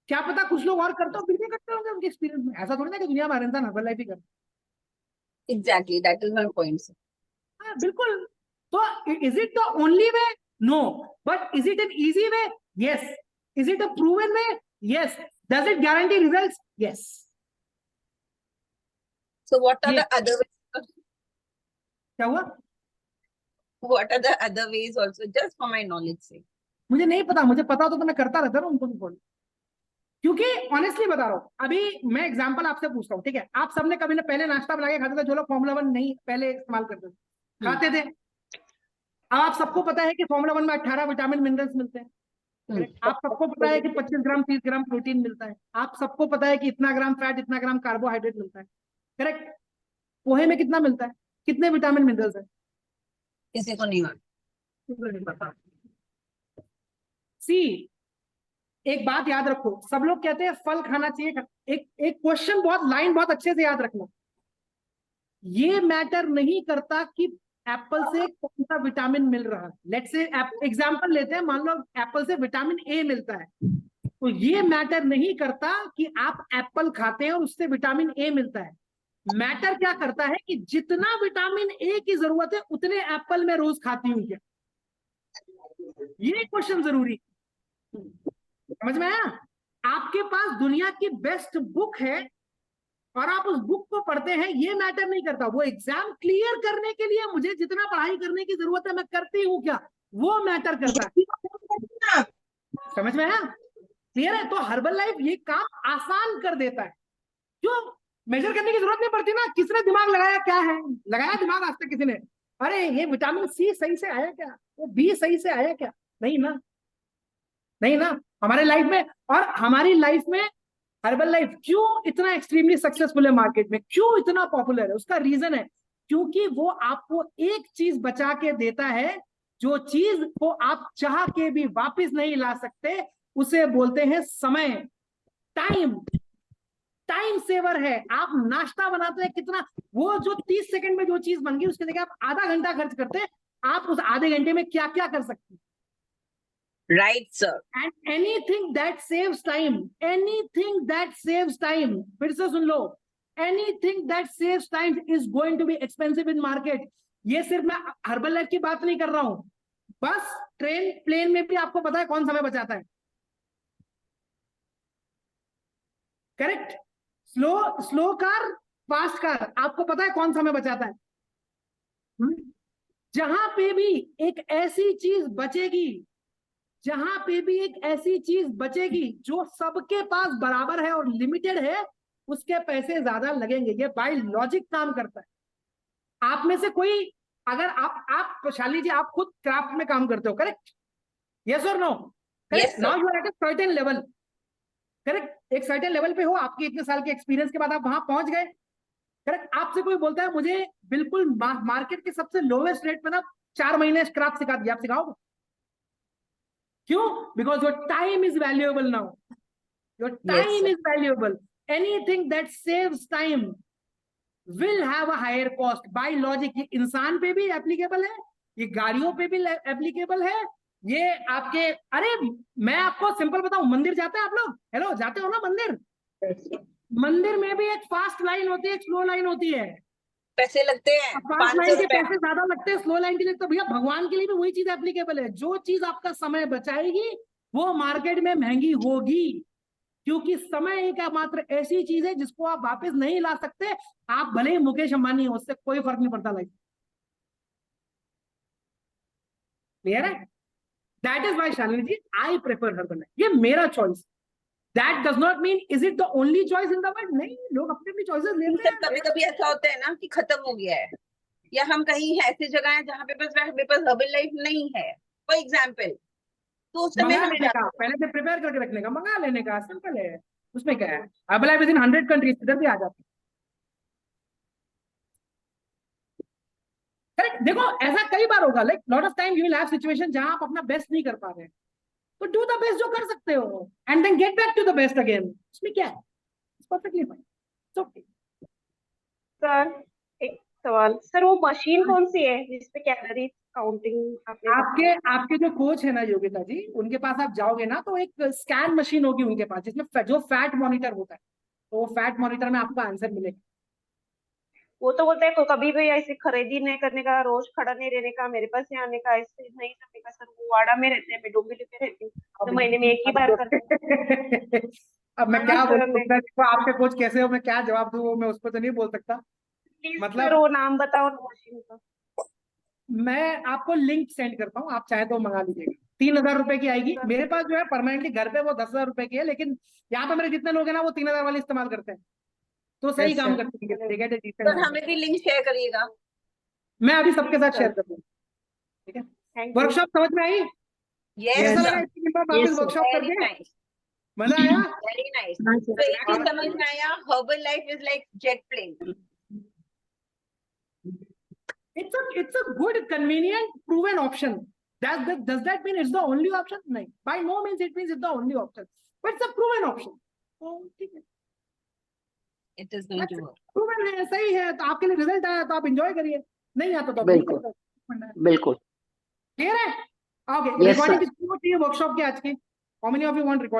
[SPEAKER 1] क्या पता कुछ लोग और करते हो, फिर भी करते होंगे उनके एक्सपीरियंस में, ऐसा थोड़ी ना कि दुनिया में हर इंसान हर्बलाइफ ही करता है।
[SPEAKER 2] Exactly, that is my point.
[SPEAKER 1] हाँ, बिल्कुल। तो is it the only way? No, but is it an easy way? Yes. Is it a proven way? Yes. Does it guarantee results? Yes.
[SPEAKER 2] So what are the other ways?
[SPEAKER 1] क्या हुआ?
[SPEAKER 2] What are the other ways also, just for my knowledge sake?
[SPEAKER 1] मुझे नहीं पता, मुझे पता तो मैं करता रहता हूँ उनको भी फॉलो, क्योंकि ऑनेस्टली बता रहा हूँ। अभी मैं एग्जांपल आपसे पूछता हूँ, ठीक है? आप सबने कभी ना पहले नाश्ता बना के खाते थे, जो लोग फॉर्मूला 1 नहीं पहले इस्तेमाल करते थे, खाते थे। अब आप सबको पता है कि फॉर्मूला 1 में 18 विटामिन मिनरल्स मिलते हैं, आप सबको पता है कि 25 ग्राम 30 ग्राम प्रोटीन मिलता है, आप सबको पता है कि इतना ग्राम फैट, इतना ग्राम कार्बोहाइड्रेट मिलता है, करेक्ट। पोहे में कितना मिलता है, कितने विटामिन मिनरल्स है?
[SPEAKER 2] किसी को नहीं
[SPEAKER 1] पता। सी, एक बात याद रखो, सब लोग कहते हैं फल खाना चाहिए। एक क्वेश्चन, लाइन बहुत अच्छे से याद रखना, ये मैटर नहीं करता कि एप्पल से कौन सा विटामिन मिल रहा है। लेट्स से एग्जांपल लेते हैं, मान लो एप्पल से विटामिन ए मिलता है, तो ये मैटर नहीं करता कि आप एप्पल खाते हैं और उससे विटामिन ए मिलता है। मैटर क्या करता है कि जितना विटामिन ए की जरूरत है उतने एप्पल में रोज खाती हूँ क्या? ये क्वेश्चन जरूरी, समझ में आया? आपके पास दुनिया की बेस्ट बुक है और आप उस बुक को पढ़ते हैं, ये मैटर नहीं करता। वो एग्जाम क्लियर करने के लिए मुझे जितना पढ़ाई करने की जरूरत है मैं करती हूँ क्या, वो मैटर करता है। समझ में आया? क्लियर है? तो हर्बल लाइफ ये काम आसान कर देता है। क्यों? मेजर करने की जरूरत नहीं पड़ती ना, किसने दिमाग लगाया, क्या है लगाया दिमाग आज तक किसी ने? अरे ये विटामिन सी सही से आया क्या, वो बी सही से आया क्या? नहीं ना, नहीं ना। हमारे लाइफ में, और हमारी लाइफ में हर्बल लाइफ क्यों इतना एक्सट्रीमली सक्सेसफुल है मार्केट में, क्यों इतना पॉपुलर है? उसका रीजन है क्योंकि वो आपको एक चीज बचा के देता है, जो चीज को आप चाह के भी वापस नहीं ला सकते, उसे बोलते हैं समय। टाइम, टाइम सेवर है। आप नाश्ता बनाते हैं कितना, वो जो 30 सेकंड में जो चीज बन गई उसके जगह आप आधा घंटा खर्च करते हैं, आप उस आधे घंटे में क्या क्या कर सकते हैं?
[SPEAKER 2] Right, sir.
[SPEAKER 1] And anything that saves time, anything that saves time, फिर से सुन लो, anything that saves time is going to be expensive in market. ये सिर्फ मैं हर्बल लाइफ की बात नहीं कर रहा हूं, बस ट्रेन प्लेन में भी आपको पता है कौन समय बचाता है, correct? Slow car, fast car, आपको पता है कौन समय बचाता है? जहां पे भी एक ऐसी चीज बचेगी, जहां पे भी एक ऐसी चीज बचेगी जो सबके पास बराबर है और लिमिटेड है, उसके पैसे ज्यादा लगेंगे। ये बाय लॉजिक काम करता है। आप में से कोई, अगर आप शाली जी, आप खुद क्राफ्ट में काम करते हो, करेक्ट? यस और no? Correct. Now you are at a certain level, correct? एक सर्टेन लेवल पे हो, आपके इतने साल के एक्सपीरियंस के बाद आप वहां पहुंच गए, करेक्ट? आपसे कोई बोलता है मुझे बिल्कुल मार्केट के सबसे लोवेस्ट रेट पे ना 4 महीने क्राफ्ट सिखा दिया, आप सिखाओगे? क्यों? Because your time is valuable now, your time is valuable. Anything that saves time will have a higher cost by logic. ये इंसान पे भी एप्लीकेबल है, ये गाड़ियों पे भी एप्लीकेबल है, ये आपके, अरे मैं आपको सिंपल बताऊं, मंदिर जाते हैं आप लोग? हेलो, जाते हो ना मंदिर? मंदिर में भी एक फास्ट लाइन होती है, एक स्लो लाइन होती है।
[SPEAKER 2] पैसे लगते हैं,
[SPEAKER 1] फास्ट लाइन के पैसे ज्यादा लगते हैं, स्लो लाइन के लिए तो भैया भगवान के लिए भी वही चीज एप्लीकेबल है। जो चीज आपका समय बचाएगी वो मार्केट में महंगी होगी, क्योंकि समय एक मात्र ऐसी चीज है जिसको आप वापस नहीं ला सकते। आप भले ही मुकेश अंबानी हो, उससे कोई फर्क नहीं पड़ता लाइफ। क्लियर है? That is why Shalini ji I prefer herbal. ये मेरा choice. That does not mean is it the only choice in the world. नहीं, लोग अपनी अपनी चॉइसेस लेते हैं।
[SPEAKER 2] कभी कभी ऐसा होता है ना कि खत्म हो गया है, या हम कहीं ऐसी जगह है जहाँ पे बस मेरे पास हर्बल लाइफ नहीं है फॉर एग्जाम्पल, तो उस समय
[SPEAKER 1] मंगा
[SPEAKER 2] हमें
[SPEAKER 1] लेने का, पहले से प्रिपेयर करके रखने का, मंगा लेने का, सिंपल है। उसमें क्या है? Herbal life with in 100 countries, इधर भी आ जाती है। करेक्ट। देखो ऐसा कई बार होगा, like lot of time you will have situation जहां आप अपना बेस्ट नहीं कर पा रहे हैं, तो डू द बेस्ट जो कर सकते हो and then get back to the best again. उसमें क्या है? It's perfectly fine, it's okay.
[SPEAKER 10] Sir एक सवाल, सर वो मशीन कौन सी है जिसपे कैलोरी काउंटिंग आपने
[SPEAKER 1] आपके आपके जो कोच है ना योगिता जी, उनके पास आप जाओगे ना तो एक स्कैन मशीन होगी उनके पास, जिसमें जो फैट मॉनिटर होता है, तो वो फैट मॉनिटर में आपको आंसर मिलेगा।
[SPEAKER 10] वो तो बोलते हैं कभी भी ऐसे खरीदी नहीं करने का, रोज खड़ा नहीं रहने का, मेरे पास ही आने का, ऐसे नहीं करने का। सर वो वाड़ा में रहते हैं, मैं डोंबिवली पे रहती हूँ, तो महीने में एक ही बार करते हैं।
[SPEAKER 1] अब मैं
[SPEAKER 10] हाँ
[SPEAKER 1] क्या
[SPEAKER 10] सर,
[SPEAKER 1] बोलूं, देखो आपके कोच कैसे हो, मैं क्या जवाब दूं, वो मैं उस पर तो नहीं बोल सकता।
[SPEAKER 10] प्लीज
[SPEAKER 1] मतलब
[SPEAKER 10] सर वो नाम बताओ ना मशीन का।
[SPEAKER 1] मैं आपको लिंक सेंड करता हूँ, आप चाहे तो मंगा लीजिएगा। 3,000 रुपए की आएगी। मेरे पास जो है परमानेंटली घर पे वो 10,000 रुपए की है, लेकिन यहाँ पे मेरे जितने लोग हैं ना वो 3,000 वाले इस्तेमाल करते हैं, तो सही
[SPEAKER 7] अच्छा।
[SPEAKER 1] काम करते हैं। ठीक है,
[SPEAKER 2] सर हमें भी लिंक शेयर करिएगा।
[SPEAKER 1] मैं अभी सबके साथ शेयर कर दूंगा। ठीक है,
[SPEAKER 10] थैंक यू।
[SPEAKER 1] वर्कशॉप समझ में आई?
[SPEAKER 2] यस
[SPEAKER 1] कैसा
[SPEAKER 2] सर,
[SPEAKER 1] लगा इसके बाद वापस
[SPEAKER 7] sir.
[SPEAKER 1] वर्कशॉप
[SPEAKER 2] वेरी
[SPEAKER 1] करके?
[SPEAKER 2] नाइस,
[SPEAKER 1] मजा आया?
[SPEAKER 2] Very nice.
[SPEAKER 7] हाँ सर।
[SPEAKER 2] तो एक चीज समझ में आया, herbal life is like jet plane.
[SPEAKER 1] It's a good, convenient, proven option. Does that mean it's the only option? नहीं, by no means it means it's the only option, but it's a proven option. तो ठीक है,
[SPEAKER 2] it is going to work.
[SPEAKER 1] proven है, सही है, तो आपके लिए रिजल्ट आया तो आप एंजॉय करिए, नहीं आता तो आप नहीं
[SPEAKER 9] बिल्कुल
[SPEAKER 1] करना।
[SPEAKER 9] बिल्कुल।
[SPEAKER 1] क्लियर है? Okay,
[SPEAKER 9] Yes,
[SPEAKER 1] recording
[SPEAKER 9] sir.
[SPEAKER 1] किसको चाहिए वर्कशॉप की आज की? How many of you want recording?